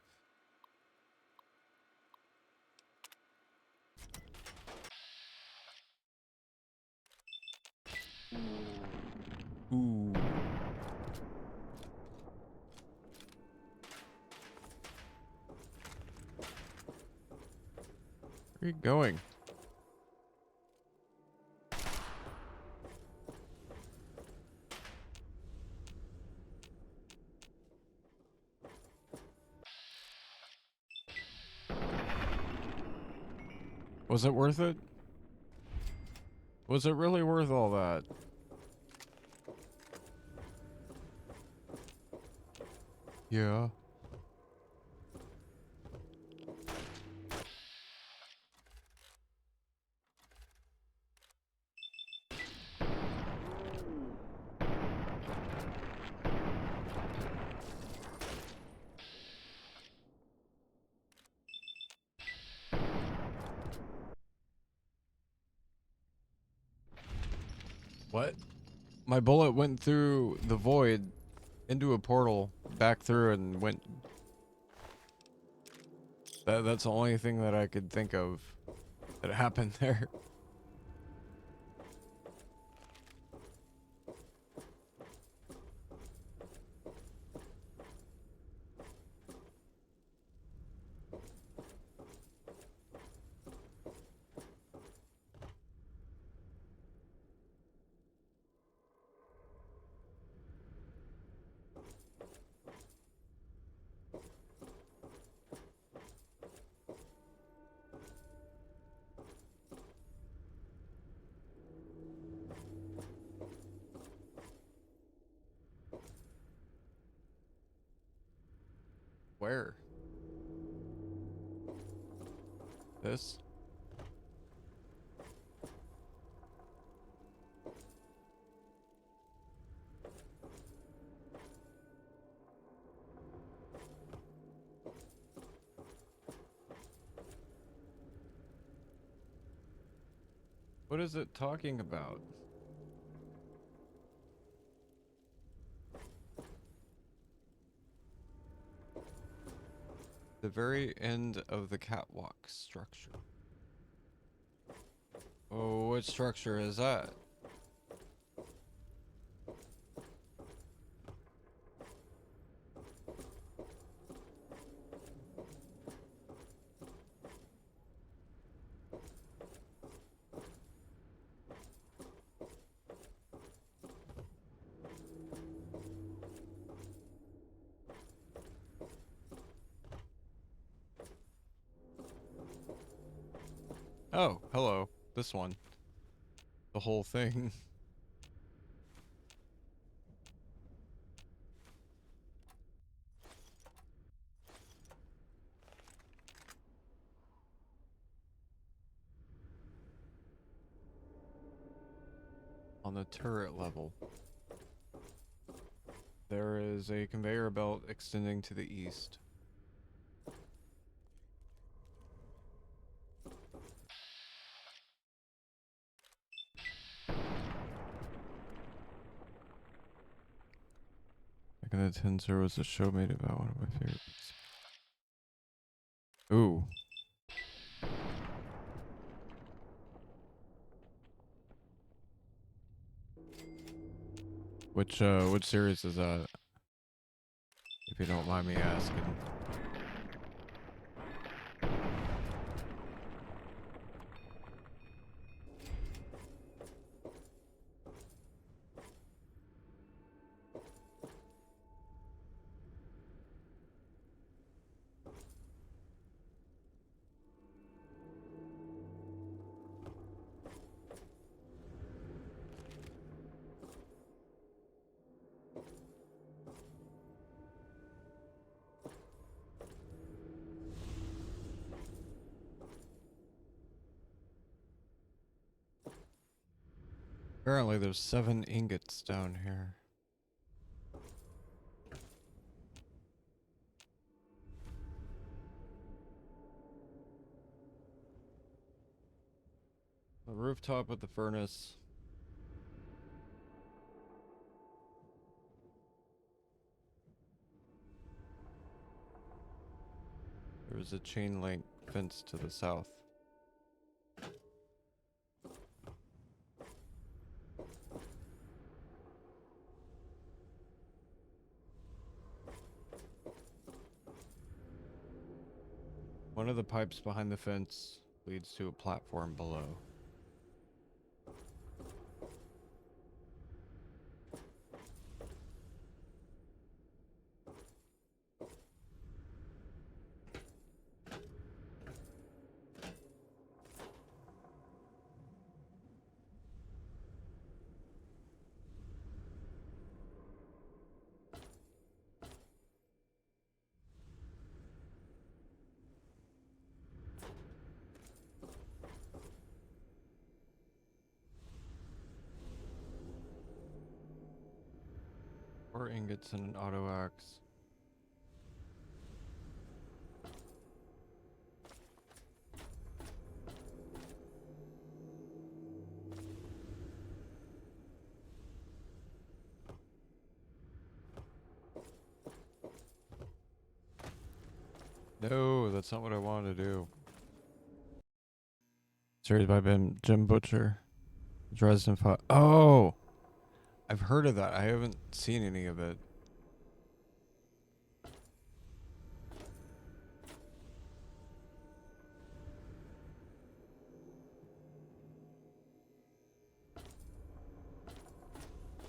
Ooh. Where are you going? Was it worth it? Was it really worth all that? Yeah. What? My bullet went through the void into a portal, back through and went. That's the only thing that I could think of that happened there. Where? This? What is it talking about? The very end of the catwalk structure. Oh, what structure is that? Oh, hello. This one. The whole thing. On the turret level, there is a conveyor belt extending to the east. Back in the tin, there was a show made about one of my favorites. Ooh. Which series is that? If you don't mind me asking. Apparently there's 7 ingots down here. The rooftop of the furnace. There's a chain link fence to the south. One of the pipes behind the fence leads to a platform below. Four ingots and an auto axe. No, that's not what I wanted to do. Series by Jim Butcher. Dresden Files. Oh! I've heard of that. I haven't seen any of it.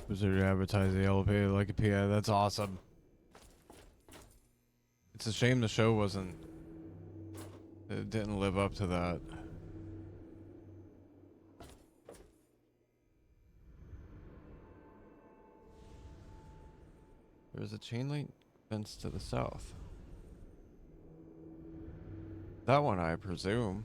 Wizard advertise the LP like a PI. That's awesome. It's a shame the show wasn't. It didn't live up to that. There's a chain link fence to the south. That one, I presume.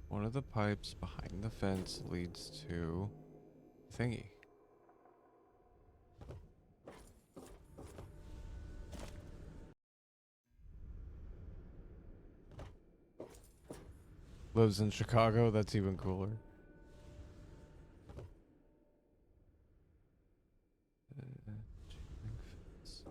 One of the pipes behind the fence leads to thingy. Lives in Chicago. That's even cooler. Chain link fence.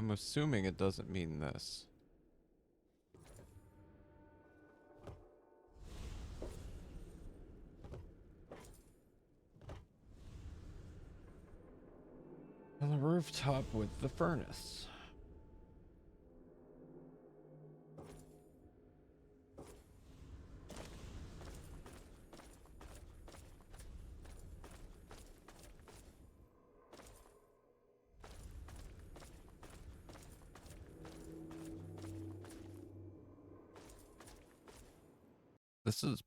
I'm assuming it doesn't mean this. On the rooftop with the furnace. This is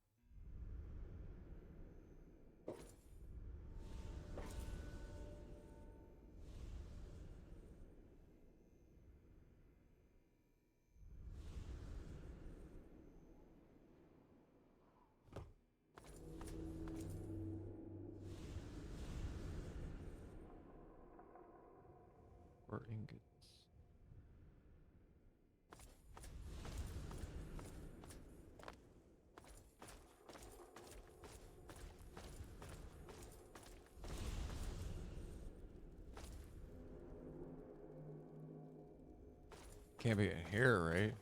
or ingots. Can't be in here, right?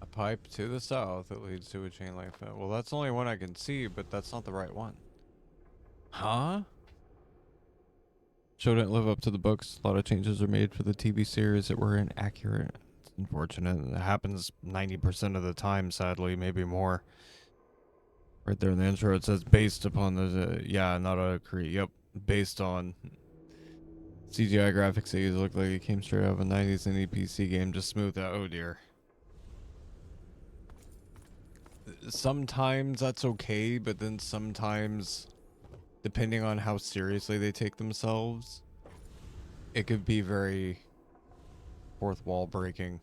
A pipe to the south that leads to a chain link fence. Well, that's the only one I can see, but that's not the right one. Huh? Show didn't live up to the books. A lot of changes are made for the TV series that were inaccurate. It's unfortunate. It happens 90% of the time, sadly, maybe more. Right there in the intro, it says based upon the, yeah, not a yep, based on CGI graphics. These look like it came straight out of a 90s indie PC game, just smoothed out. Oh dear. Sometimes that's okay, but then sometimes, depending on how seriously they take themselves, it could be very fourth wall breaking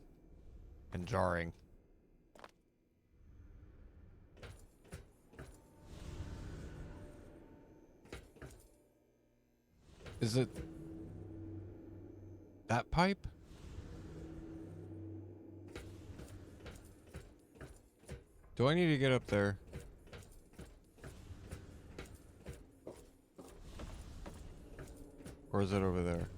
and jarring. Is it that pipe? Do I need to get up there? Or is it over there?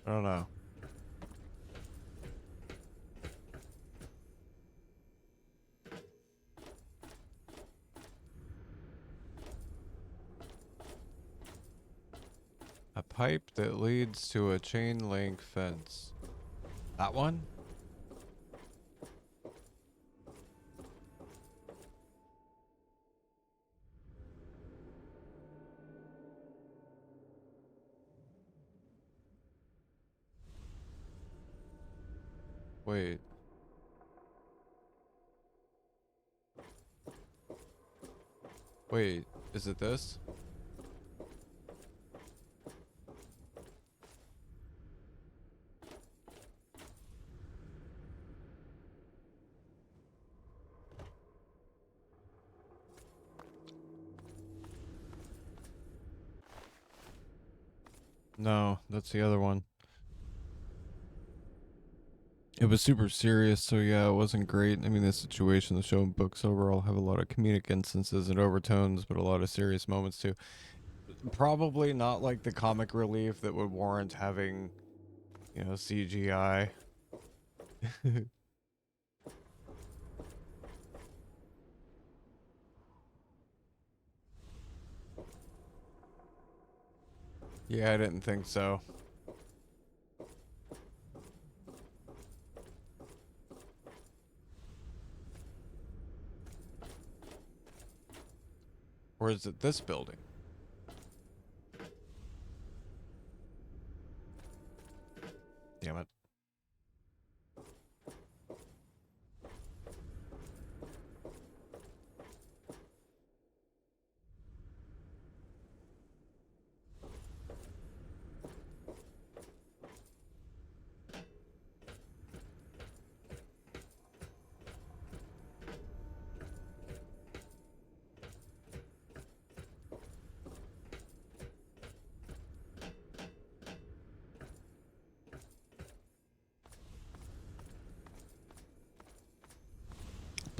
I don't know. A pipe that leads to a chain link fence. That one? Wait. Wait, is it this? No, that's the other one. It was super serious, so yeah, it wasn't great. I mean, the situation, the show and books overall have a lot of comedic instances and overtones, but a lot of serious moments too. Probably not like the comic relief that would warrant having, you know, CGI. Yeah, I didn't think so. Or is it this building? Damn it.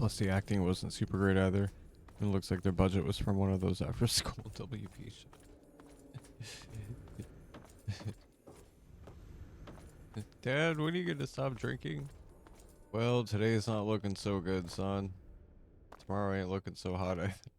Plus, the acting wasn't super great either. It looks like their budget was from one of those after-school WP shows. Dad, when are you gonna stop drinking? Well, today's not looking so good, son. Tomorrow ain't looking so hot, I think.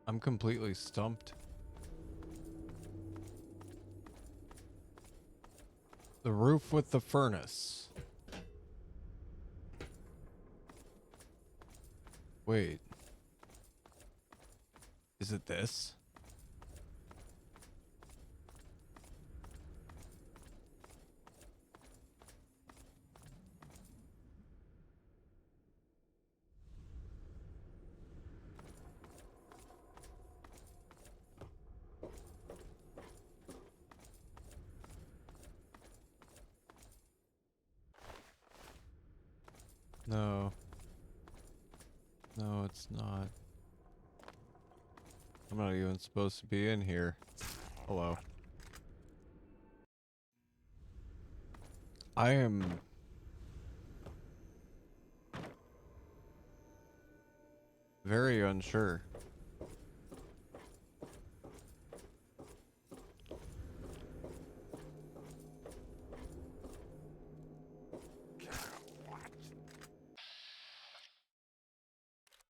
I'm completely stumped. The roof with the furnace. Wait. Is it this? No. No, it's not. I'm not even supposed to be in here. Hello. I am... very unsure.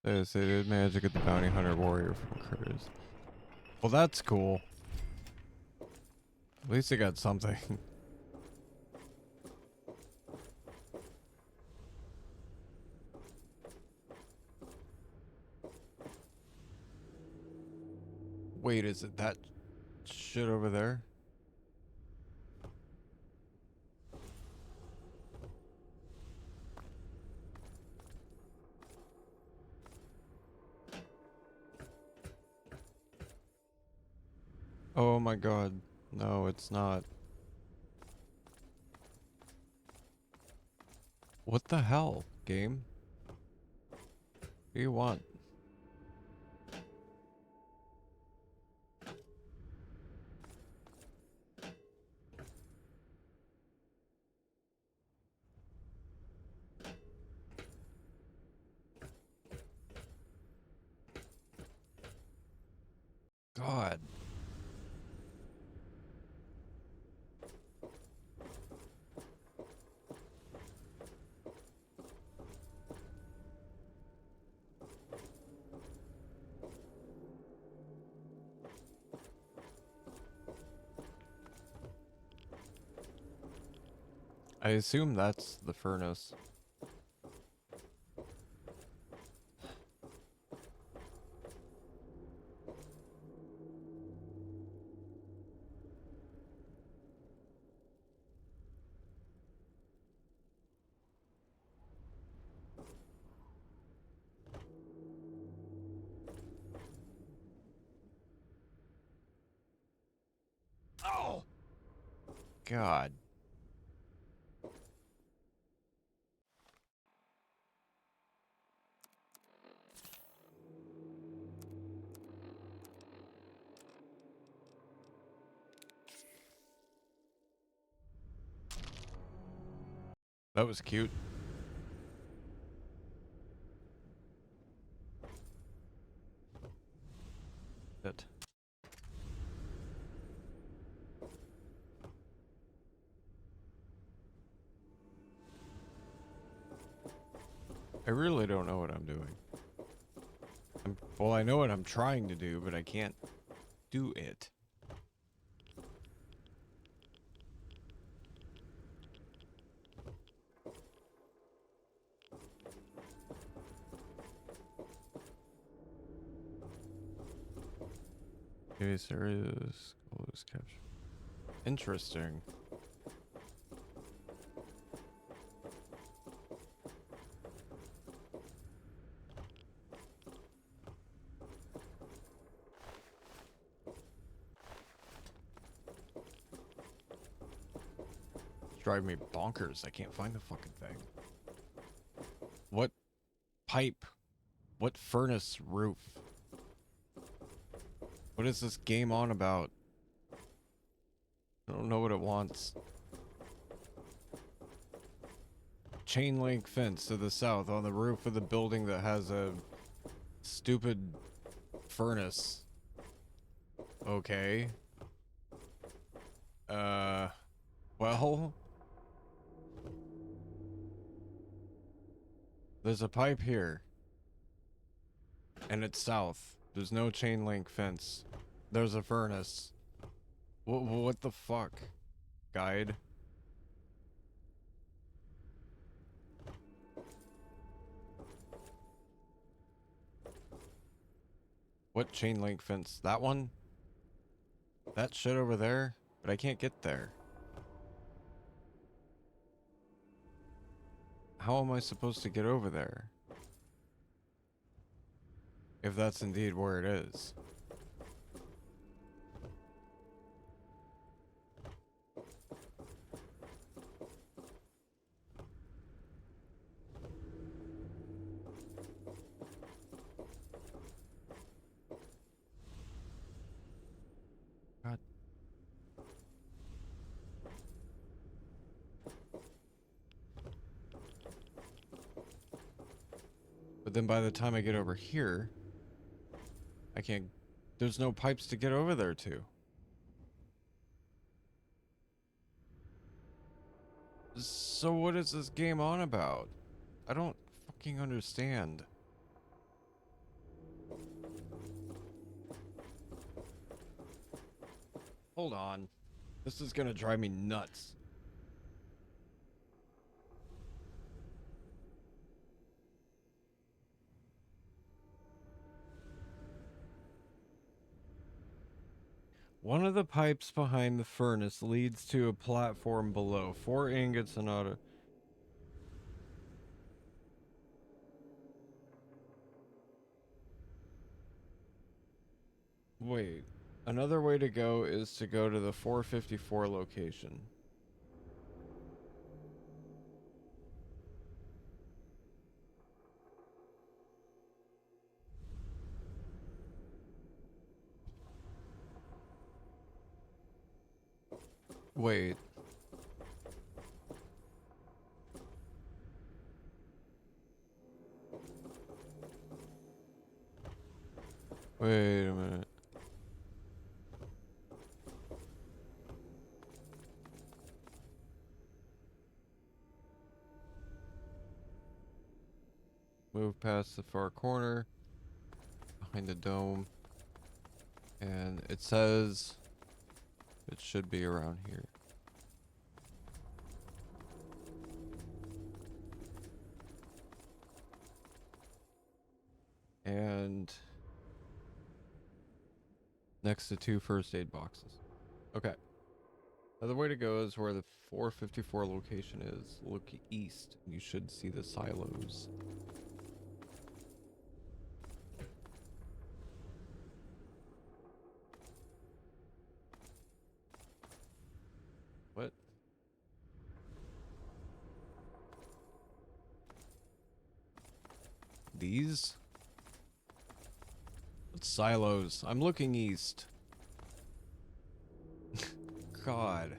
They did manage to get the bounty hunter warrior from Curtis. Well, that's cool. At least they got something. Wait, is it that shit over there? Oh my god. No, it's not. What the hell, game? What do you want? God. I assume that's the furnace. Oh! God. That was cute. Shit. I really don't know what I'm doing. Well, I know what I'm trying to do, but I can't do it. Okay, serious goal is capture. Interesting. driving me bonkers. I can't find the fucking thing. What pipe? What furnace roof? What is this game on about? I don't know what it wants. Chain link fence to the south on the roof of the building that has a stupid furnace. Okay. Well, there's a pipe here. And it's south. There's no chain link fence. There's a furnace. What the fuck? Guide? What chain link fence? That one? That shit over there? But I can't get there. How am I supposed to get over there? If that's indeed where it is. God. But then by the time I get over here, I can't... There's no pipes to get over there to. So what is this game on about? I don't fucking understand. Hold on. This is gonna drive me nuts. One of the pipes behind the furnace leads to a platform below. 4 ingots and auto. Wait. Another way to go is to go to the 454 location. Wait. Wait a minute. Move past the far corner, behind the dome, and it says it should be around here. And next to 2 first aid boxes. Okay. Now the way to go is where the 454 location is. Look east. You should see the silos. What? These? What silos? I'm looking east. God.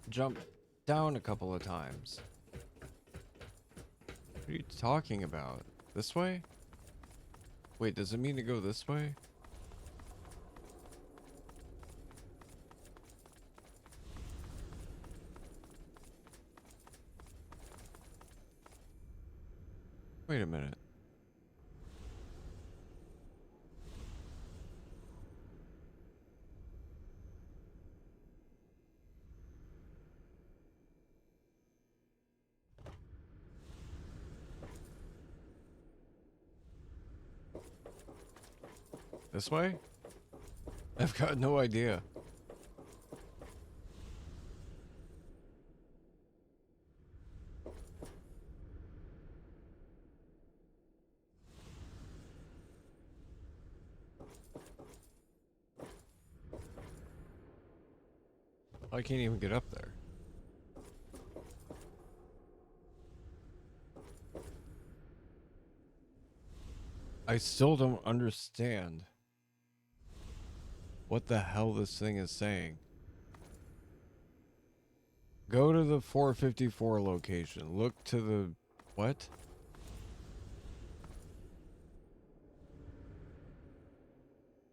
Jump down a couple of times. What are you talking about? This way? Wait, does it mean to go this way? Wait a minute. This way? I've got no idea. I can't even get up there. I still don't understand what the hell this thing is saying. Go to the 454 location. Look to the... What?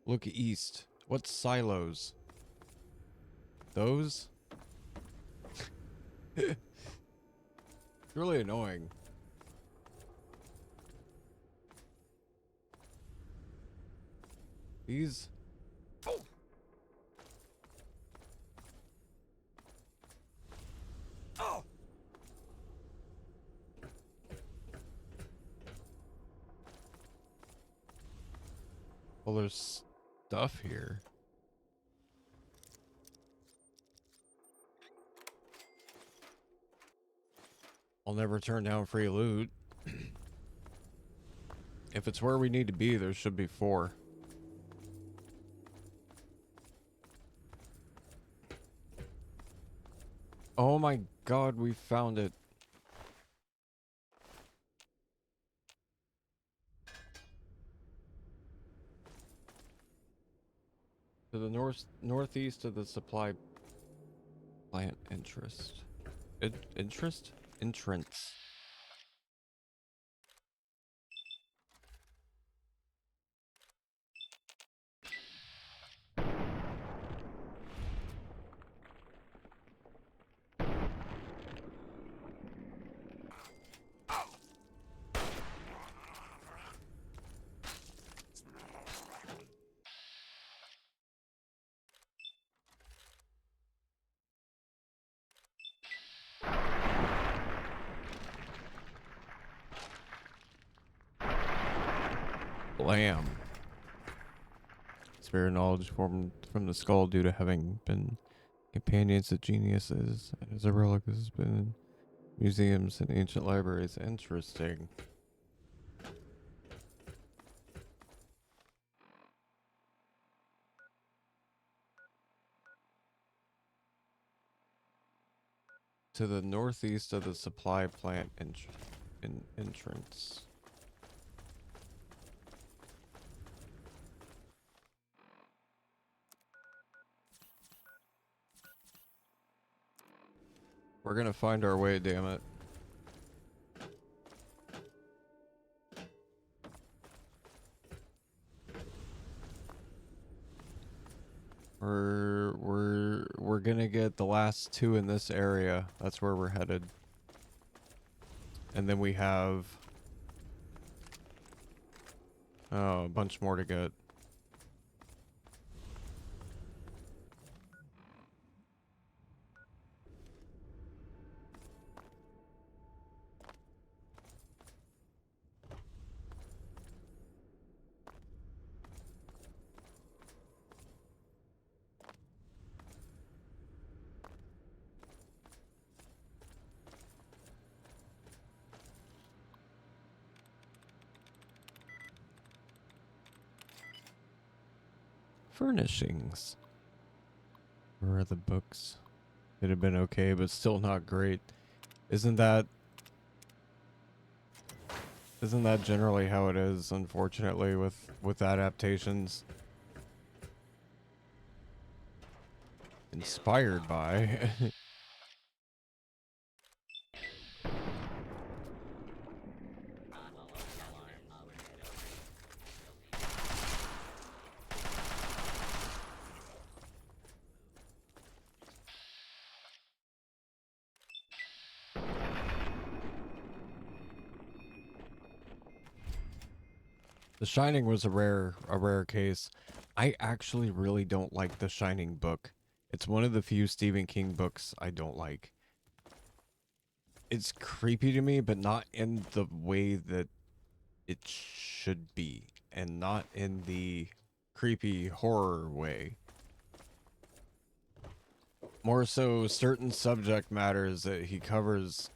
Look east. What silos? Those? It's really annoying. These... Oh! Well, there's stuff here. I'll never turn down free loot. If it's where we need to be, there should be 4. Oh my god, we found it. To the northeast of the supply plant entrance. Entrance. Blam. Spirit knowledge formed from the skull due to having been companions of geniuses. As a relic, this has been in museums and ancient libraries. Interesting. To the northeast of the supply plant entrance. We're gonna find our way, damn it. We're gonna get the last 2 in this area. That's where we're headed. And then we have a bunch more to get. Furnishings. Where are the books? It'd have been okay, but still not great. Isn't that generally how it is, unfortunately, with adaptations? Inspired by. The Shining was a rare case. I actually really don't like The Shining book. It's one of the few Stephen King books I don't like. It's creepy to me, but not in the way that it should be, and not in the creepy horror way. More so certain subject matters that he covers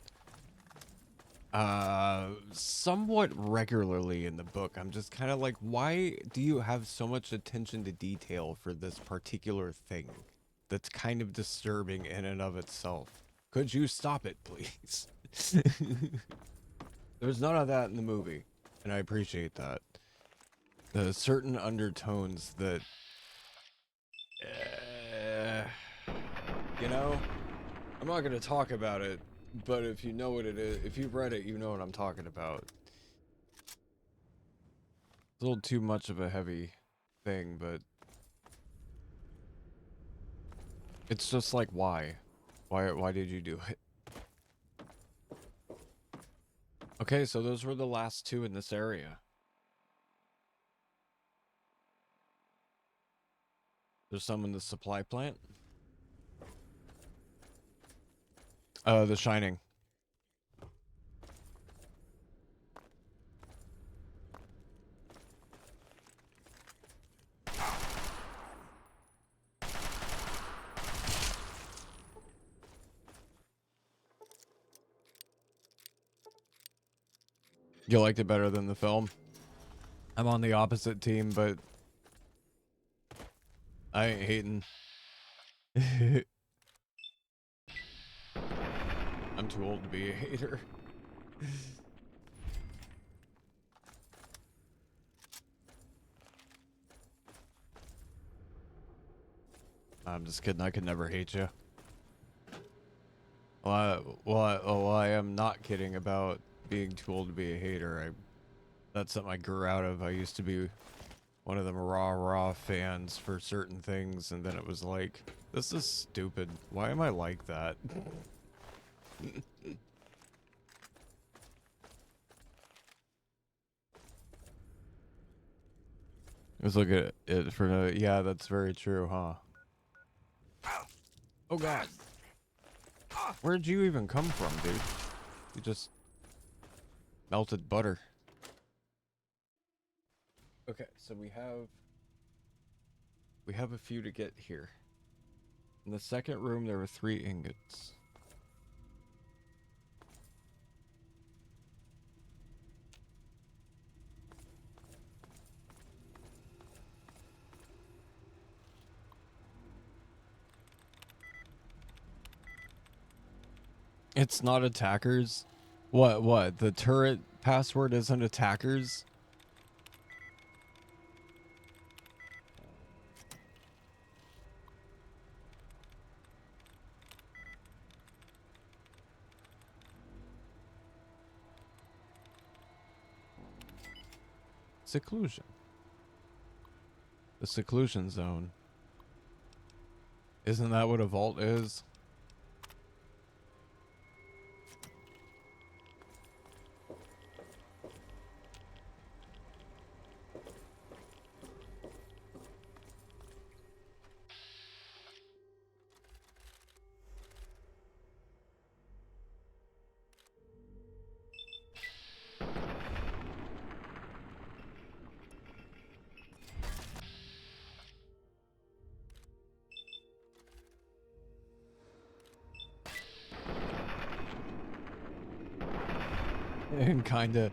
somewhat regularly in the book. I'm just kind of like, why do you have so much attention to detail for this particular thing? that's kind of disturbing in and of itself. Could you stop it, please? There's none of that in the movie, and I appreciate that. The certain undertones that, you know, I'm not going to talk about it, but if you know what it is, if you've read it, you know what I'm talking about. It's a little too much of a heavy thing, but it's just like, why? Why did you do it? Okay, so those were the last two in this area. There's some in the supply plant. The Shining. You liked it better than the film? I'm on the opposite team, but I ain't hating. I'm too old to be a hater. I'm just kidding. I could never hate you. I am not kidding about being too old to be a hater. That's something I grew out of. I used to be one of them raw fans for certain things, and then it was like, this is stupid. Why am I like that? Let's look at it for no. Yeah, that's very true, huh? Oh god. Where'd you even come from, dude? You just melted butter. Okay, so we have a few to get here. In the second room there were 3 ingots. It's not attackers? What? The turret password isn't attackers? Seclusion. The seclusion zone. Isn't that what a vault is? And kinda.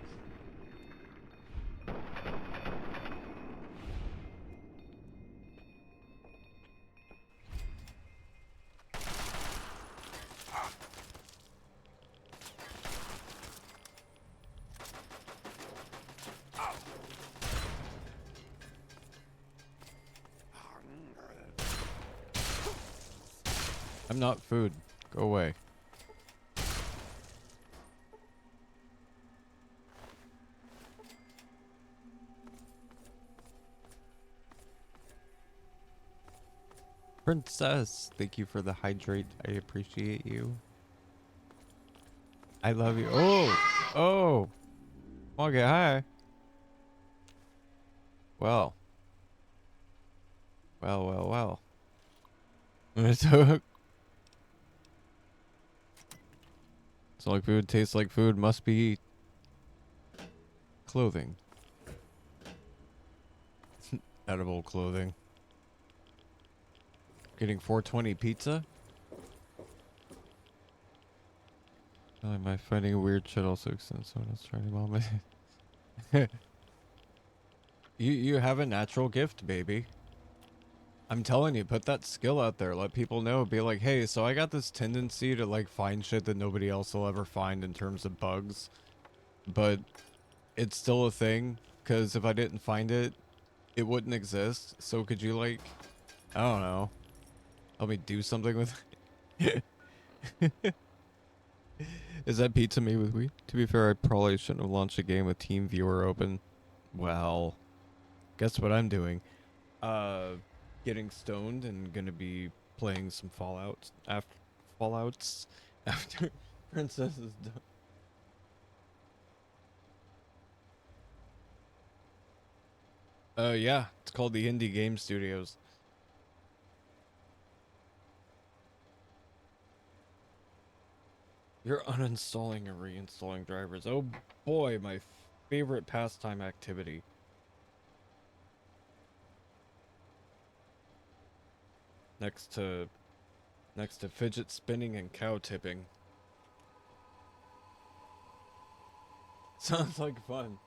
I'm not food. Go away. Princess, thank you for the hydrate. I appreciate you. I love you. Oh. Okay, hi. Well. So like food tastes like food, must be clothing. Edible clothing. Getting 420 pizza? Am I finding a weird shit also extends someone else trying to mom it? You have a natural gift, baby. I'm telling you, put that skill out there. Let people know. Be like, hey, so I got this tendency to like find shit that nobody else will ever find in terms of bugs, but it's still a thing. Because if I didn't find it, it wouldn't exist. So could you like, I don't know, help me do something with it? Is that pizza me with we? To be fair, I probably shouldn't have launched a game with Team Viewer open. Well, guess what I'm doing? Getting stoned and gonna be playing some Fallouts after Princess is done. Yeah, it's called the Indie Game Studios. You're uninstalling and reinstalling drivers. Oh boy, my favorite pastime activity. Next to fidget spinning and cow tipping. Sounds like fun.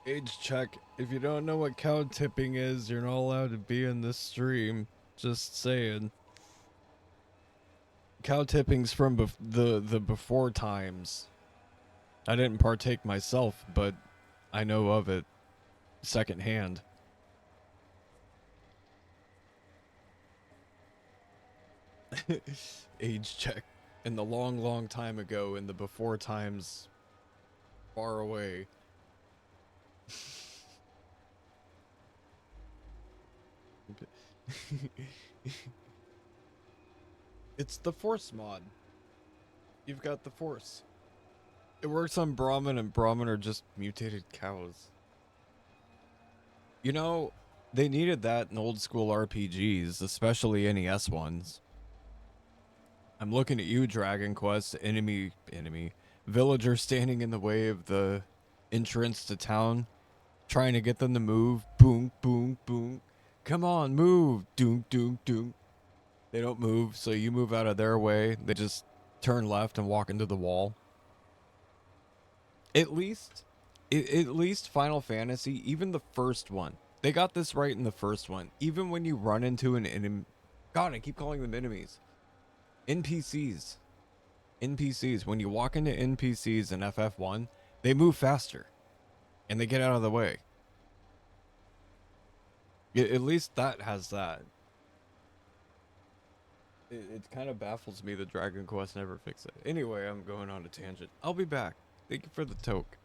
Age check. If you don't know what cow tipping is, you're not allowed to be in this stream. Just saying. Cow tipping's from the before times. I didn't partake myself, but I know of it secondhand. Age check. In the long, long time ago, in the before times far away. It's the Force mod. You've got the Force. It works on Brahmin, and Brahmin are just mutated cows. You know, they needed that in old school RPGs, especially NES ones. I'm looking at you, Dragon Quest, enemy, villager standing in the way of the entrance to town, trying to get them to move. Boom, boom, boom. Come on, move. Doom, doom, doom. They don't move, so you move out of their way. They just turn left and walk into the wall. At least Final Fantasy, even the first one, they got this right in the first one. Even when you run into an enemy, God, I keep calling them enemies. NPCs. When you walk into NPCs in FF1, they move faster. And they get out of the way. At least that has that. It kind of baffles me that Dragon Quest never fixed it. Anyway, I'm going on a tangent. I'll be back. Thank you for the toke.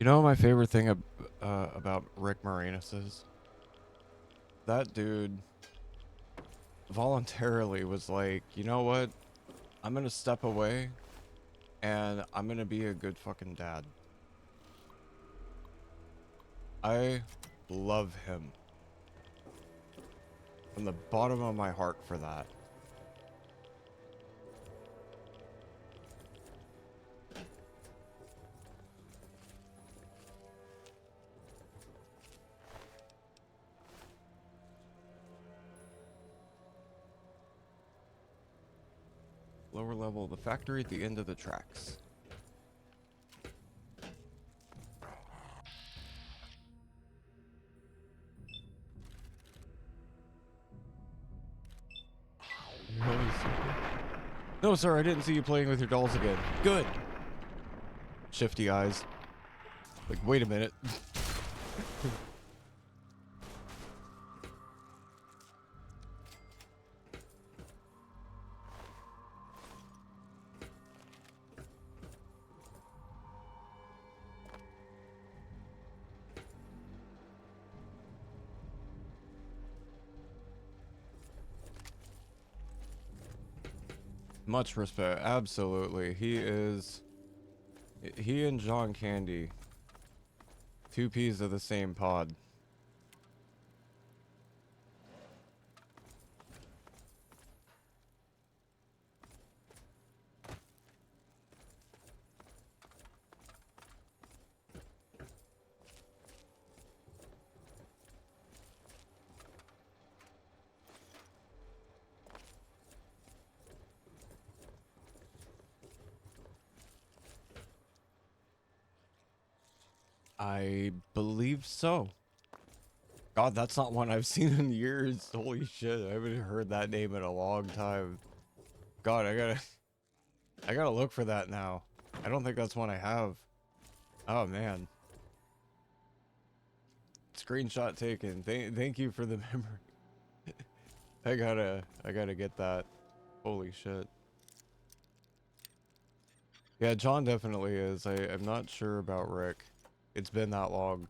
You know what my favorite thing about Rick Moranis is? That dude voluntarily was like, you know what? I'm gonna step away and I'm gonna be a good fucking dad. I love him from the bottom of my heart for that. Lower level of the factory at the end of the tracks. Really, sir? No, sir, I didn't see you playing with your dolls again. Good. Shifty eyes. Like, wait a minute. Much respect, absolutely. He and John Candy, two peas of the same pod. I believe so. God, that's not one I've seen in years. Holy shit, I haven't heard that name in a long time. God, I gotta look for that now. I don't think that's one I have. Oh man. Screenshot taken. Thank you for the memory. I gotta get that. Holy shit. Yeah, John definitely is. I'm not sure about Rick. It's been that long.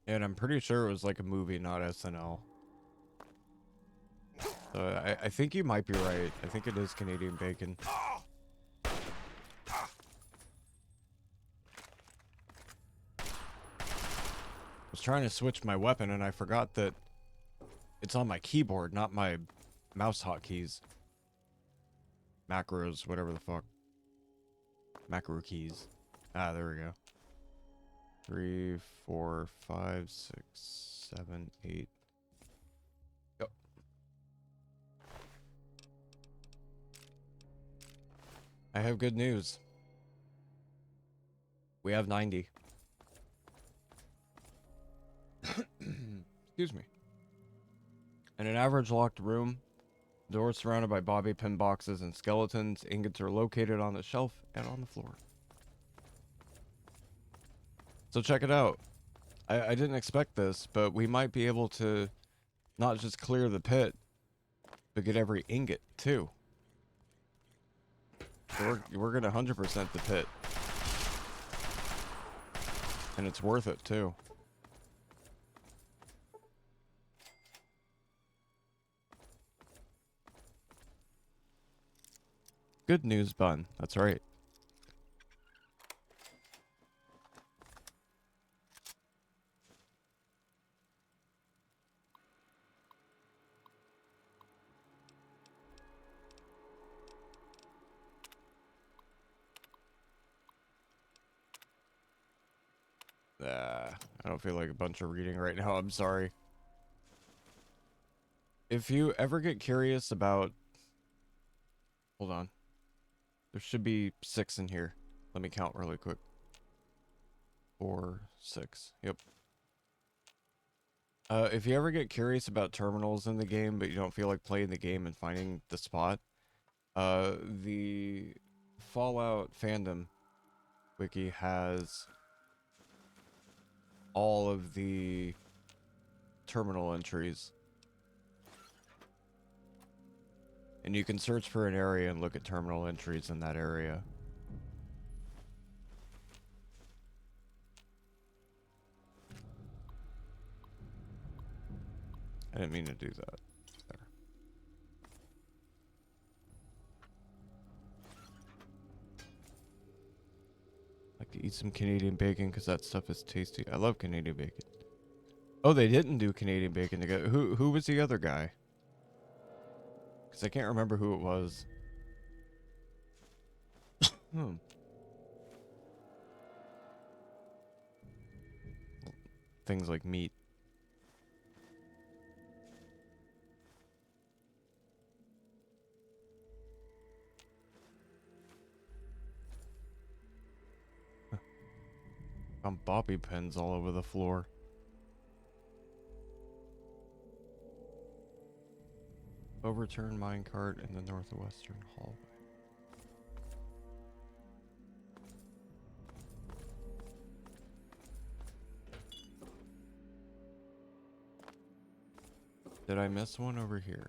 And I'm pretty sure it was like a movie, not SNL. So I think you might be right. I think it is Canadian Bacon. I was trying to switch my weapon and I forgot that it's on my keyboard, not my mouse hotkeys. Macros, whatever the fuck. Macro keys. Ah, there we go. 3, 4, 5, 6, 7, 8. Yep. I have good news. We have 90. Excuse me. In an average locked room, doors surrounded by bobby pin boxes and skeletons, ingots are located on the shelf and on the floor. So check it out. I didn't expect this, but we might be able to not just clear the pit, but get every ingot too. So we're gonna 100% the pit. And it's worth it too. Good news bun, that's right. I don't feel like a bunch of reading right now, I'm sorry. If you ever get curious about Hold on. There should be 6 in here. Let me count really quick. 4, 6. Yep. If you ever get curious about terminals in the game, but you don't feel like playing the game and finding the spot, the Fallout fandom wiki has all of the terminal entries. And you can search for an area and look at terminal entries in that area. I didn't mean to do that. There. Like to eat some Canadian bacon because that stuff is tasty. I love Canadian bacon. Oh, they didn't do Canadian bacon together. Who was the other guy? Because I can't remember who it was. Things like meat. Found bobby pins all over the floor. Overturned minecart in the northwestern hallway. Did I miss one over here?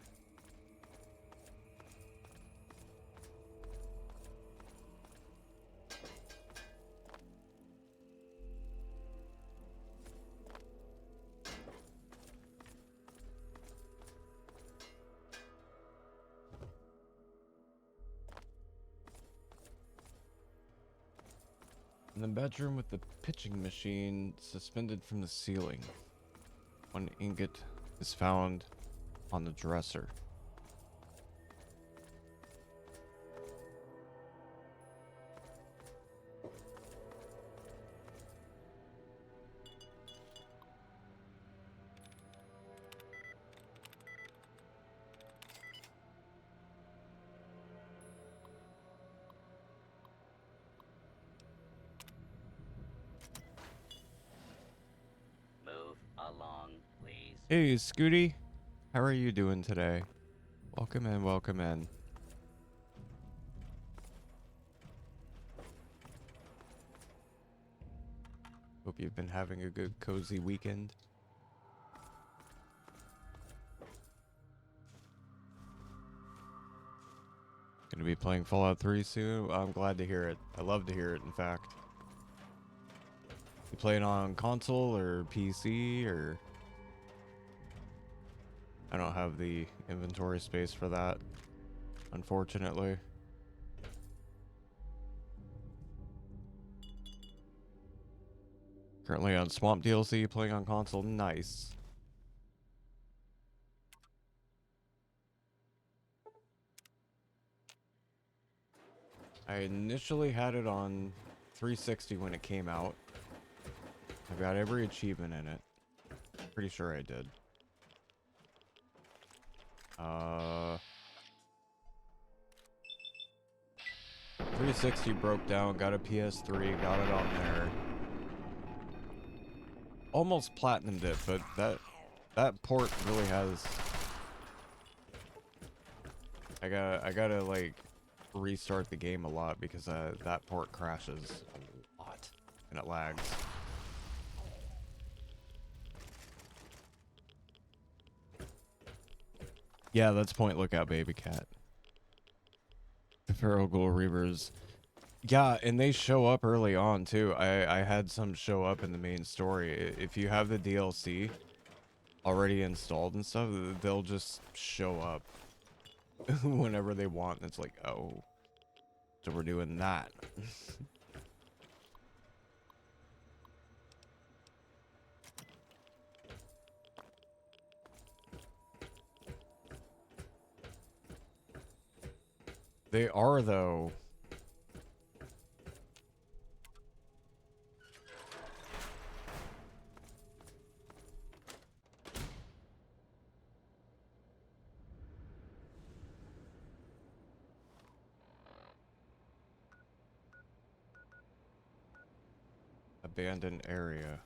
In the bedroom with the pitching machine suspended from the ceiling. One ingot is found on the dresser. Hey, Scooty. How are you doing today? Welcome in, welcome in. Hope you've been having a good, cozy weekend. Gonna be playing Fallout 3 soon? I'm glad to hear it. I love to hear it, in fact. You play it on console or PC or... I don't have the inventory space for that, unfortunately. Currently on Swamp DLC, playing on console. Nice. I initially had it on 360 when it came out. I've got every achievement in it. Pretty sure I did. 360 broke down, got a PS3, got it on there. Almost platinumed it, but that port really has... I gotta like restart the game a lot because that port crashes a lot and it lags. Yeah, that's Point Lookout, baby cat. The Feral Ghoul Reavers. Yeah, and they show up early on too. I had some show up in the main story. If you have the DLC already installed and stuff, they'll just show up whenever they want. And it's like, oh, so we're doing that. They are, though. abandoned area.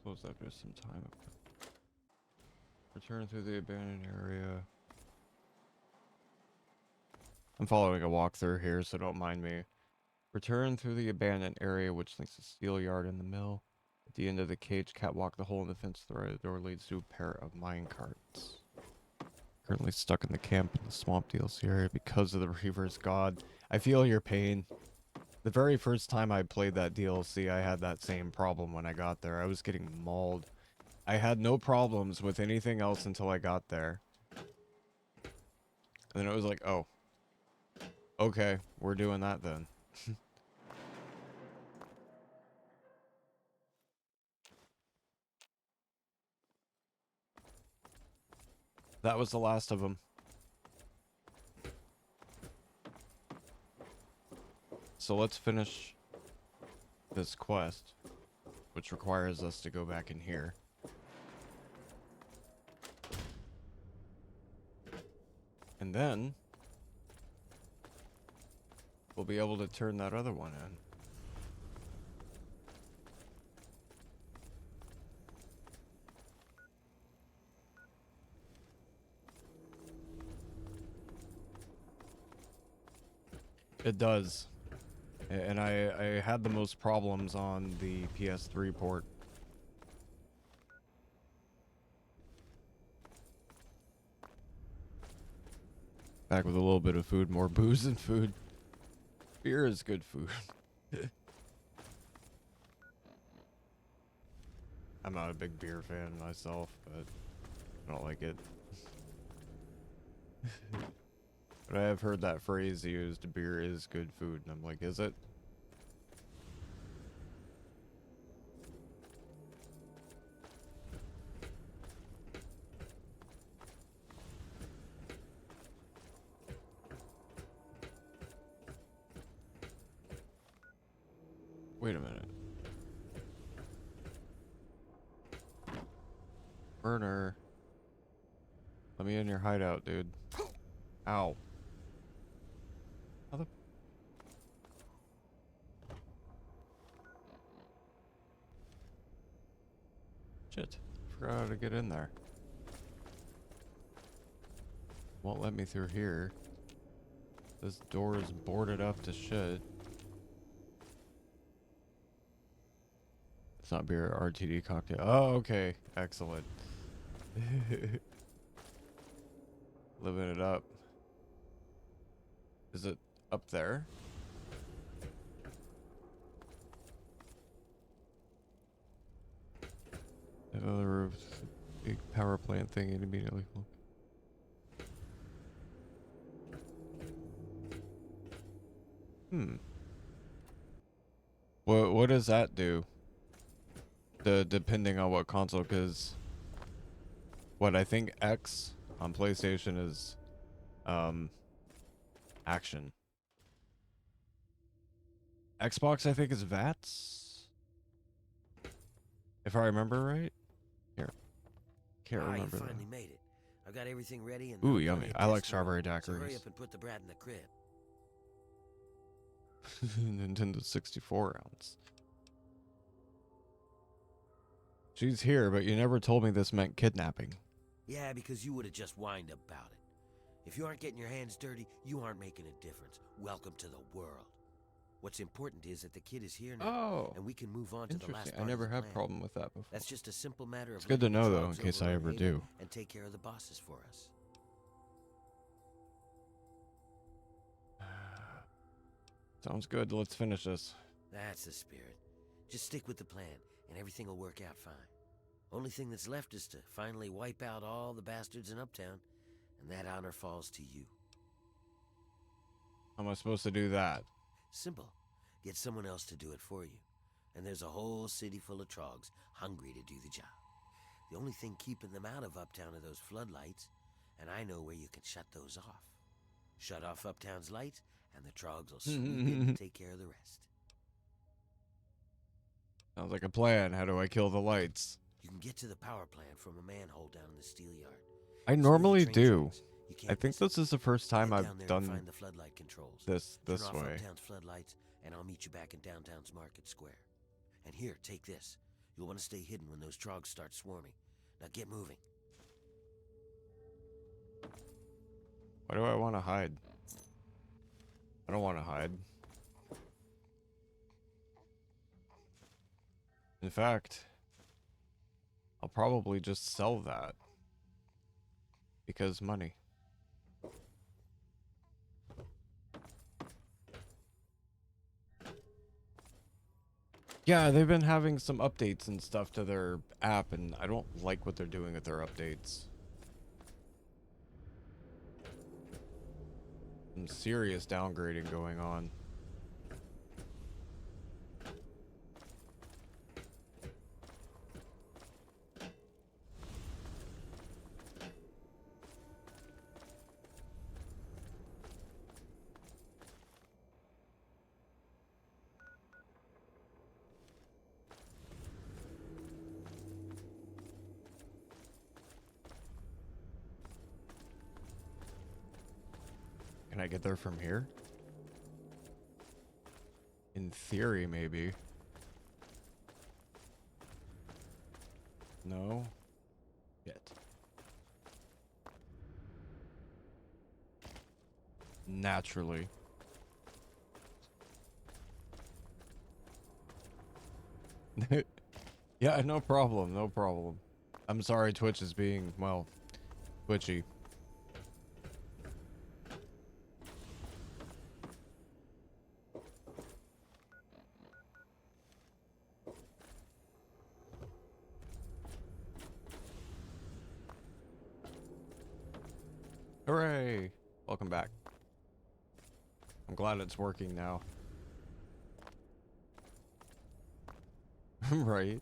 Close after some time. Return through the abandoned area. I'm following a walkthrough here, so don't mind me. Return through the abandoned area, which links the steel yard and the mill. At the end of the cage catwalk, the hole in the fence to the right of the door leads to a pair of mine carts. Currently stuck in the camp in the swamp DLC area because of the Reaver's God. I feel your pain. The very first time I played that DLC, I had that same problem when I got there. I was getting mauled. I had no problems with anything else until I got there. And then it was like, oh. Okay, we're doing that then. That was the last of them. So let's finish this quest, which requires us to go back in here. And then we'll be able to turn that other one in. It does. And I had the most problems on the PS3 port. Back with a little bit of food, more booze than food. Beer is good food. I'm not a big beer fan myself, but I don't like it. But I have heard that phrase used, beer is good food, and I'm like, is it? Wait a minute. Werner. Let me in your hideout, dude. Ow. How the... Shit. Forgot how to get in there. Won't let me through here. This door is boarded up to shit. It's not beer, RTD cocktail. Oh, okay. Excellent. Living it up. Is it up there? Another roof. Big power plant thing and immediately. What does that do? Depending on what console, because what I think X on PlayStation is action. Xbox I think is VATS, if I remember right. Here, can't remember. You finally made it. I've got everything ready and ooh, yummy. I like strawberry daiquiris. So hurry up and put the brat in the crib. Nintendo 64 ounce. She's here, but you never told me this meant kidnapping. Yeah, because you would have just whined about it. If you aren't getting your hands dirty, you aren't making a difference. Welcome to the world. What's important is that the kid is here now, and we can move on to the last part. I never of the had plan. problem with that before. That's just a simple matter of. It's good to know, though, in case I ever do. And take care of the bosses for us. Sounds good. Let's finish this. That's the spirit. Just stick with the plan, and everything will work out fine. Only thing that's left is to finally wipe out all the bastards in Uptown, and that honor falls to you. How am I supposed to do that? Simple. Get someone else to do it for you. And there's a whole city full of trogs hungry to do the job. The only thing keeping them out of Uptown are those floodlights, and I know where you can shut those off. Shut off Uptown's lights, and the Trogs will sweep in and take care of the rest. Sounds like a plan. How do I kill the lights? You can get to the power plant from a manhole down in the steel yard. I It's near the normally train do. tracks. You I can't think miss it. this is the first time Head I've down there and done find the floodlight controls. this Turn off way. Uptown's floodlights, and I'll meet you back in downtown's Market Square. And here, take this. You'll want to stay hidden when those Trogs start swarming. Now get moving. Why do I want to hide? I don't want to hide. In fact, I'll probably just sell that. Because money. Yeah, they've been having some updates and stuff to their app, and I don't like what they're doing with their updates. Some serious downgrading going on. Can I get there from here? In theory, maybe. No? Yet. Naturally. Yeah, no problem, no problem. I'm sorry Twitch is being, well, twitchy. Hooray! Welcome back. I'm glad it's working now. Right.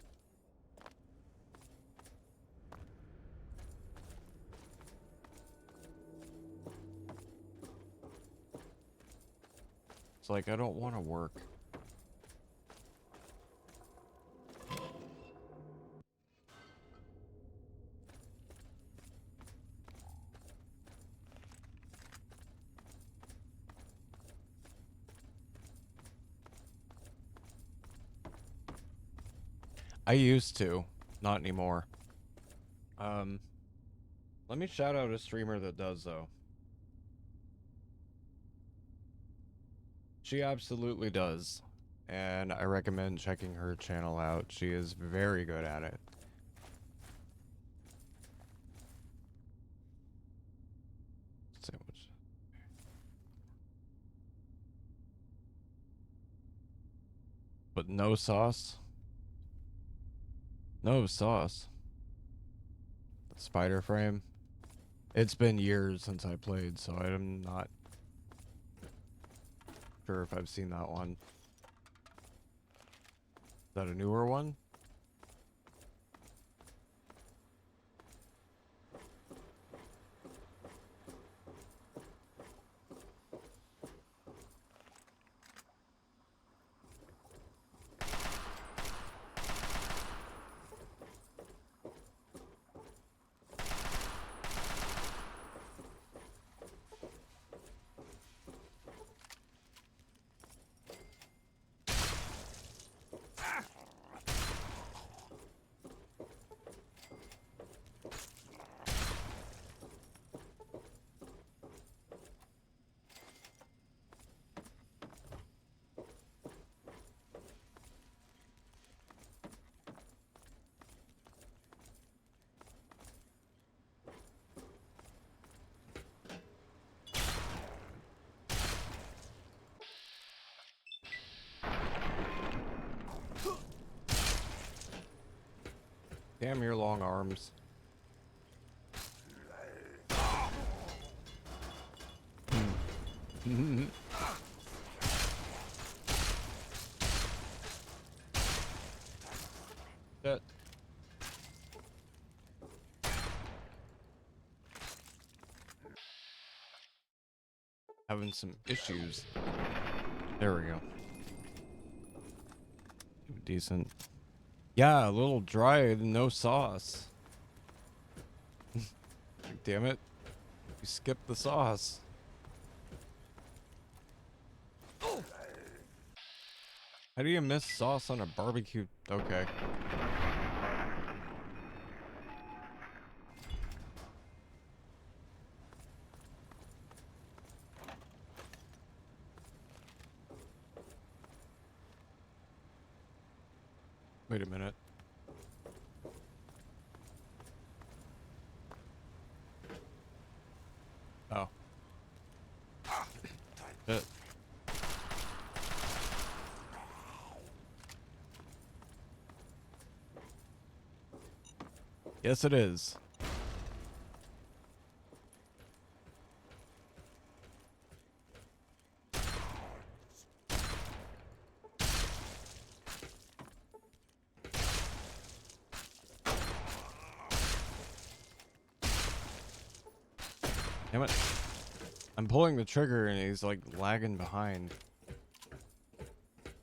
It's like I don't want to work. I used to, not anymore. Let me shout out a streamer that does though. She absolutely does, and I recommend checking her channel out. She is very good at it. Sandwich. But no sauce? No sauce. The spider frame? It's been years since I played, so I'm not sure if I've seen that one. Is that a newer one? Damn your long arms. That. having some issues. There we go. Decent. Yeah, a little dry, no sauce. Damn it. You skipped the sauce. How do you miss sauce on a barbecue? Okay. Wait a minute. Oh. Shit. Yes, it is. Damn it. I'm pulling the trigger and he's like lagging behind.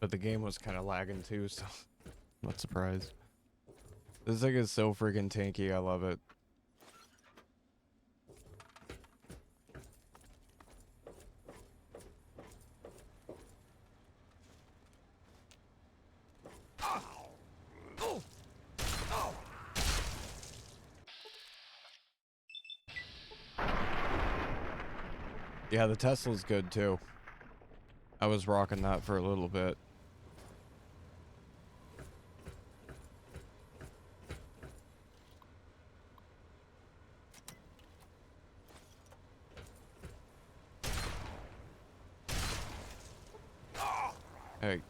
But the game was kind of lagging too, so I'm not surprised. This thing is so freaking tanky, I love it. Yeah, the Tesla's good too. I was rocking that for a little bit. Hey.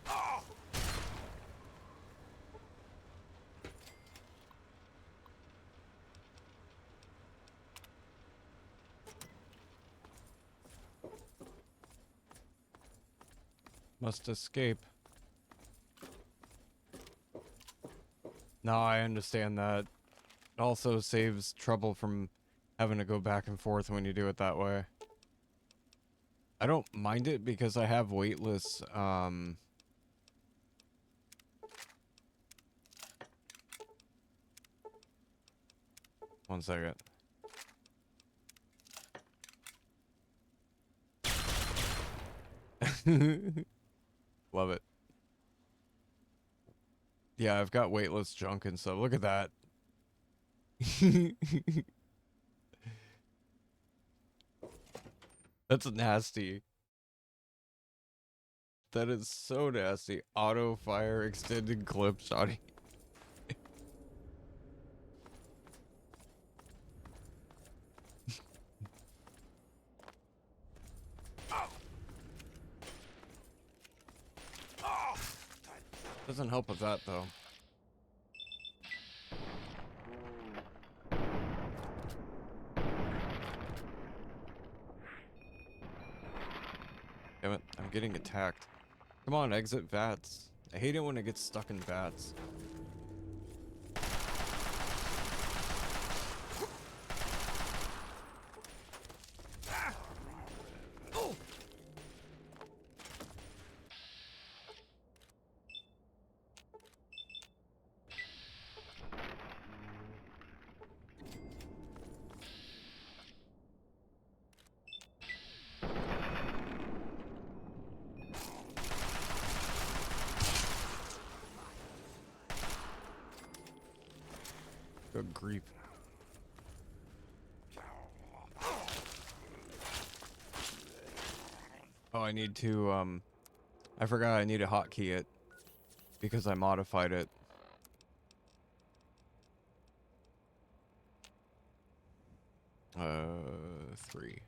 Must escape. No, I understand that. It also saves trouble from having to go back and forth when you do it that way. I don't mind it because I have weightless, one second. Love it. Yeah, I've got weightless junk and stuff. Look at that. That's nasty. That is so nasty. Auto fire extended clip shotty. Doesn't help with that though. Damn it, I'm getting attacked. Come on, exit vats. I hate it when it gets stuck in vats. Good grief. Oh, I need to, I forgot I need to hotkey it because I modified it. Three.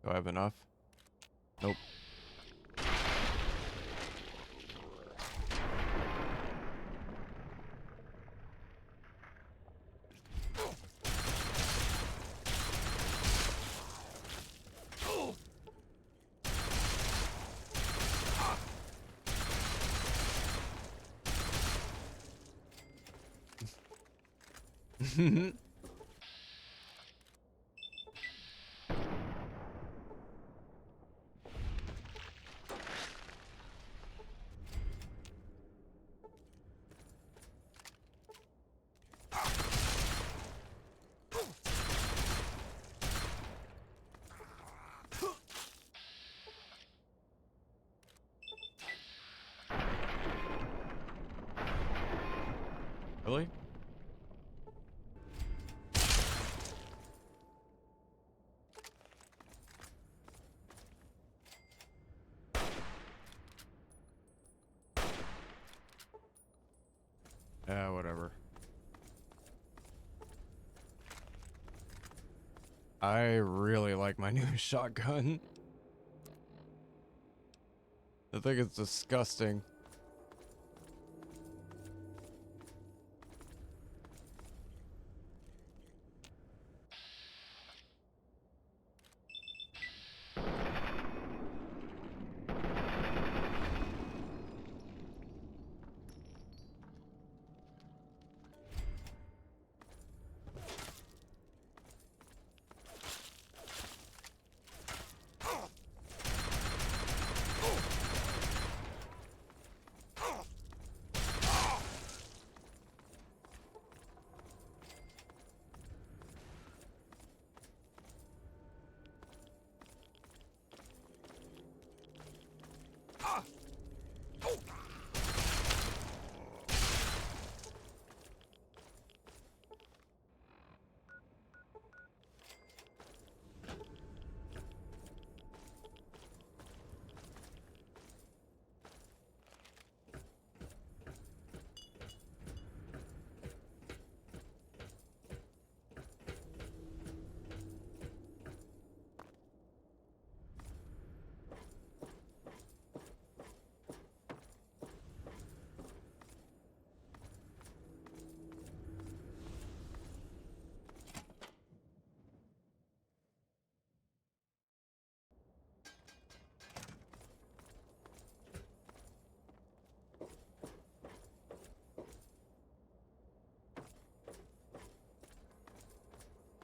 Do I have enough? Nope. Really? Yeah, whatever. I really like my new shotgun. I think it's disgusting.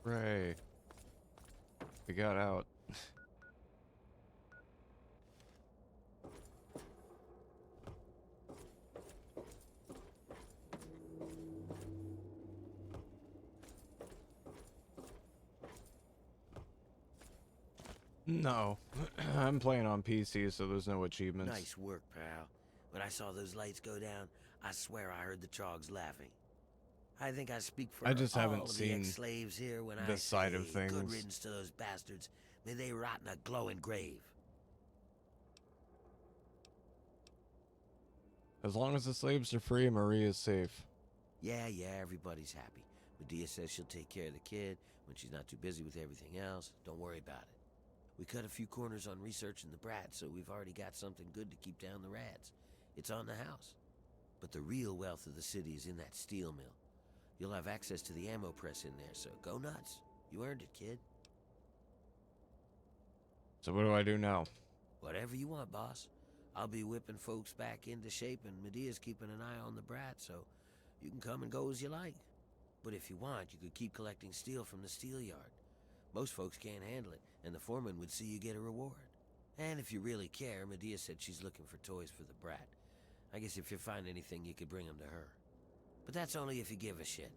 Hooray. We got out. No. I'm playing on PC, so there's no achievements. Nice work, pal. When I saw those lights go down, I swear I heard the Trogs laughing. I think I speak for I just all haven't of the seen ex-slaves here when I this side of say good things. riddance to those bastards. May they rot in a glowing grave. As long as the slaves are free, Marie is safe. Yeah, everybody's happy. Medea says she'll take care of the kid when she's not too busy with everything else. Don't worry about it. We cut a few corners on researching the brat, so we've already got something good to keep down the rats. It's on the house. But the real wealth of the city is in that steel mill. You'll have access to the ammo press in there, so go nuts. You earned it, kid. So what do I do now? Whatever you want, boss. I'll be whipping folks back into shape, and Medea's keeping an eye on the brat, so you can come and go as you like. But if you want, you could keep collecting steel from the steel yard. Most folks can't handle it, and the foreman would see you get a reward. And if you really care, Medea said she's looking for toys for the brat. I guess if you find anything, you could bring them to her. But that's only if you give a shit.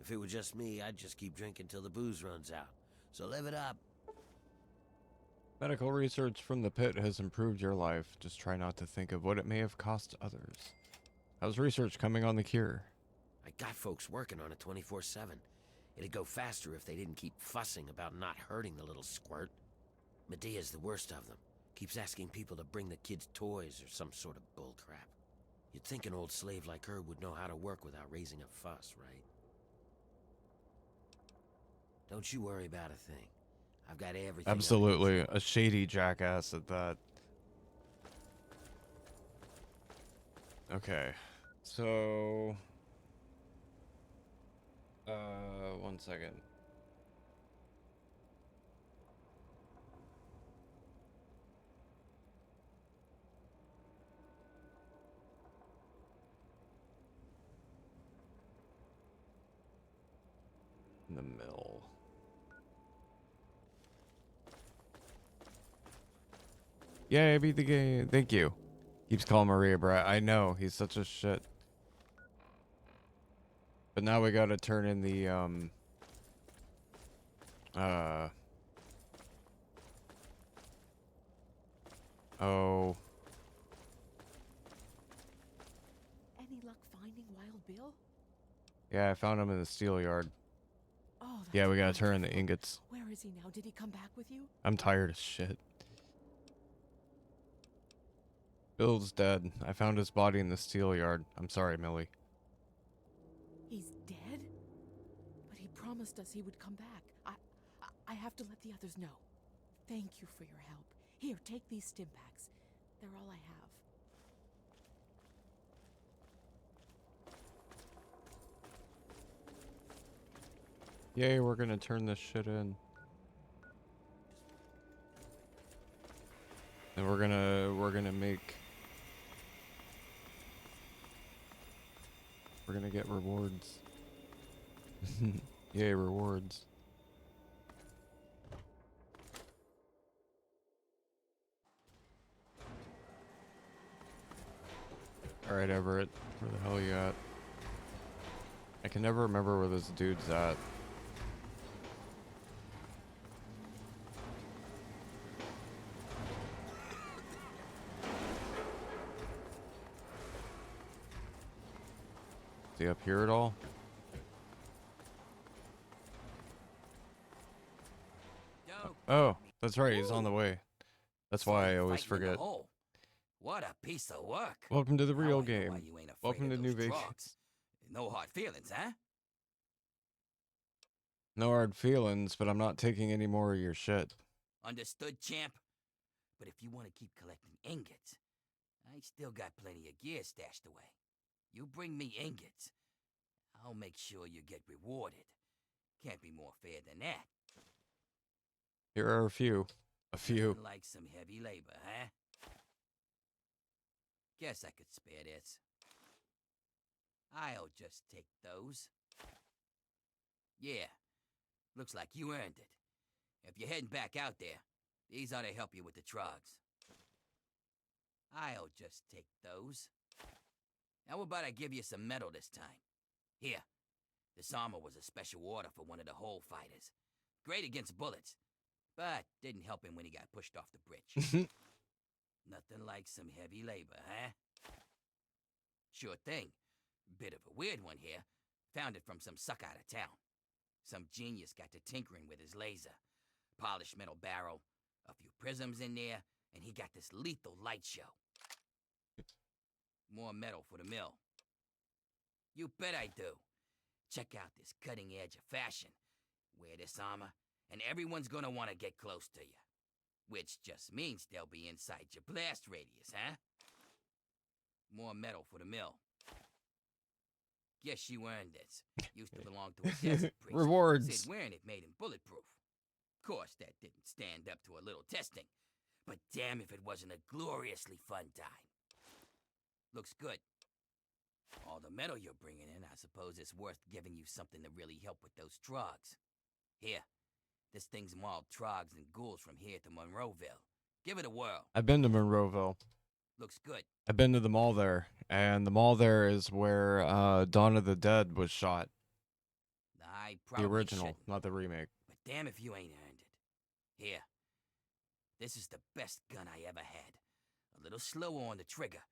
If it were just me, I'd just keep drinking till the booze runs out. So live it up. Medical research from the pit has improved your life. Just try not to think of what it may have cost others. How's research coming on the cure? I got folks working on it 24/7. It'd go faster if they didn't keep fussing about not hurting the little squirt. Medea's the worst of them. Keeps asking people to bring the kids toys or some sort of bullcrap. You'd think an old slave like her would know how to work without raising a fuss, right? Don't you worry about a thing. I've got everything. Absolutely. A shady jackass at that. Okay. So... one second. the mill. Yay, I beat the game. Thank you. Keeps calling Maria Brat. I know, he's such a shit. But now we gotta turn in the, oh. Any luck finding Wild Bill? Yeah, I found him in the steel yard. Oh, Yeah, that's we gotta turn in the wonderful. ingots. Where is he now? Did he come back with you? I'm tired as shit. Bill's dead. I found his body in the steel yard. I'm sorry, Millie. He's dead? But he promised us he would come back. I have to let the others know. Thank you for your help. Here, take these stim packs. They're all I have. Yay, we're gonna turn this shit in. And we're gonna make... We're gonna get rewards. Yay, rewards. Alright, Everett. Where the hell you at? I can never remember where this dude's at. Is he up here at all? Oh, that's right, he's on the way. That's why I always forget. What a piece of work. Welcome to the Now real I know why game. you ain't afraid Welcome of to New those Vegas. drugs. No hard feelings, huh? No hard feelings, but I'm not taking any more of your shit. Understood, champ? But if you want to keep collecting ingots, I still got plenty of gear stashed away. You bring me ingots, I'll make sure you get rewarded. Can't be more fair than that. Here are a few. A few. Nothing like some heavy labor, huh? Guess I could spare this. I'll just take those. Yeah, looks like you earned it. If you're heading back out there, these ought to help you with the trogs. I'll just take those. How about I give you some metal this time? Here, this armor was a special order for one of the hole fighters. Great against bullets, but didn't help him when he got pushed off the bridge. Nothing like some heavy labor, huh? Sure thing. Bit of a weird one here. Found it from some suck out of town. Some genius got to tinkering with his laser. Polished metal barrel, a few prisms in there, and he got this lethal light show. More metal for the mill. You bet I do. Check out this cutting edge of fashion. Wear this armor, and everyone's gonna want to get close to you. Which just means they'll be inside your blast radius, huh? More metal for the mill. Guess you earned this. Used to belong to a desert priest. Rewards. Said wearing it made him bulletproof. Of course, that didn't stand up to a little testing. But damn if it wasn't a gloriously fun time. Looks good. All the metal you're bringing in, I suppose it's worth giving you something to really help with those trogs. Here, this thing's mauled trogs and ghouls from here to Monroeville. Give it a whirl. I've been to Monroeville. Looks good. I've been to the mall there, and the mall there is where Dawn of the Dead was shot. I The probably original, shouldn't, not the remake. but damn if you ain't earned it. Here. This is the best gun I ever had. A little slower on the trigger,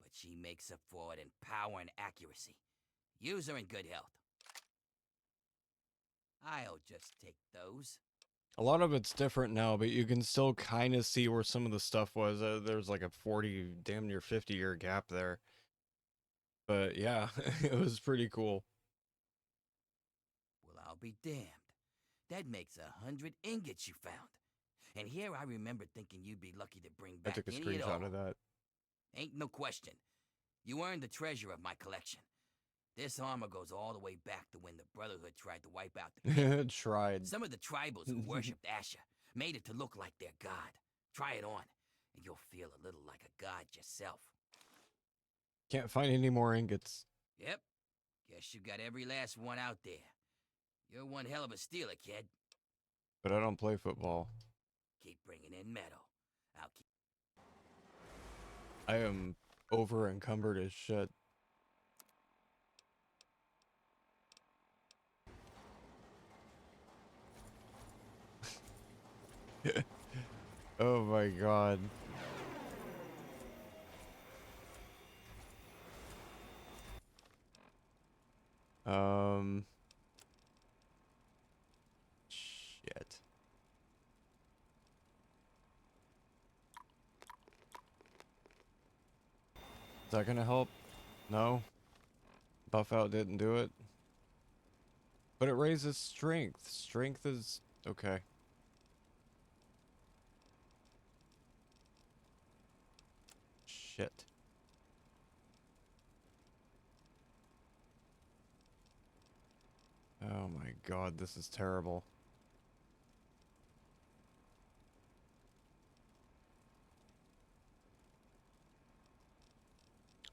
but she makes up for it in power and accuracy. Use her in good health. I'll just take those. A lot of it's different now, but you can still kind of see where some of the stuff was. There's like a 40, damn near 50-year gap there. But yeah, it was pretty cool. Well, I'll be damned. That makes 100 ingots you found. And here I remember thinking you'd be lucky to bring I back took a any at all. screenshot of that. Ain't no question. You earned the treasure of my collection. This armor goes all the way back to when the Brotherhood tried to wipe out the Pitt. Tried. Some of the tribals who worshipped Asher made it to look like their god. Try it on, and you'll feel a little like a god yourself. Can't find any more ingots. Yep. Guess you got every last one out there. You're one hell of a stealer, kid. But I don't play football. Keep bringing in metal. I'll keep... I am over encumbered as shit. Oh my god. Shit. Is that gonna help? No? Buff out didn't do it? But it raises strength. Strength is... okay. Shit. Oh my god, this is terrible.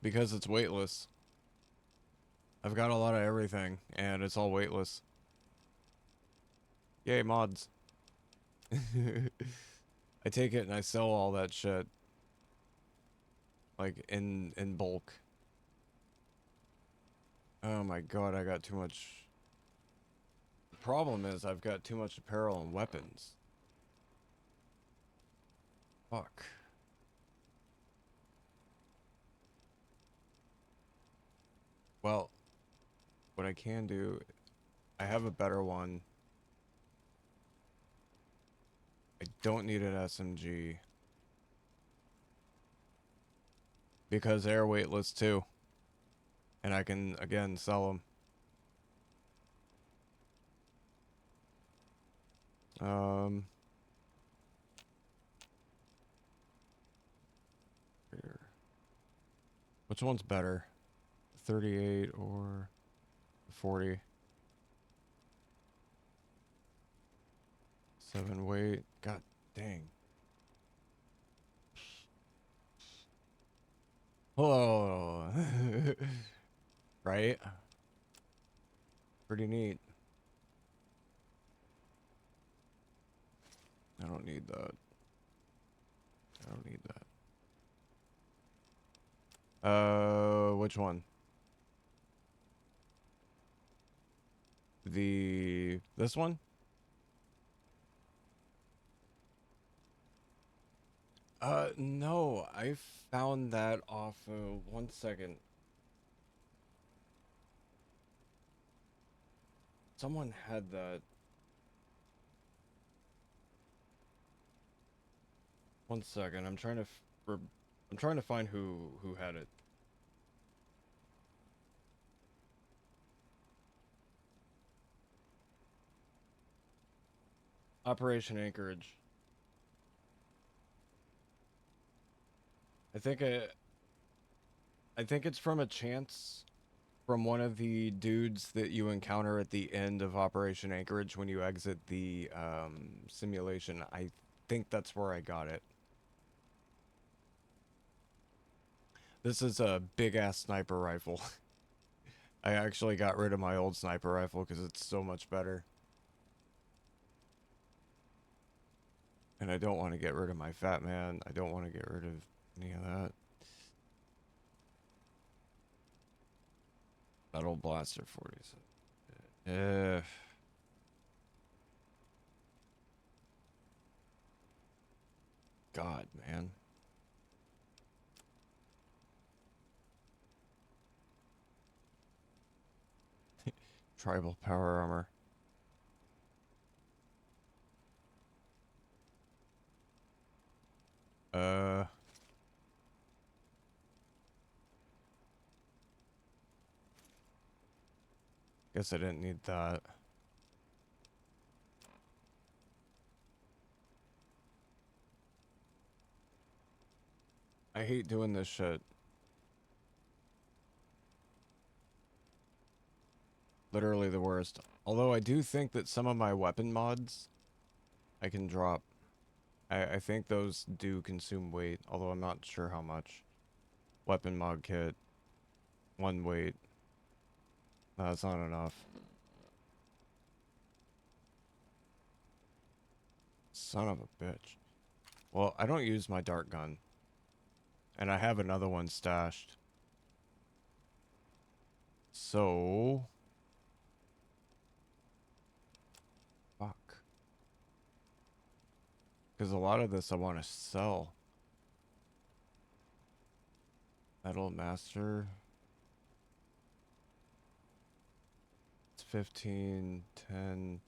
Because it's weightless. I've got a lot of everything, and it's all weightless. Yay, mods. I take it and I sell all that shit. Like, in bulk. Oh my god, I got too much... The problem is I've got too much apparel and weapons. Fuck. Well, what I can do... I have a better one. I don't need an SMG. Because they're weightless too. And I can, again, sell them. Here. Which one's better? 38 or 40? 7 weight. God dang. Whoa. Right? Pretty neat. I don't need that. I don't need that. Which one? This one? No, I found that off of, 1 second. Someone had that. 1 second, I'm trying to, I'm trying to find who had it. Operation Anchorage. I think it's from a chance from one of the dudes that you encounter at the end of Operation Anchorage when you exit the simulation. I think that's where I got it. This is a big-ass sniper rifle. I actually got rid of my old sniper rifle because it's so much better. And I don't want to get rid of my Fat Man. I don't want to get rid of any of that. Battle Blaster 47. God, man. Tribal power armor. Guess I didn't need that. I hate doing this shit. Literally the worst. Although I do think that some of my weapon mods I can drop. I think those do consume weight, although I'm not sure how much. Weapon mod kit. 1 weight. No, that's not enough. Son of a bitch. Well, I don't use my dart gun. And I have another one stashed. So... Fuck. Because a lot of this I want to sell. Metal Master. It's 15, 10...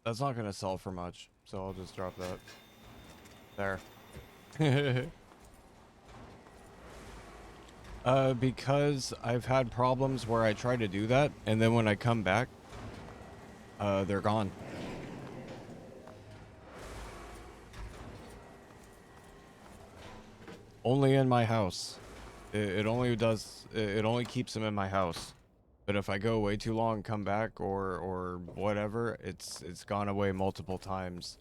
That's not gonna sell for much, so I'll just drop that. There. Because I've had problems where I try to do that, and then when I come back, they're gone. Only in my house. It only does, it only keeps them in my house. But if I go way too long, come back, or whatever, it's gone away multiple times.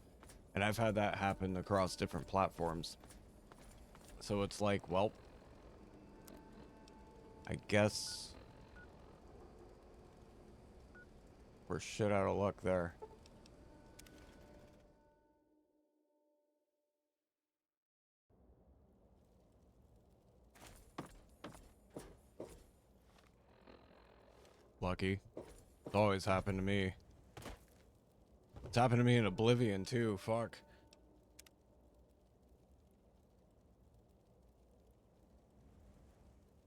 And I've had that happen across different platforms. So it's like, well, I guess we're shit out of luck there. Lucky. It's always happened to me. It's happened to me in Oblivion too, fuck.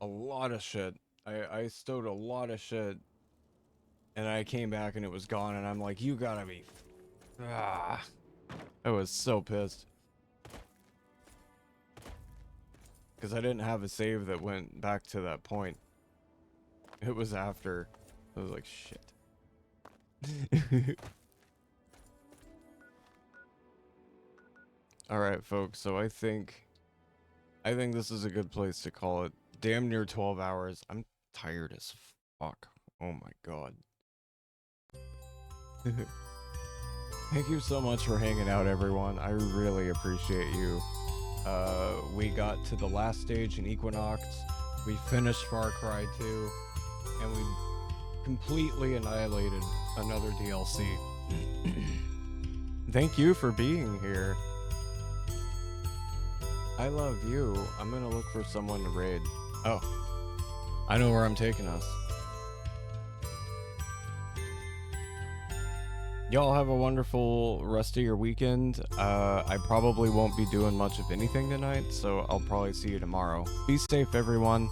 A lot of shit. I stowed a lot of shit. And I came back and it was gone and I'm like, you gotta be... Ah. I was so pissed. Because I didn't have a save that went back to that point. It was after. I was like, shit. Alright, folks, so I think this is a good place to call it. Damn near 12 hours. I'm tired as fuck. Oh my god. Thank you so much for hanging out, everyone. I really appreciate you. We got to the last stage in Equinox. We finished Far Cry 2. And we completely annihilated another DLC. Thank you for being here. I love you. I'm gonna look for someone to raid. Oh. I know where I'm taking us. Y'all have a wonderful rest of your weekend. I probably won't be doing much of anything tonight, so I'll probably see you tomorrow. Be safe, everyone.